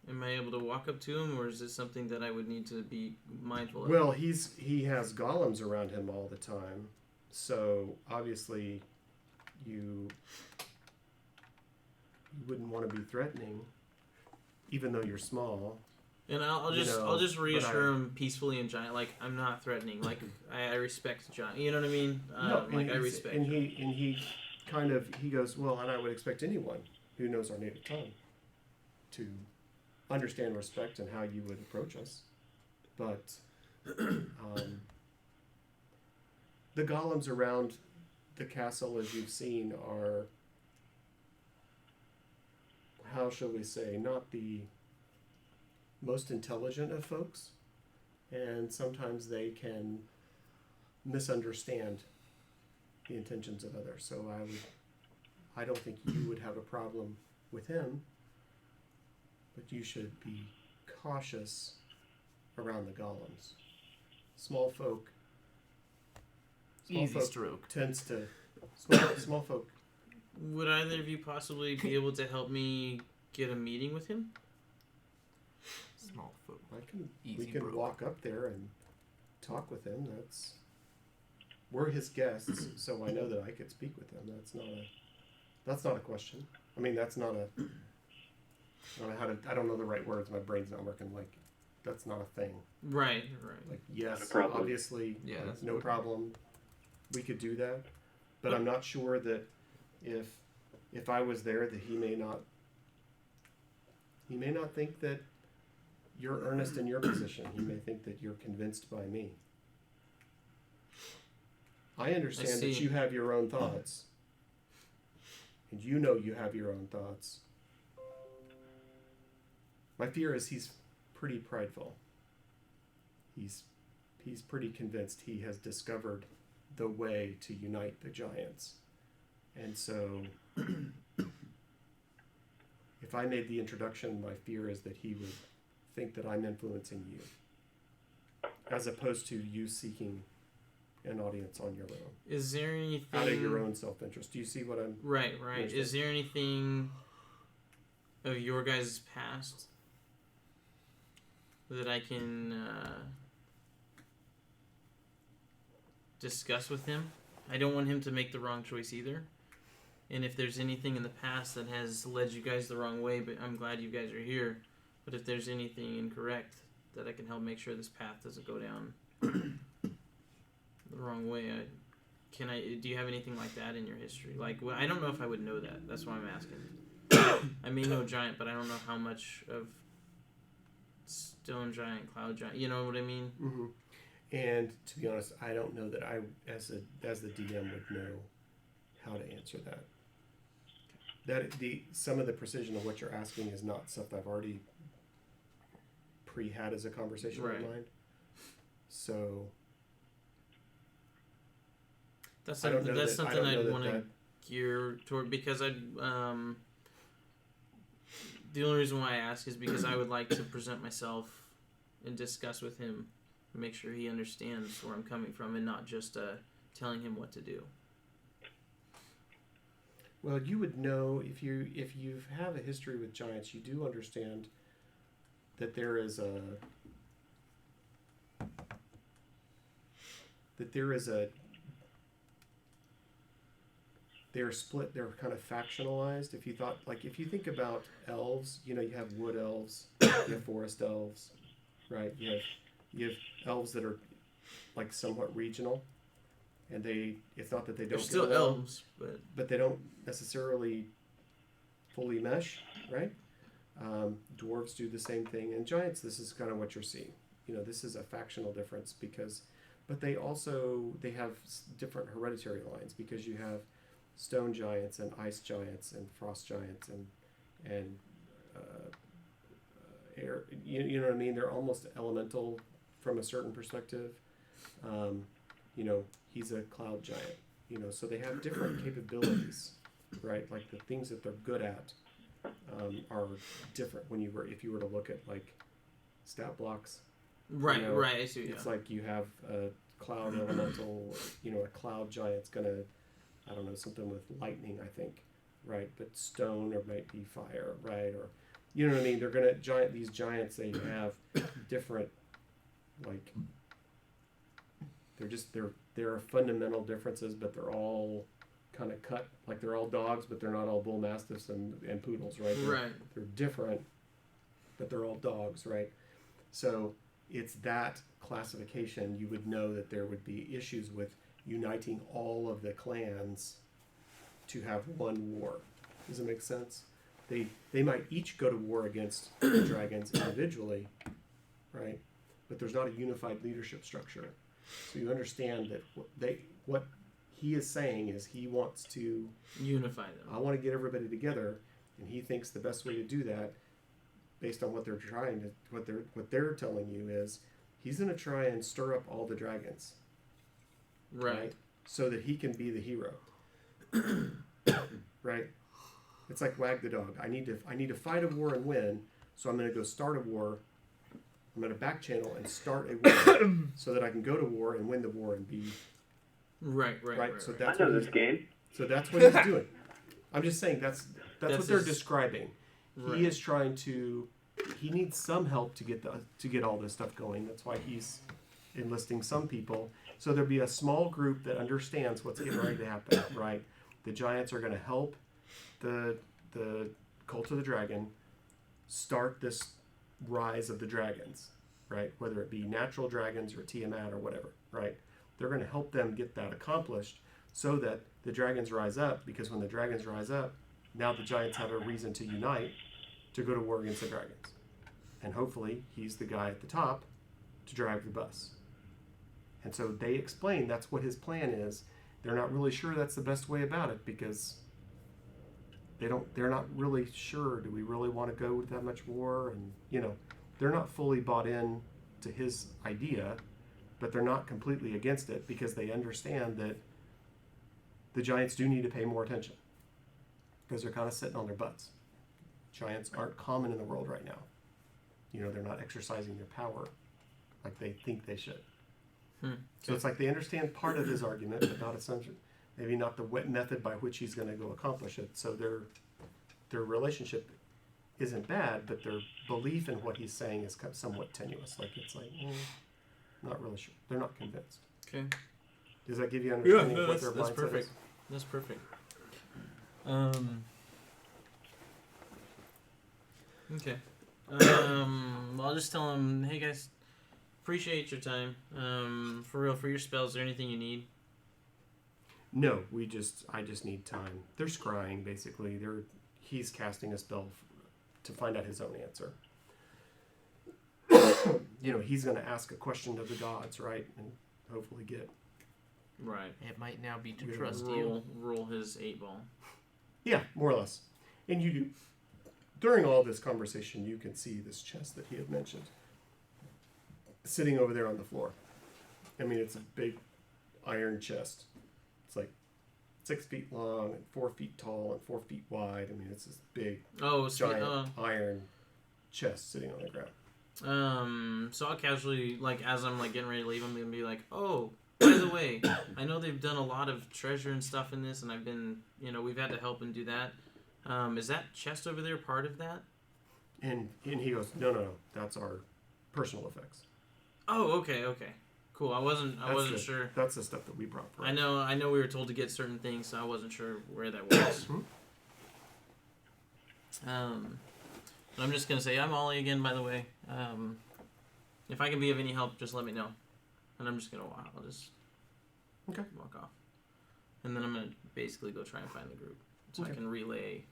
Am I able to walk up to him, or is this something that I would need to be mindful of? Well, he has golems around him all the time, so obviously you wouldn't want to be threatening, even though you're small. And I'll just reassure him peacefully and giant, like I'm not threatening, like I respect giant. You know what I mean? Like I respect. And he goes, well, and I would expect anyone who knows our native tongue to understand respect and how you would approach us. But the golems around the castle, as you've seen, are, how shall we say, not the most intelligent of folks, and sometimes they can misunderstand the intentions of others. So I don't think you would have a problem with him, but you should be cautious around the golems. Small folk Stroke. tends to small folk. Would either of you possibly be able to help me get a meeting with him? Small foot. We Easy can broke. walk up there and talk with him. We're his guests, so I know that I could speak with him. That's not a question. I mean, that's not a. I don't know the right words. My brain's not working. Like, that's not a thing. Right. Like, yes, No problem. obviously, Yeah, like, that's no problem. We could do that, but I'm not sure that if I was there, that he may not think that you're earnest in your position. He may think that you're convinced by me. I understand that see. you have your own thoughts, and you know you have your own thoughts. My fear is he's pretty prideful. He's pretty convinced he has discovered the way to unite the giants. And so if I made the introduction, my fear is that he would think that I'm influencing you, as opposed to you seeking an audience on your own, Is there anything out of your own self-interest. Do you see what I'm... Right. Understand. Is there anything of your guys' past that I can discuss with him? I don't want him to make the wrong choice either. And if there's anything in the past that has led you guys the wrong way, but I'm glad you guys are here. But if there's anything incorrect that I can help make sure this path doesn't go down the wrong way, do you have anything like that in your history? Like, well, I don't know if I would know that. That's why I'm asking. I may know giant, but I don't know how much of stone giant, cloud giant. You know what I mean? Mm-hmm. And to be honest, I don't know that I, as the DM, would know how to answer that. Some of the precision of what you're asking is not stuff that I've already had as a conversation in mind. So that's something I'd want to gear toward, because the only reason why I ask is because I would like to present myself and discuss with him, make sure he understands where I'm coming from, and not just telling him what to do. Well, you would know if you have a history with giants, you do understand that they're split, they're kind of factionalized. If you think about elves, you have wood elves, you have forest elves, right? You have elves that are like somewhat regional, and it's not that they don't They're get still along, elves, but they don't necessarily fully mesh, right? Dwarves do the same thing, and giants, this is kind of what you're seeing. This is a factional difference but they have different hereditary lines, because you have stone giants and ice giants and frost giants and air. You know what I mean? They're almost elemental from a certain perspective. He's a cloud giant. So they have different capabilities, right? Like the things that they're good at are different if you were to look at like stat blocks. Right, right. I see. It's like you have a cloud elemental. A cloud giant's gonna, I don't know, something with lightning, I think, right? But stone, or might be fire, right? Or you know what I mean? They're gonna these giants. They have different, like, there are fundamental differences, but they're all kind of cut, like they're all dogs, but they're not all bull mastiffs and poodles, right? They're different, but they're all dogs, right? So it's that classification. You would know that there would be issues with uniting all of the clans to have one war. Does it make sense? They might each go to war against dragons individually, right? But there's not a unified leadership structure. So you understand that what he is saying is he wants to unify them. I want to get everybody together, and he thinks the best way to do that, based on what they're telling you, is he's going to try and stir up all the dragons, right? So that he can be the hero, right? It's like wag the dog. I need to fight a war and win, so I'm going to go start a war. I'm going to back channel and start a war so that I can go to war and win the war and be right. So that's I know this game. So that's what he's doing. I'm just saying that's what they're describing. Right. He is trying to. He needs some help to get all this stuff going. That's why he's enlisting some people. So there'll be a small group that understands what's getting ready to happen. Right. The giants are going to help the cult of the dragon start this rise of the dragons, right? Whether it be natural dragons or Tiamat or whatever, right? They're going to help them get that accomplished so that the dragons rise up, because when the dragons rise up, now the giants have a reason to unite to go to war against the dragons. And hopefully he's the guy at the top to drive the bus. And so they explain that's what his plan is. They're not really sure that's the best way about it, because they're not really sure, do we really want to go with that much war? And they're not fully bought in to his idea, but they're not completely against it, because they understand that the giants do need to pay more attention, because they're kind of sitting on their butts. Giants aren't common in the world right now. They're not exercising their power like they think they should. So it's like they understand part of his argument, but not assumption. Maybe not the method by which he's going to go accomplish it. So their relationship isn't bad, but their belief in what he's saying is somewhat tenuous. Like it's like, not really sure. They're not convinced. Okay. Does that give you an understanding of what their that's mindset perfect. is? That's perfect. Okay. I'll just tell him, hey guys, appreciate your time. For real, for your spells, is there anything you need? No, I just need time. They're scrying, basically. He's casting a spell to find out his own answer. He's going to ask a question of the gods, right? And hopefully get... Right. It might now be to Yeah, trust you. Roll his 8-ball. Yeah, more or less. And you do. During all this conversation, you can see this chest that he had mentioned sitting over there on the floor. I mean, it's a big iron chest. It's like 6 feet long and 4 feet tall and 4 feet wide. I mean, it's this big, giant iron chest sitting on the ground. So I'll casually, as I'm getting ready to leave, I'm gonna be like, oh, by the way, I know they've done a lot of treasure and stuff in this, and I've been, we've had to help and do that. Is that chest over there part of that? And he goes, no, that's our personal effects. Oh, okay, cool. I wasn't sure. That's the stuff that we brought for. I know we were told to get certain things, so I wasn't sure where that was. I'm just gonna say I'm Ollie again, by the way. If I can be of any help, just let me know. And I'm just gonna I'll just walk off, and then I'm gonna basically go try and find the group so I can relay.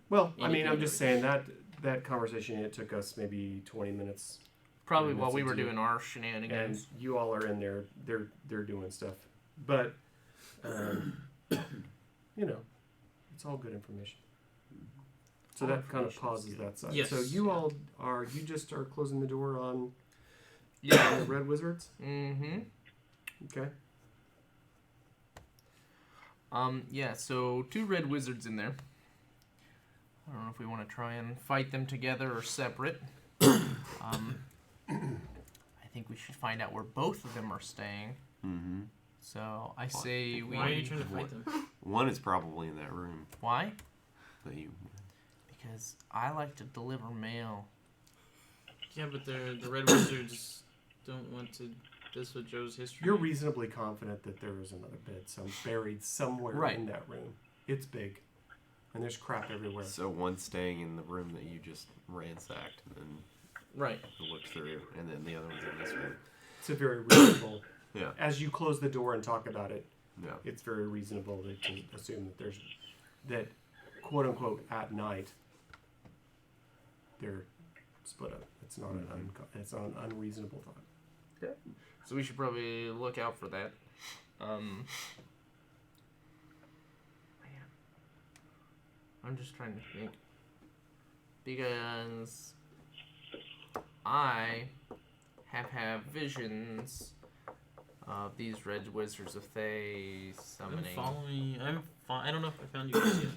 Well, I mean, I'm just saying that conversation, it took us maybe 20 minutes. Probably while we were doing our shenanigans. And you all are in there. They're doing stuff, but it's all good information. So that kind of pauses that side. Yes. So you just are closing the door on Yeah. the Red Wizards? Mm-hmm. Okay. Yeah, so 2 red wizards in there. I don't know if we want to try and fight them together or separate. I think we should find out where both of them are staying. Mm-hmm. So I say we... Why are you trying to fight them? One is probably in that room. Why? Because I like to deliver mail. Yeah, but the Red Wizards don't want to... This with Joe's history. You're reasonably confident that there is another bed buried somewhere in that room. It's big. And there's crap everywhere. So one's staying in the room that you just ransacked and then Right. looked through, and then the other one's in this room. It's a very reasonable... Yeah. As you close the door and talk about it, Yeah. it's very reasonable to assume that that quote-unquote at night, they're split up. It's not it's not an unreasonable thought. Yeah. So we should probably look out for that. I'm just trying to think. Because I have visions of these red wizards of Thay summoning. I don't know if I found you guys yet.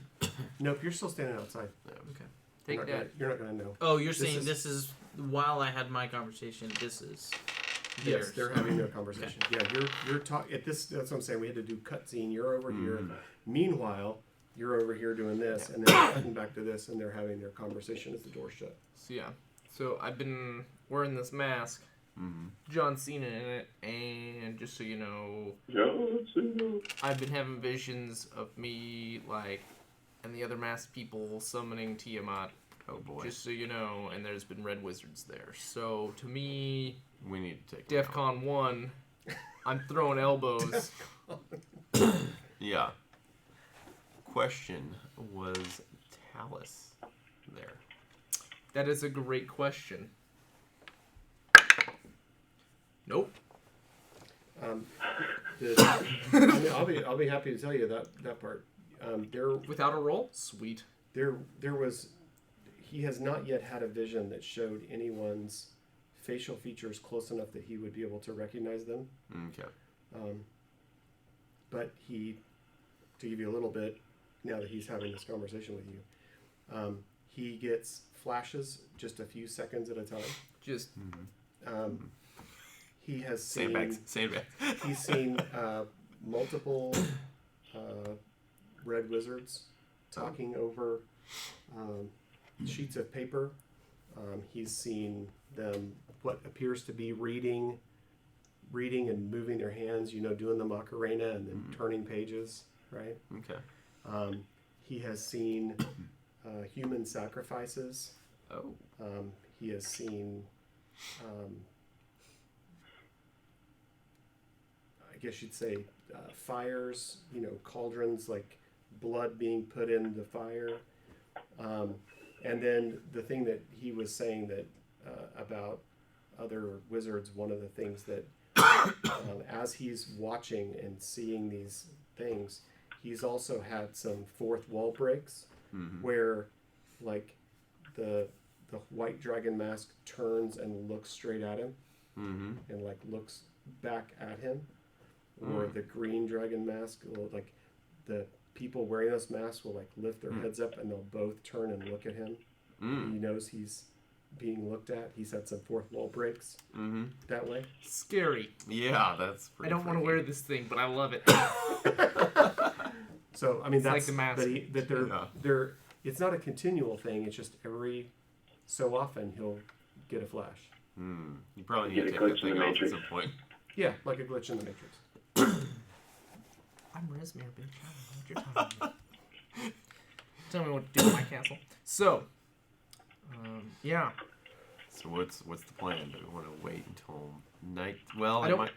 Nope, you're still standing outside. Okay. Take that. You're not going to know. Oh, you're saying this is while I had my conversation. This is. Yes, they're having their conversation. Okay. Yeah, you're talking at this. That's what I'm saying. We had to do cutscene. You're over here. Meanwhile, you're over here doing this, and then cutting back to this, and they're having their conversation as the door shut. So yeah. So I've been wearing this mask. Mm-hmm. John Cena in it, and just so you know, John Cena. I've been having visions of me and the other masked people summoning Tiamat. Oh boy. Just so you know, and there's been red wizards there. So to me, we need to take them out. DEFCON 1, I'm throwing elbows. Yeah. Question, was Talus there? That is a great question. Nope. I'll be happy to tell you that part. Without a roll? Sweet. There was. He has not yet had a vision that showed anyone's facial features close enough that he would be able to recognize them. Okay. But to give you a little bit, now that he's having this conversation with you, he gets flashes just a few seconds at a time. Just. He has seen. Sandbags. He's seen multiple red wizards talking over sheets of paper. He's seen them what appears to be reading and moving their hands, doing the Macarena and then turning pages, right? Okay. he has seen human sacrifices. Oh. He has seen, I guess you'd say, fires, cauldrons, like blood being put in the fire. And then the thing that he was saying that about other wizards, one of the things that as he's watching and seeing these things, he's also had some fourth wall breaks where, like, the white dragon mask turns and looks straight at him and, like, looks back at him, or the green dragon mask will, like, the people wearing those masks will, like, lift their heads up and they'll both turn and look at him. He knows he's being looked at. He's had some fourth wall breaks that way. Scary. Yeah, that's I pretty don't want to freaky. wear this thing, but I love it. So, I mean, It's like that's the mask. that they're it's not a continual thing. It's just every so often he'll get a flash. You probably Get need to a take glitch that in thing the off at Matrix. some point. Yeah, like a glitch in the Matrix. I'm Resmere, bitch. I don't know what you're talking about. Tell me what to do with my castle. So, yeah. So what's the plan? Do we want to wait until night? Well, I it don't- might.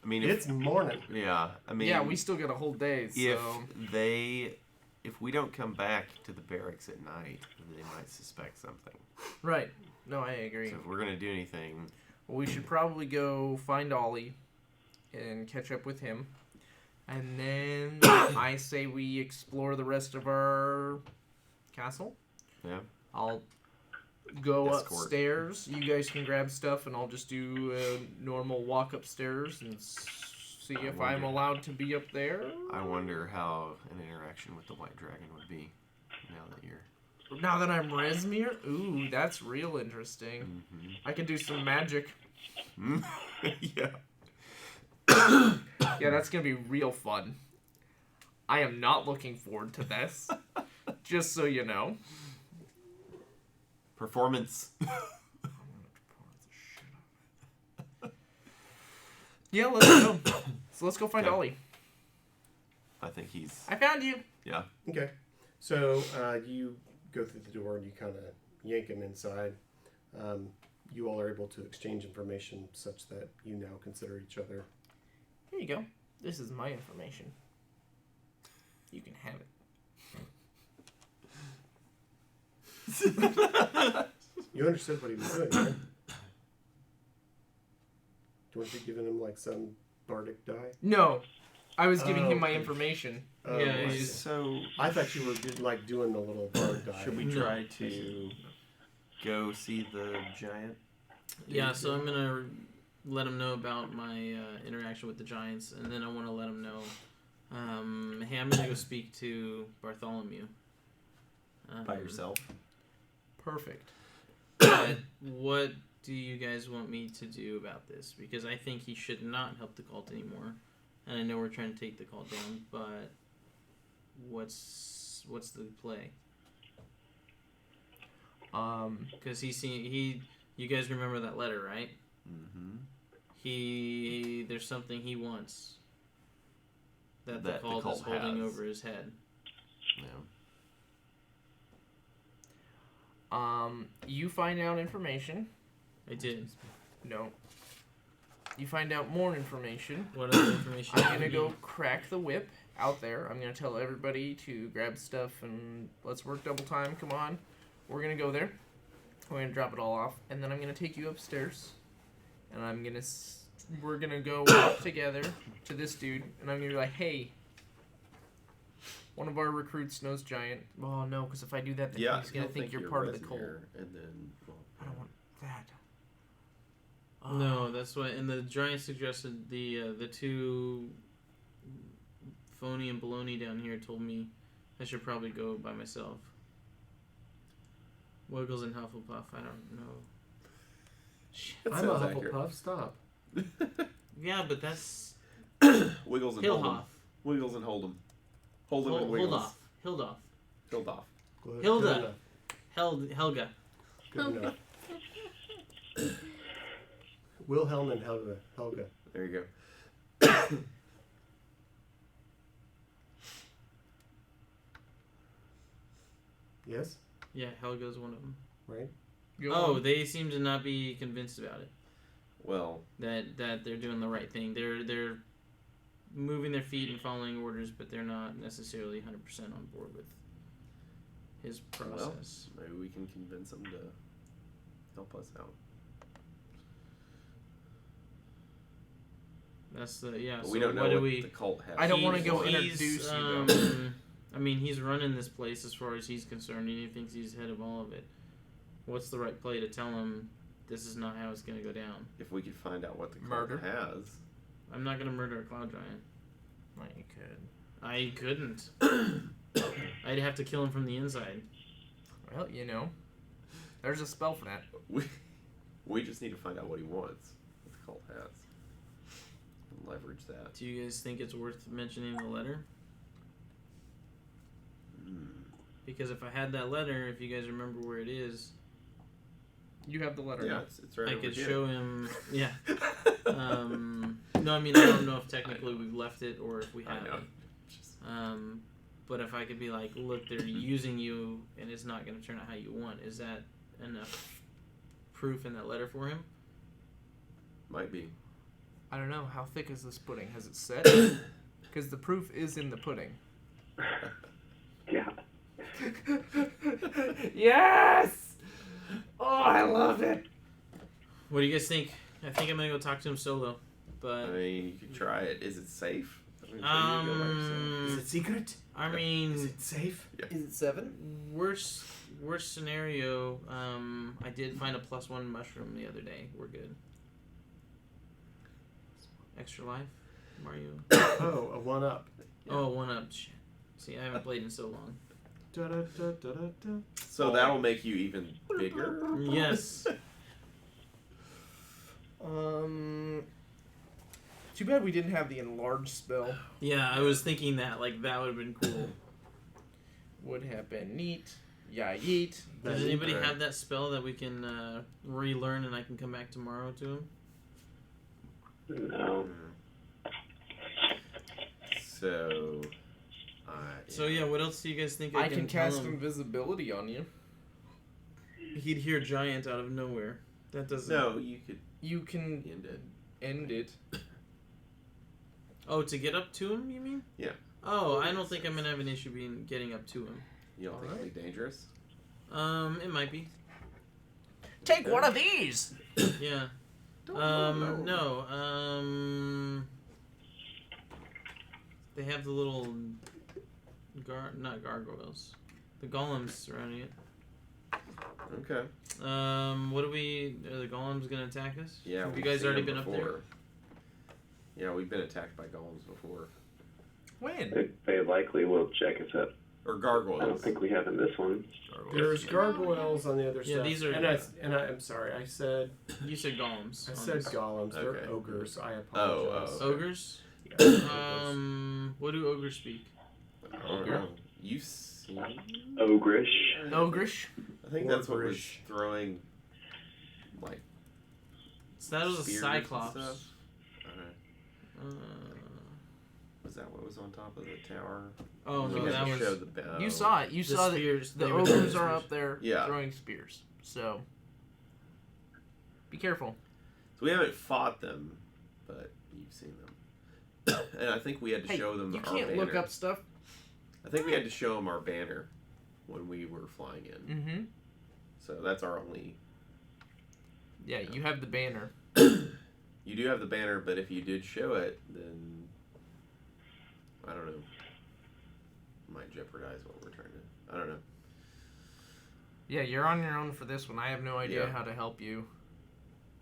I mean, It's morning. yeah. I mean, Yeah, we still got a whole day, so... if we don't come back to the barracks at night, they might suspect something. Right. No, I agree. So if we're gonna do anything, Well, we should probably go find Ollie and catch up with him. And then I say we explore the rest of our castle. yeah. I'll go Escort. upstairs. You guys can grab stuff, and I'll just do a normal walk upstairs and see if I'm wonder- allowed to be up there. I wonder how an interaction with the white dragon would be now that you're. Now that I'm Resmere, ooh, that's real interesting. I could do some magic. Yeah. Yeah, that's gonna be real fun. I am not looking forward to this. Just so you know. Performance. Yeah, let's go. So let's go find Okay. Ollie. I think he's. I found you. Yeah. Okay. So you go through the door and you kind of yank him inside. You all are able to exchange information such that you now consider each other. Here you go. This is my information. You can have it. You understood what he was doing, right? Weren't you giving him like some bardic die? No, I was giving Oh, him my okay. information. Oh, Yeah, I he's- see. So I thought you were like doing the little bard die. should we No. try to go see the giant? Yeah, so I'm gonna let him know about my interaction with the giants, and then I want to let him know. Hey, I'm gonna go speak to Bartholomew. By yourself? Perfect. But what do you guys want me to do about this? Because I think he should not help the cult anymore, and I know we're trying to take the cult down. But what's the play? Because you guys remember that letter, right? Mm-hmm. There's something he wants that the That the cult is cult holding has. over his head. Yeah. You find out information. I did. No. You find out more information. What other information? I'm gonna go crack the whip out there. I'm gonna tell everybody to grab stuff and let's work double time. Come on. We're gonna go there. We're gonna drop it all off, and then I'm gonna take you upstairs, and we're gonna go up together to this dude, and I'm gonna be like, hey, one of our recruits knows Giant. Well, no, because if I do that, then Yeah. he's gonna he'll think you're part of the cult. Rezmir, and then. Well, I don't want that. No, that's what. And the giant suggested the two phony and baloney down here told me I should probably go by myself. Wiggles and Hufflepuff. I don't know. that I'm a sounds accurate. Hufflepuff. Stop. Yeah, but that's Wiggles and Hold'em. Hillhoff. Wiggles and Hold'em. Hold'em and Wiggles. Hildoff. Hildoff. Good Hilda. enough. Helga. Good enough. Wilhelm and Helga. There you go. Yes? Yeah, Helga's one of them. Right? Oh, they seem to not be convinced about it. Well, That they're doing the right thing. They're moving their feet and following orders, but they're not necessarily 100% on board with his process. maybe we can convince them to help us out. That's the yeah. But So we don't know what what do we? the cult has. I don't He- wanna go he's, introduce you, though. I mean, he's running this place as far as he's concerned, and he thinks he's head of all of it. What's the right play to tell him this is not how it's going to go down? If we could find out what the cult Murder. has. I'm not going to murder a cloud giant. Well, you could. I couldn't. I'd have to kill him from the inside. Well, you know, there's a spell for that. We just need to find out what he wants. What the cult has. And leverage that. Do you guys think it's worth mentioning the letter? Because if I had that letter, if you guys remember where it is, You have the letter. Yeah, it's right I over could here. show him. Yeah. No, I mean, I don't know if technically we've left it or if we I have know. it. But if I could be like, look, they're using you and it's not going to turn out how you want, is that enough proof in that letter for him? Might be. I don't know. How thick is this pudding? Has it set? Because the proof is in the pudding. Yeah. Yes! Oh, I love it. What do you guys think? I think I'm going to go talk to him solo. But, I mean, you could try it. Is it safe? I mean, for you to go by yourself. Is it secret? I Is mean, it safe? Is it 7? worst scenario, I did find a +1 mushroom the other day. We're good. Extra life, Mario. Oh, a 1-up. Oh, 1-up. Shit. See, I haven't played in so long. Da-da-da-da-da-da. So that'll make you even bigger? Yes. Too bad we didn't have the enlarge spell. Yeah, I was thinking that. Like, that would have been cool. Would have been neat. Yeah, yeet. Does anybody have that spell that we can relearn and I can come back tomorrow to him? No. So... So, yeah, what else do you guys think I can can tell cast him? invisibility on you. He'd hear giant out of nowhere. That doesn't... No, you could You can end it. end it. Oh, to get up to him, you mean? Yeah. Oh, I don't think I'm going to have an issue getting up to him. You don't think it'll be dangerous? It might be. Take one of these! Yeah. Don't No. They have the little not gargoyles. The golems surrounding it. Okay. What do we? Are the golems gonna attack us? Yeah, Have you we've guys seen already them been up there? before. Yeah, we've been attacked by golems before. When? They likely will check us up. Or I don't gargoyles. think we have in this one. There's gargoyles on the other Yeah, side. these are- I'm sorry. I said You said golems. I said golems. They're Okay. ogres. I apologize. Oh. Ogres. Yeah. What do ogres speak? I don't know. You've seen... Ogrish. Ogrish? I think that's what was Ogrish. throwing, like, So that was a spears and cyclops. stuff. I don't know. Was that what was on top of the tower? Oh We no, had that to was show the bow. You saw it. You the saw spears. the they were ogres throwing are spears. up there Yeah. throwing spears. So, be careful. So we haven't fought them, but you've seen them. And I think we had to Hey, show them you our can't banner. look up stuff. I think we had to show them our banner when we were flying in. Mm-hmm. So that's our only... Yeah, you have the banner. You do have the banner, but if you did show it, then... I don't know. Might jeopardize what we're trying to... I don't know. Yeah, you're on your own for this one. I have no idea Yeah. how to help you.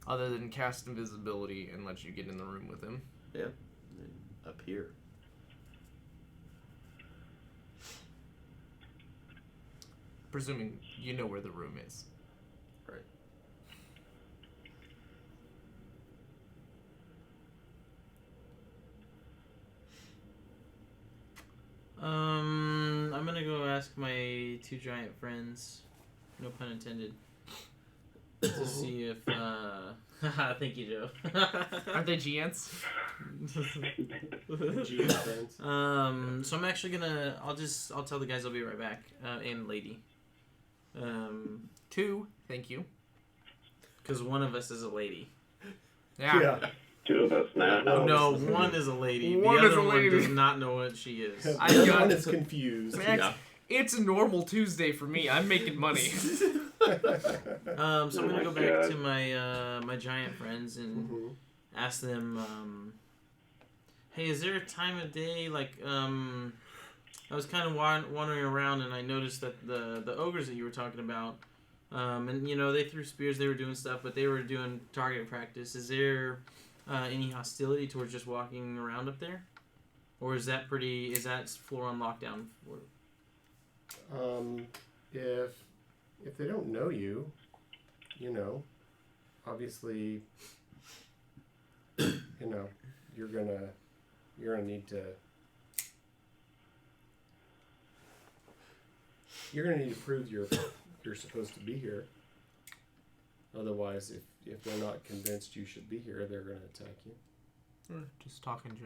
Other than cast invisibility and let you get in the room with him. Yeah. And up here. Presuming you know where the room is. Right. I'm gonna go ask my 2 giant friends, no pun intended, to see if, thank you, Joe. Aren't they giants? Geodes. So I'm actually gonna, I'll tell the guys I'll be right back, and lady. 2, thank you. Because one of us is a lady. Yeah. Two of us now. Oh, No, this is one weird. is a lady. One The is other a one lady. does not know what she is. The I other got- one is confused. Max, it's a normal Tuesday for me. I'm making money. So I'm Oh gonna my go back God. to my giant friends and Mhm. ask them, hey, is there a time of day like I was kind of wandering around and I noticed that the ogres that you were talking about, and you know they threw spears, they were doing stuff, but they were doing target practice. Is there any hostility towards just walking around up there, or is that floor on lockdown? If they don't know you, you know, obviously, you know, you're gonna need to. You're gonna need to prove you're supposed to be here. Otherwise, if they're not convinced you should be here, they're gonna attack you. Just talking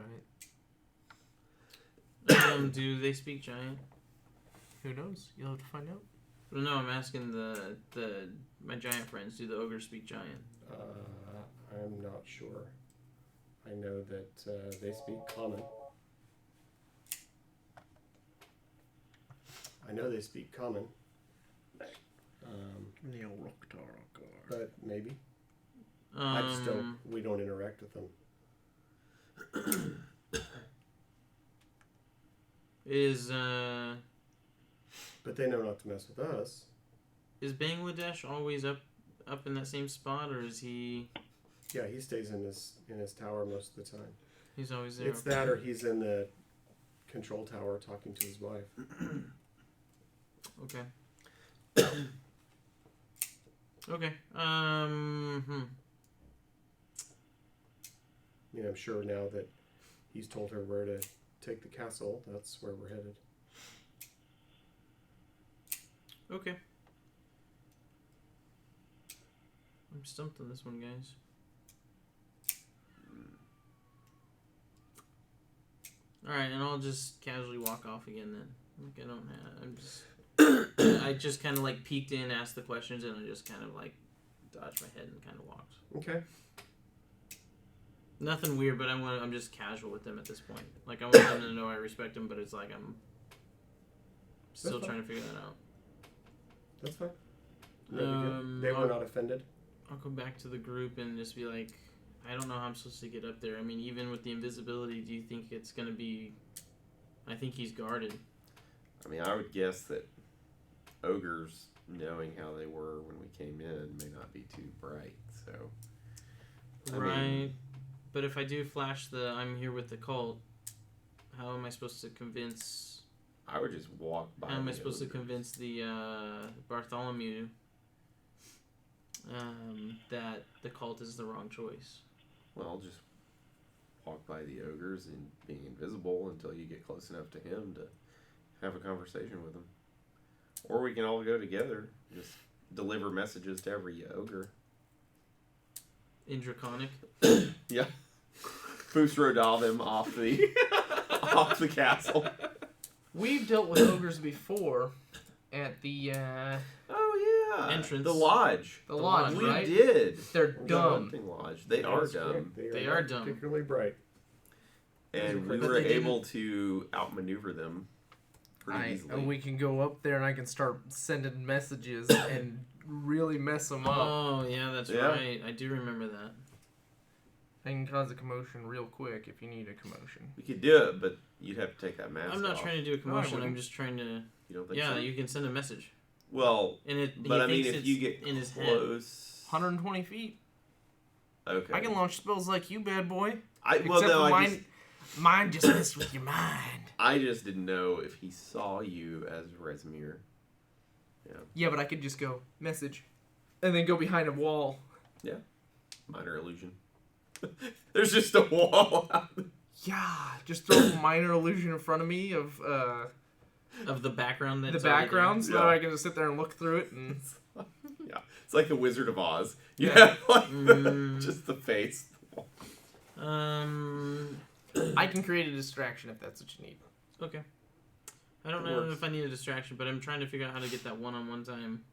giant. Do they speak giant? Who knows? You'll have to find out. No, I'm asking my giant friends. Do the ogres speak giant? I'm not sure. I know that they speak common. I know they speak common. But maybe. I just don't. We don't interact with them. But they know not to mess with us. Is Bangladesh always up in that same spot, or is he? Yeah, he stays in his tower most of the time. He's always there. It's that, or he's in the control tower talking to his wife. Okay. Okay. I mean, I'm sure now that he's told her where to take the castle, that's where we're headed. Okay. I'm stumped on this one, guys. Alright, and I'll just casually walk off again then. Like, I don't have... I'm just... I just kind of, like, peeked in, asked the questions, and I just kind of, like, dodged my head and kind of walked. Okay. Nothing weird, but I'm just casual with them at this point. Like, I want them to know I respect them, but it's like I'm still That's fine. trying to figure that out. That's fine. No big deal. They were not offended. I'll go back to the group and just be like, I don't know how I'm supposed to get up there. I mean, even with the invisibility, do you think it's going to be... I think he's guarded. I mean, I would guess that ogres, knowing how they were when we came in, may not be too bright, so... Right. But if I do flash the I'm here with the cult, how am I supposed to convince... I would just walk by. How am I the supposed to ogres. convince the Bartholomew that the cult is the wrong choice? Well, just walk by the ogres and being invisible until you get close enough to him to have a conversation with him. Or we can all go together, just deliver messages to every ogre. In Draconic? Yeah. Foos Rodal them off the castle. We've dealt with ogres before at the Oh yeah. Entrance. The lodge. the lodge, We right? did. They're The dumb. hunting lodge. They are That's dumb. correct. They not are dumb. Particularly bright. And we But were they didn't- able to outmaneuver them pretty easily. And we can go up there and I can start sending messages and really mess them up. Oh, yeah, that's Yeah. right. I do remember that. I can cause a commotion real quick if you need a commotion. We could do it, but you'd have to take that mask I'm not off. trying to do a commotion. I'm wouldn't. just trying to... You don't think Yeah, so? you can send a message. Well, And it. but I he mean, thinks if it's you get in his head. close... 120 feet. Okay. I can launch spells like you, bad boy. Well, Except no, for I mine just messed with your mind. I just didn't know if he saw you as Rezmir. Yeah, but I could just go, message, and then go behind a wall. Minor illusion. There's just a wall out there. Yeah, just throw a minor illusion in front of me of Of the background that's the already background so Yeah. that I can just sit there and look through it. And Yeah, it's like the Wizard of Oz. You Yeah. have like Mm. just the face. there. I can create a distraction if that's what you need. Okay. I don't It know works. if I need a distraction, but I'm trying to figure out how to get that one-on-one time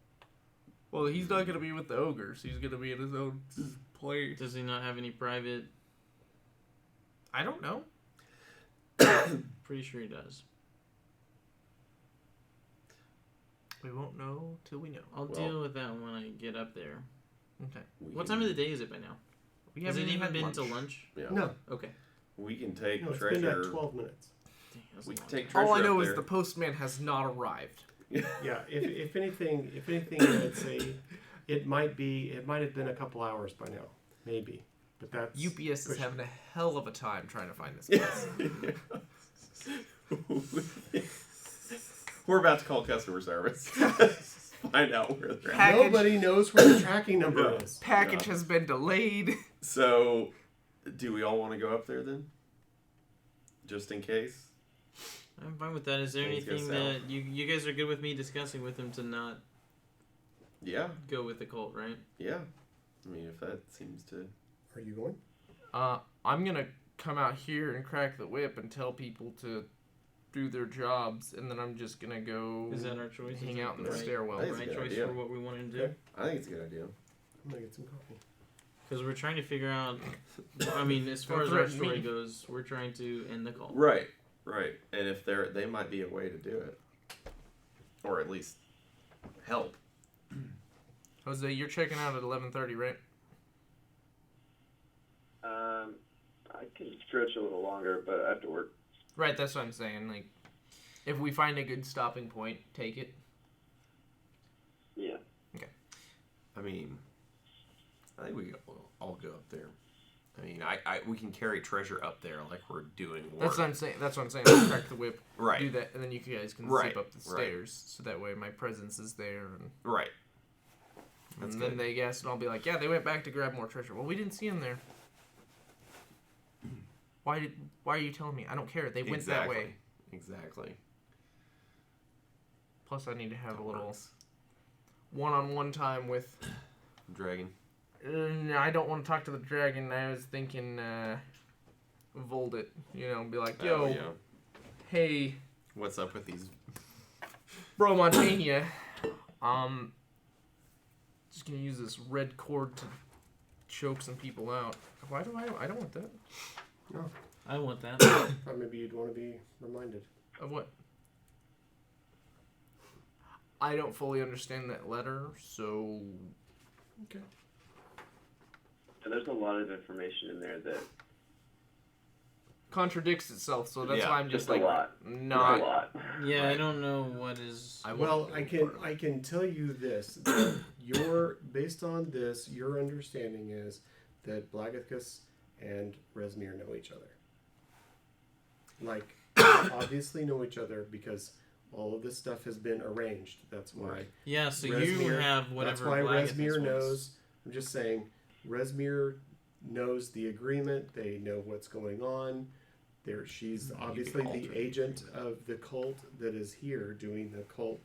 Well, he's not gonna be with the ogres. He's gonna be in his own place. Does he not have any private? I don't know. Pretty sure he does. We won't know till we know. I'll deal with that when I get up there. Okay. What time of the day is it by now? We Has it haven't even had been lunch. to lunch? Yeah. No, Okay. We can take no, it's been treasure. at 12 minutes. Dang, that's We a can long take time. treasure. All I know up is there. the postman has not arrived. Yeah, if anything, I'd say it might have been a couple hours by now, maybe. But that's UPS is pushing having a hell of a time trying to find this place. We're about to call customer service. Find out where they're at. Package- Nobody knows where the tracking number is. Package has been delayed. So, do we all want to go up there then? Just in case? I'm fine with that. Is there Things go anything south. that you guys are good with me discussing with him to not Yeah, go with the cult, right? yeah. I mean, if that seems to... Are you going? I'm gonna come out here and crack the whip and tell people to do their jobs, and then I'm just gonna go Is that our choice? hang Is out in that the right? stairwell. I think it's a Right good choice idea. for what we want to do? Okay. I think it's a good idea. I'm gonna get some coffee. Because we're trying to figure out. I mean, as far Don't as our threaten story me. goes, we're trying to end the cult. Right, right. And if they might be a way to do it. Or at least help. Jose, you're checking out at 11:30, right? I can stretch a little longer, but I have to work. Right, that's what I'm saying. Like, if we find a good stopping point, take it. Yeah. I mean, I think we all go up there. I mean, we can carry treasure up there like we're doing work. That's what I'm saying. Let's crack the whip, Right. do that, and then you guys can Right, zip up the right. stairs, so that way my presence is there, and, Right. That's then good. they guess, and I'll be like, yeah, they went back to grab more treasure. Well, we didn't see them there. Why are you telling me? I don't care. They went that way. Exactly. Plus, I need to have That a little works. one-on-one time with. Dragon. I don't want to talk to the dragon. I was thinking, Vold it. You know, be like, yo, Oh, yeah. hey, What's up with these? bro, Montaigne. Just gonna use this red cord to choke some people out. Why do I don't want that. No. I want that. Thought maybe you'd want to be reminded. Of what? I don't fully understand that letter, so Okay. And there's a lot of information in there that contradicts itself. So that's Yeah, why I'm just just a like lot. not. a lot. Yeah, I don't know what is. Well, I can tell you this. That based on this, your understanding is that Blagathus and Resmir know each other. Like, obviously know each other because all of this stuff has been arranged. That's why. Right. Yeah, so you Resmir- have whatever. That's why Blagathus Resmir wants. knows. I'm just saying, Resmir knows the agreement. They know what's going on. She's obviously the alter agent of the cult that is here doing the cult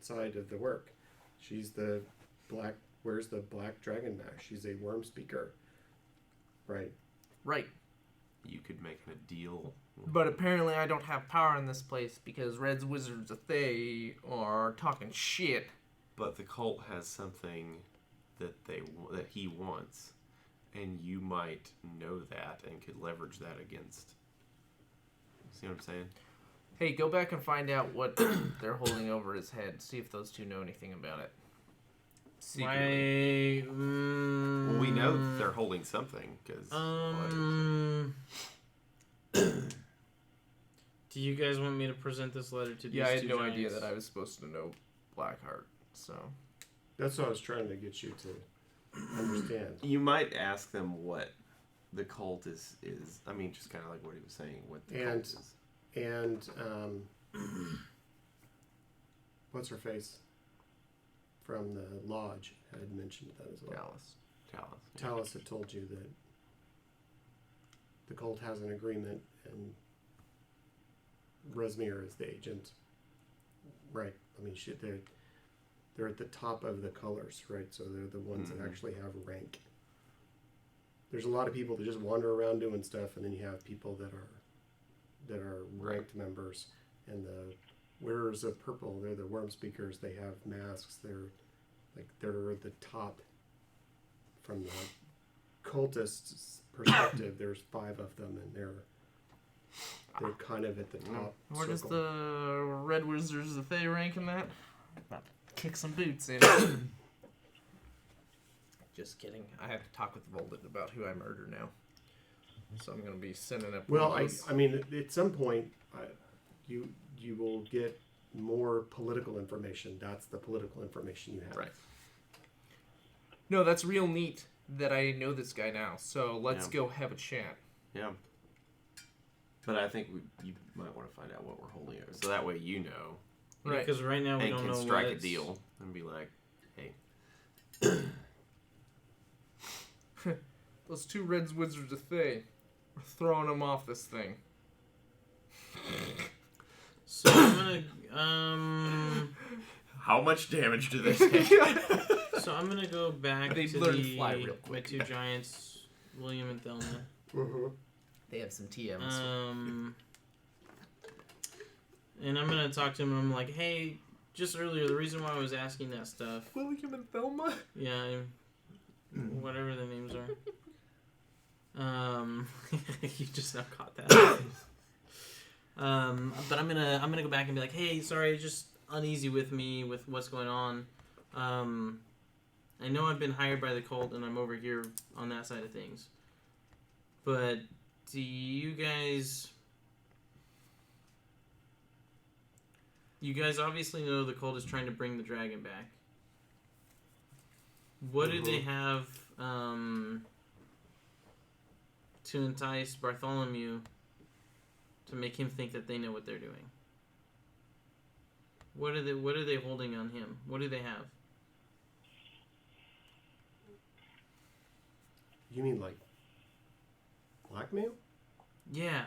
side of the work. She's the black. Where's the black dragon mask? She's a worm speaker. Right. Right. You could make a deal. But apparently I don't have power in this place because Red's Wizards of Thay are talking shit. But the cult has something that he wants, and you might know that and could leverage that against. See what I'm saying? Hey, go back and find out what they're holding over his head. See if those two know anything about it. Secretly. Why? Well, we know that they're holding something because. Do you guys want me to present this letter to these Yeah, I had two no giants? idea that I was supposed to know Blackheart. So That's what I was trying to get you to understand. You might ask them what the cult is. I mean, just kind of like what he was saying. What the cult is. And what's her face from the lodge had mentioned that as well. Dallas. Talus. Yeah. Talus had told you that the cult has an agreement and Resmir is the agent. Right. I mean, they're at the top of the colors, right? So they're the ones that actually have rank. There's a lot of people that just wander around doing stuff, and then you have people that are ranked members, and the wearers of purple. They're the worm speakers. They have masks. like they're the top from the cultist's perspective. There's 5 of them, and they're kind of at the top. Where does circle. the Red Wizards of Thay rank in that? About to kick some boots in. Just kidding. I have to talk with Volden about who I murder now. So I'm going to be sending up. Well, I mean, at some point, you will get more political information. That's the political information you have. Right. No, that's real neat that I know this guy now. So let's go have a chat. Yeah. But I think you might want to find out what we're holding over, so that way you know. Right. Because right now we And don't know can strike a what's- deal and be like, hey. Those 2 Red Wizards of Thay. We're throwing them off this thing. So I'm gonna How much damage do they take? so I'm gonna go back They to learn to fly real my quick. 2 giants, William and Thelma. Mm-hmm. They have some TMs. And I'm gonna talk to him. And I'm like, hey, just earlier, the reason why I was asking that stuff. William and Thelma? Yeah, whatever the names are. You just now caught that. But I'm gonna go back and be like, hey, sorry, just uneasy with me with what's going on. I know I've been hired by the cult and I'm over here on that side of things. But do you guys obviously know the cult is trying to bring the dragon back. What do they have to entice Bartholomew to make him think that they know what they're doing? What are they holding on him? What do they have? You mean like blackmail? Yeah.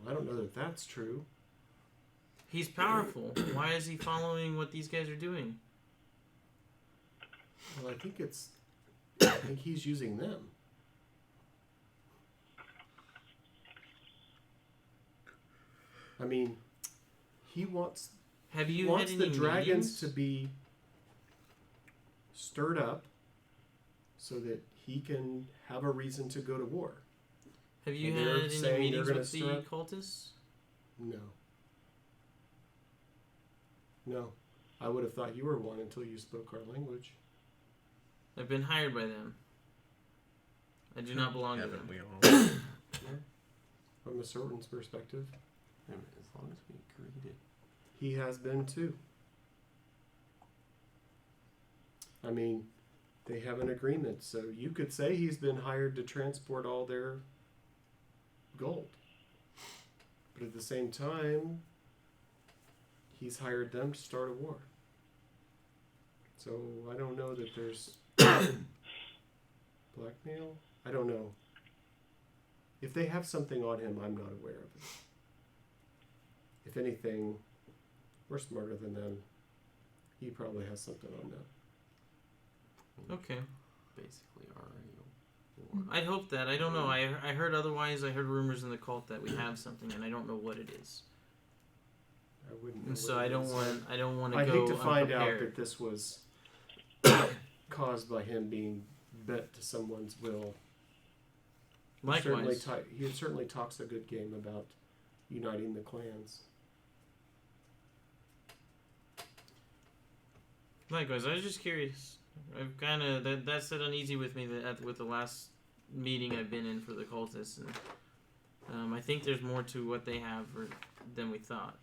Well, I don't know that that's true. He's powerful. Why is he following what these guys are doing? Well, I think he's using them. I mean, he wants Have you wants had the any dragons meetings? to be stirred up so that he can have a reason to go to war. Have you And had they're any saying meetings they're with the gonna stir cultists? No. No. I would have thought you were one until you spoke our language. I've been hired by them. I do not belong to them. Haven't we all? From a certain perspective, As long as we agreed it. he has been too. I mean, they have an agreement, so you could say he's been hired to transport all their gold. But at the same time, he's hired them to start a war. So I don't know that there's blackmail. I don't know. If they have something on him, I'm not aware of it. If anything, we're smarter than them. He probably has something on them. Okay. Basically, already. I'd hope that. I don't know. I heard otherwise. I heard rumors in the cult that we have something, and I don't know what it is. I wouldn't know. And so what I it don't is. want to I'd go hate to find out unprepared. that this was caused by him being bent to someone's will. Likewise. He certainly talks a good game about uniting the clans. Likewise. I was just curious. I've kind of that set uneasy with me with the last meeting I've been in for the cultists, and I think there's more to what they have than we thought.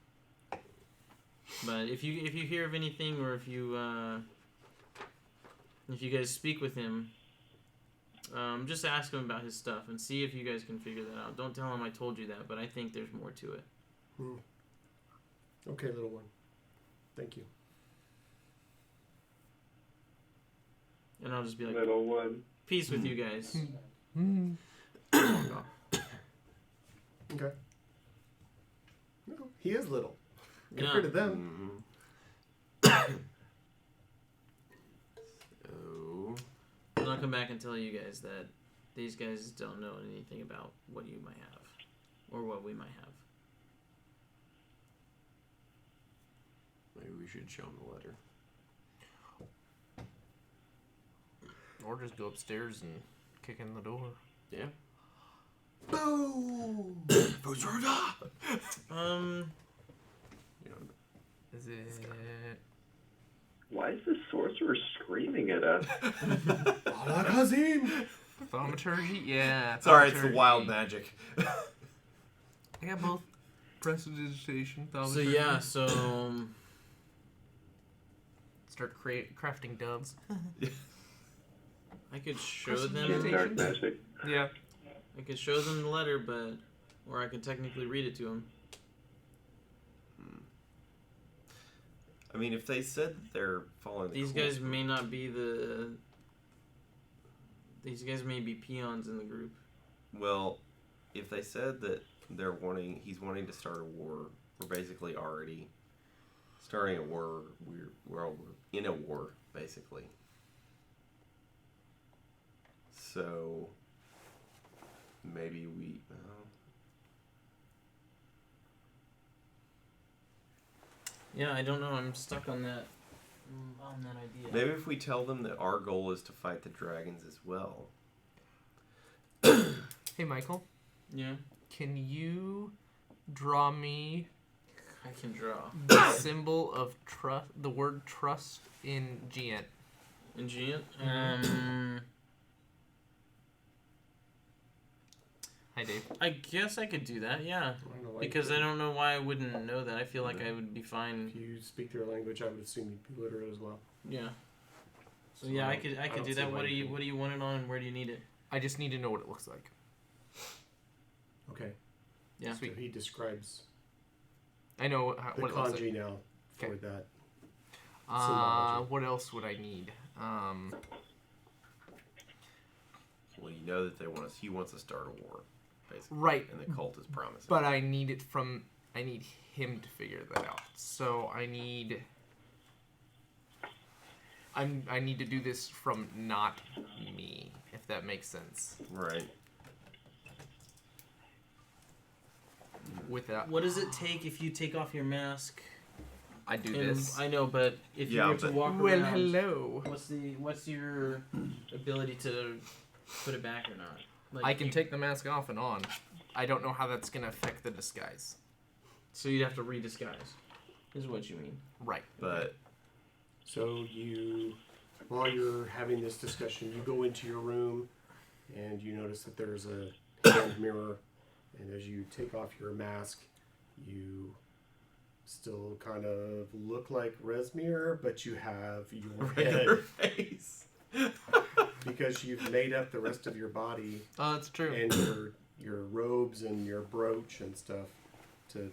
But if you hear of anything, or if you guys speak with him, just ask him about his stuff and see if you guys can figure that out. Don't tell him I told you that, but I think there's more to it. Okay, little one. Thank you. And I'll just be like, Little one. peace with you guys. Okay. No, he is little Yeah. compared to them. So, And I'll come back and tell you guys that these guys don't know anything about what you might have, or what we might have. maybe we should show him the letter. Or just go upstairs and kick in the door. Yeah. Boom! Is it... Why is the sorcerer screaming at us? Thaumaturgy? Yeah. Sorry, it's the thaumaturgy. wild magic. I got both prestidigitation, thaumaturgy. So yeah, so Start crafting doves. I could show In them. dark magic. Yeah. I could show them the letter, but or I could technically read it to them. I mean, if they said that they're following the These cool guys group- may not be the. These guys may be peons in the group. Well, if they said that he's wanting to start a war, we're basically already starting a war. We're in a war, basically. So maybe we. Yeah, I don't know. I'm stuck on that. On that idea. Maybe if we tell them that our goal is to fight the dragons as well. Hey, Michael. Yeah, Can you draw me I can draw. the symbol of trust, the word trust in Giant? Ingenious. Hi, Dave. I guess I could do that. Yeah, because I don't know why I wouldn't know that. I feel like I would be fine. If you speak their language, I would assume you'd be literate as well. Yeah. So So yeah, I I could don't do see that. why What do you you couldn't. What do you want it on, and where do you need it? I just need to know what it looks like. Okay. Yeah. So he describes I know the what it looks like. kanji now for Okay. that. symbology. What else would I need? Well, you know that he wants to start a war, basically. Right. And the cult is promising. But I need him to figure that out. So I need to do this from not me, if that makes sense. Right. With that, What does it take if you take off your mask? I do And this. I know, but if you Yeah, were to but- walk Well, around, hello. what's your ability to put it back or not? Like, I can you- take the mask off and on. I don't know how that's gonna affect the disguise. So you'd have to redisguise. Is what you mean? Right. But So while you're having this discussion, you go into your room and you notice that there's a hand mirror. And as you take off your mask, you still kind of look like Resmir, but you have your her head face. because you've made up the rest of your body Oh, that's true. and your robes and your brooch and stuff to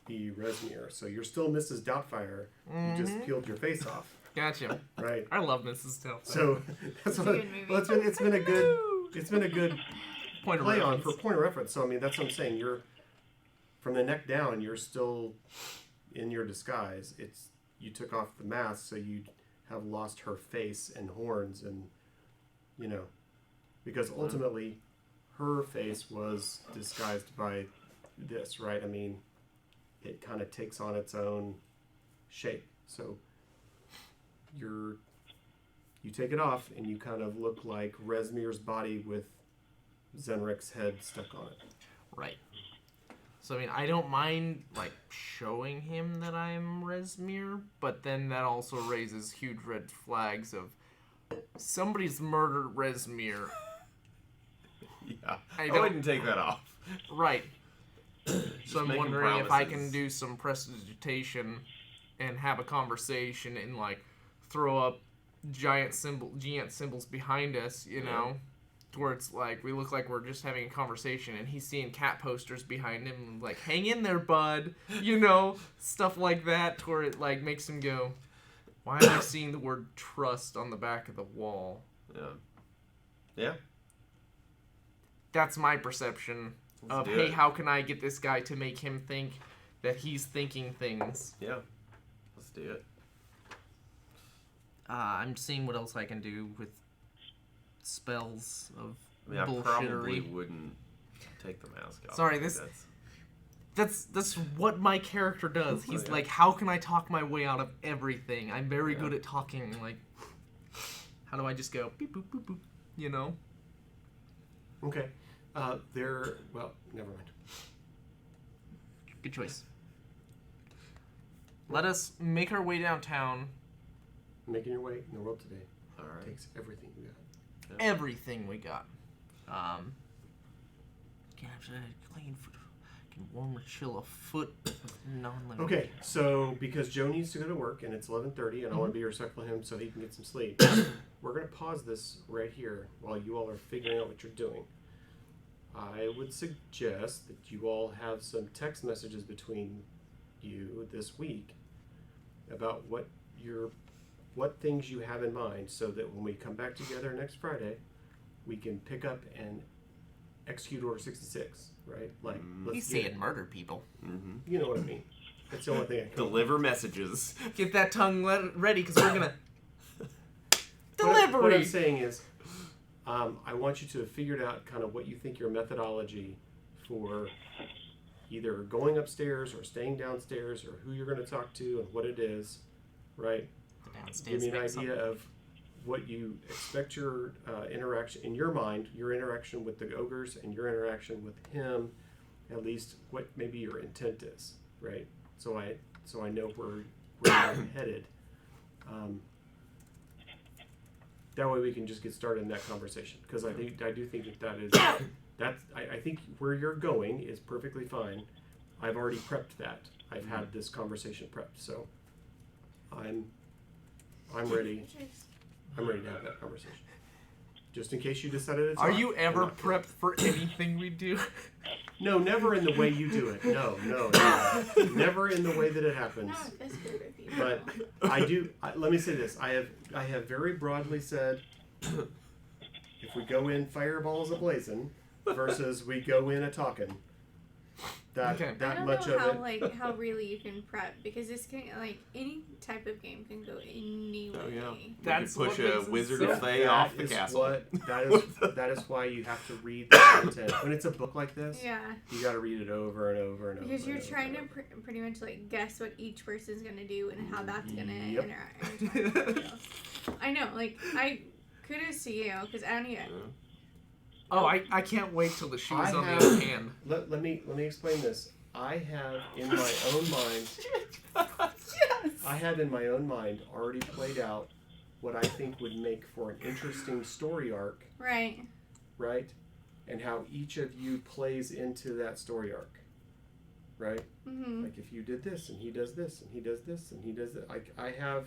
be Resmir. So you're still Mrs. Doubtfire. You just peeled your face off, Gotcha. right? I love Mrs. Doubtfire. So that's what. a good movie. Well, it's been a good Point of play on reference. for point of reference. So I mean, that's what I'm saying. You're from the neck down. You're still in your disguise. It's you took off the mask, so you have lost her face and horns, and because ultimately her face was disguised by this, right? I mean, it kind of takes on its own shape. So you take it off, and you kind of look like Resmir's body with Zenric's head stuck on it. Right. So I mean, I don't mind like showing him that I'm Resmir, but then that also raises huge red flags of somebody's murdered Resmir. Yeah. I I don't- wouldn't take that off. Right. Just So I'm making wondering if I can promises. do some prestidigitation and have a conversation and like throw up giant symbols behind us, you know, to where it's like we look like we're just having a conversation and he's seeing cat posters behind him like hang in there, bud, stuff like that, to where it like makes him go, why am I seeing the word trust on the back of the wall? Yeah. Yeah. That's my perception Let's of do hey, it. how can I get this guy to make him think that he's thinking things. Yeah. Let's do it. I'm seeing what else I can do with spells of I mean, I probably bullshittery. wouldn't take the mask off. Sorry, I think this- That's what my character does. He's Yeah. like, how can I talk my way out of everything? I'm very Yeah. good at talking. Like, How do I just go beep boop boop boop? You know. Okay. Well, never mind. Good choice. Let us make our way downtown. Making your way in the world today All right. takes everything you got. Everything we got. Can clean foot. Can warm or chill a foot with non-living. Okay, so because Joe needs to go to work and it's 11:30, and I want to be respectful of him so he can get some sleep, we're going to pause this right here while you all are figuring out what you're doing. I would suggest that you all have some text messages between you this week about what things you have in mind, so that when we come back together next Friday, we can pick up and execute Order 66, right? Like, He's saying murder people. Mm-hmm. You know what I mean. That's the only thing I can Deliver messages. Get that tongue ready, because we're gonna delivery. What I'm saying is, I want you to have figured out kind of what you think your methodology for either going upstairs or staying downstairs, or who you're going to talk to and what it is, right? Give me an idea of what you expect your interaction in your mind, your interaction with the ogres and your interaction with him, at least what maybe your intent is, right? So I know where you're headed. That way we can just get started in that conversation, because I do think I think where you're going is perfectly fine. I've already prepped that. I've had this conversation prepped, so I'm ready. I'm ready to have that conversation. Just in case you decided it's Are off, you I'm ever not- prepped for anything we do? No, never in the way you do it. No. Never in the way that it happens. Not this group of people. But I do. Let me say this. I have very broadly said, if we go in fireballs a-blazing versus we go in a-talking, that Okay. that I don't much know of how it. how really you can prep, because this can any type of game can go any way. Oh yeah. That's We could push what a makes it Wizard so- of Thay That off the is castle. that is why you have to read the content. When it's a book like this, Yeah, you got to read it over and over and over. because you're and over trying and to over. pretty much like guess what each person's gonna do and how that's gonna Yep. interact. I know, like kudos to you, because I don't even. Oh, I can't wait till the shoe's I on have- the other hand. Let me explain this. I have in my own mind. I have in my own mind already played out what I think would make for an interesting story arc, Right. right? And how each of you plays into that story arc, right? Mhm. Like if you did this and he does this and he does this and he does that. Like I've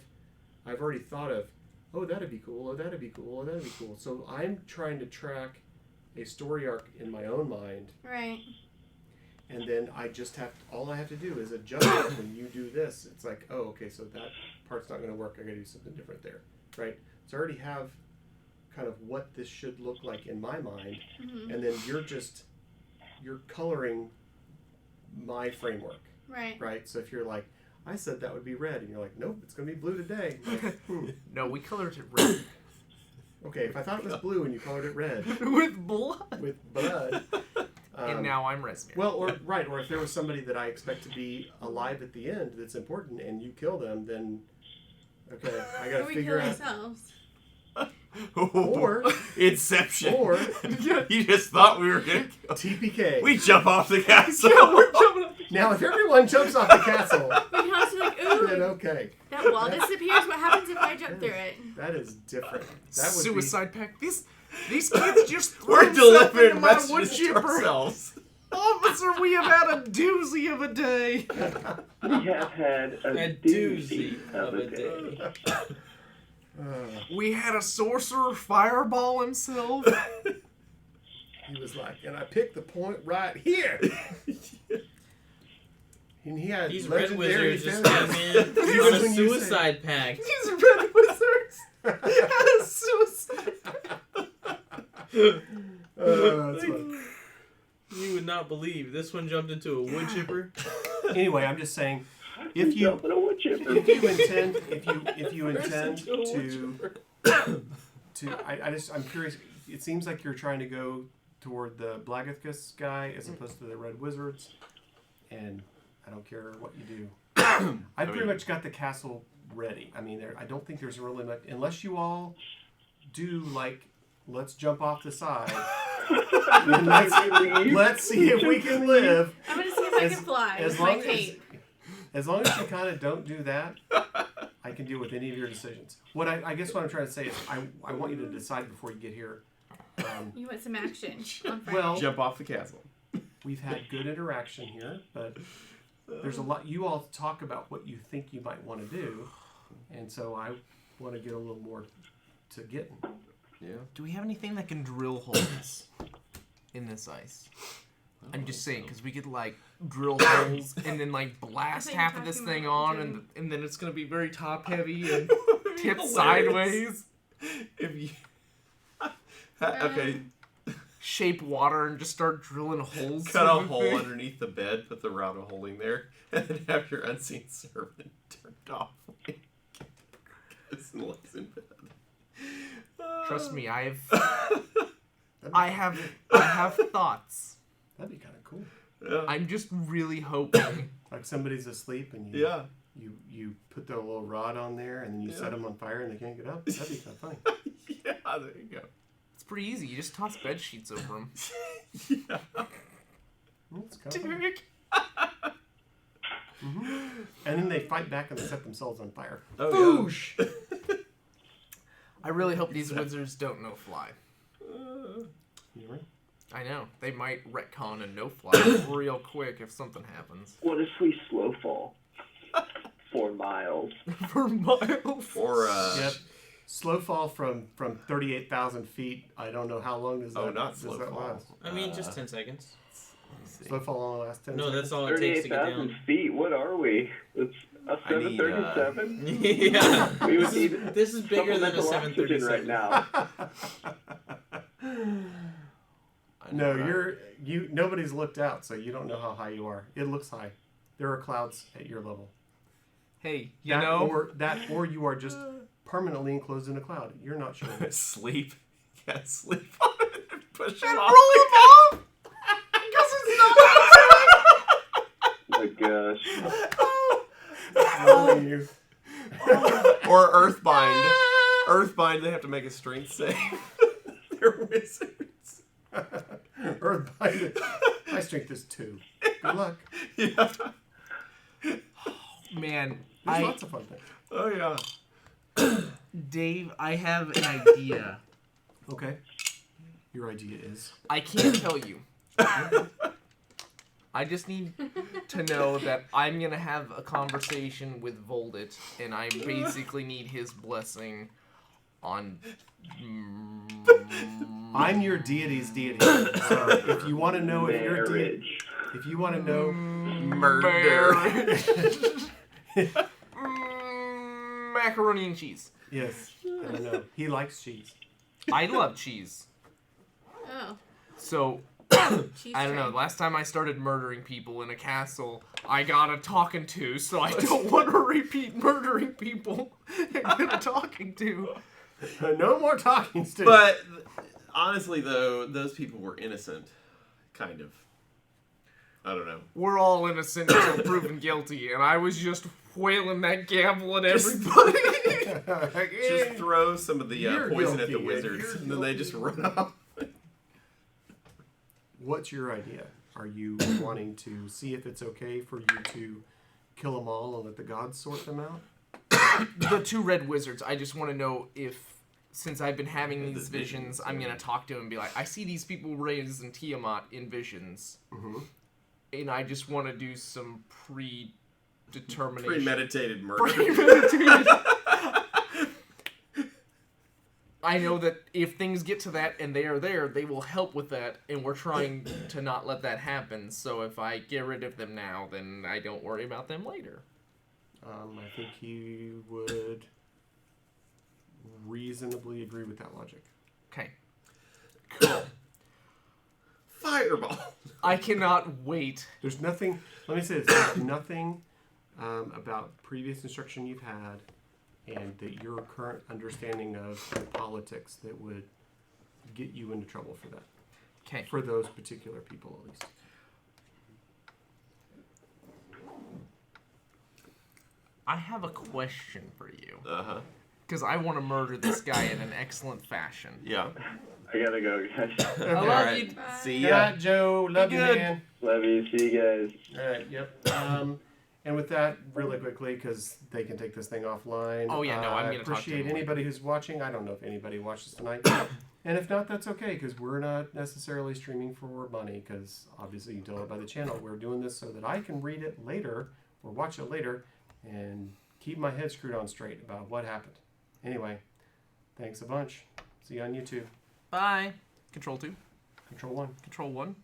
already thought of, oh that'd be cool, oh that'd be cool, oh that'd be cool. So I'm trying to track a story arc in my own mind. Right. And then all I have to do is adjust it when you do this. It's like, oh, okay, so that part's not going to work. I got to do something different there, right? So I already have kind of what this should look like in my mind, Mhm. and then you're coloring my framework, Right. right? So if you're like, I said that would be red, and you're like, nope, it's going to be blue today. Like, No, we colored it red. okay, if I thought it was blue and you colored it red With blood. with blood. And now I'm Reznir. Well, or if there was somebody that I expect to be alive at the end that's important, and you kill them, then okay, I got Or to we figure kill out. ourselves. Or Inception. Or- you just thought we were gonna. TPK. We jump off the castle. Now, if everyone jumps off the castle, We can also be like, then ooh, okay, that wall disappears. What happens if I jump through it? that is different. That would Suicide pact. These kids just threw We're themselves delivering into my wood messages to chipper. ourselves. Officer, we have had a doozy of a day. We have had a doozy of a day. We had a sorcerer fireball himself. He was like, and I picked the point right here. And he had These red legendary wizards just abilities. came in. This You got is a when you say- suicide pact. These red wizards had a suicide. That's fun. You would not believe this one jumped into a wood chipper. Anyway, I'm just saying, if you Jumping a wood chipper. if you intend I'm curious. It seems like you're trying to go toward the Blagathkus guy as opposed to the Red Wizards, and I don't care what you do. I've pretty much got the castle ready. I mean, I don't think there's really much, unless you all do like, let's jump off the side. And let's see if we can live. I'm gonna see if I can fly with my cape. As long as you kind of don't do that, I can deal with any of your decisions. What I guess what I'm trying to say is I want you to decide before you get here. You want some action on Friday. Well, Jump off the castle. we've had good interaction here, but there's a lot. You all talk about what you think you might want to do, and so I want to get a little more to getting. Yeah. Do we have anything that can drill holes in this ice? I'm just saying, because we could, like, drill holes and then, like, blast half of this thing on, and then it's going to be very top-heavy and tip sideways. If you... okay. Shape water and just start drilling holes. Cut a hole underneath the bed, put the rod of holding there, and then have your unseen servant turned off. It's lays in bed. Trust me, I have thoughts. That'd be kind of cool. Yeah. I'm just really hoping. Like somebody's asleep and you put the little rod on there and then you set them on fire and they can't get up. That'd be kind of funny. Yeah, there you go. It's pretty easy. You just toss bed sheets over them. Yeah. It's kind of funny. And then they fight back and they set themselves on fire. Oh, Boosh! I really hope these wizards don't no fly. You know? I know. They might retcon a no fly real quick if something happens. What if we slow fall? 4 miles. For miles. Or, Yep. Slow fall from 38,000 feet. I don't know how long does that, not slow that fall. last. I mean, just 10 seconds. Slow fall only lasts 10 No, seconds. that's all it takes to get 38,000 down. feet? What are we? It's a I need, 737? Yeah. We would need This is bigger than a supplemental oxygen 737. right now. No, nobody's looked out, so you don't know how high you are. It looks high. There are clouds at your level. Hey, you know. Or you are just permanently enclosed in a cloud. You're not sure. sleep. Yeah, sleep on it and push it And off. roll them off! Because it's not Rolling you. Or Earthbind. Earthbind, they have to make a strength save. They're wizards. Earthbind. My strength is 2. Good luck. Yeah. Man, There's lots of fun things. Oh, yeah. Dave, I have an idea. Okay. Your idea is? I can't tell you. I just need to know that I'm going to have a conversation with Voldit, and I basically need his blessing on... I'm your deity's deity. So if you want to know if you're Marriage. if you want to know... Murder. Macaroni and cheese. Yes. I don't know. He likes cheese. I love cheese. Oh. So, Cheese I don't know. train. Last time I started murdering people in a castle, I got a talking to, so I don't want to repeat murdering people and get a talking to. No more talking, Stu. But honestly, though, those people were innocent. Kind of. I don't know. We're all innocent until proven guilty, and I was just wailing that gavel at everybody. Just throw some of the You're poison at guilty, the and wizards, you're and then they just run off. What's your idea? Are you wanting to see if it's okay for you to kill them all and let the gods sort them out? The 2 red wizards, I just want to know if, since I've been having these visions, I'm going to talk to them and be like, I see these people raised in Tiamat in visions. Mm-hmm. And I just want to do some predetermination. Premeditated murder. Premeditated. I know that if things get to that and they are there, they will help with that, and we're trying to not let that happen. So if I get rid of them now, then I don't worry about them later. I think he would reasonably agree with that logic. Okay. Cool. Fireball. I cannot wait. There's nothing, let me say this, there's nothing about previous instruction you've had and that your current understanding of politics that would get you into trouble for that. Okay. For those particular people, at least. I have a question for you. Uh-huh. Because I want to murder this guy in an excellent fashion. Yeah. I gotta go, guys. I love Alright. you. Bye. See Good ya. night, Joe. Love you, good. man. Love you. See you guys. All right. Yep. And with that, really quickly, because they can take this thing offline. Oh, yeah, no, I'm I gonna talk to appreciate them later. anybody who's watching. I don't know if anybody watches tonight. And if not, that's okay, because we're not necessarily streaming for money, because obviously you can tell it by the channel. We're doing this so that I can read it later or watch it later and keep my head screwed on straight about what happened. Anyway, thanks a bunch. See you on YouTube. Bye. Control 2. Control 1. Control 1.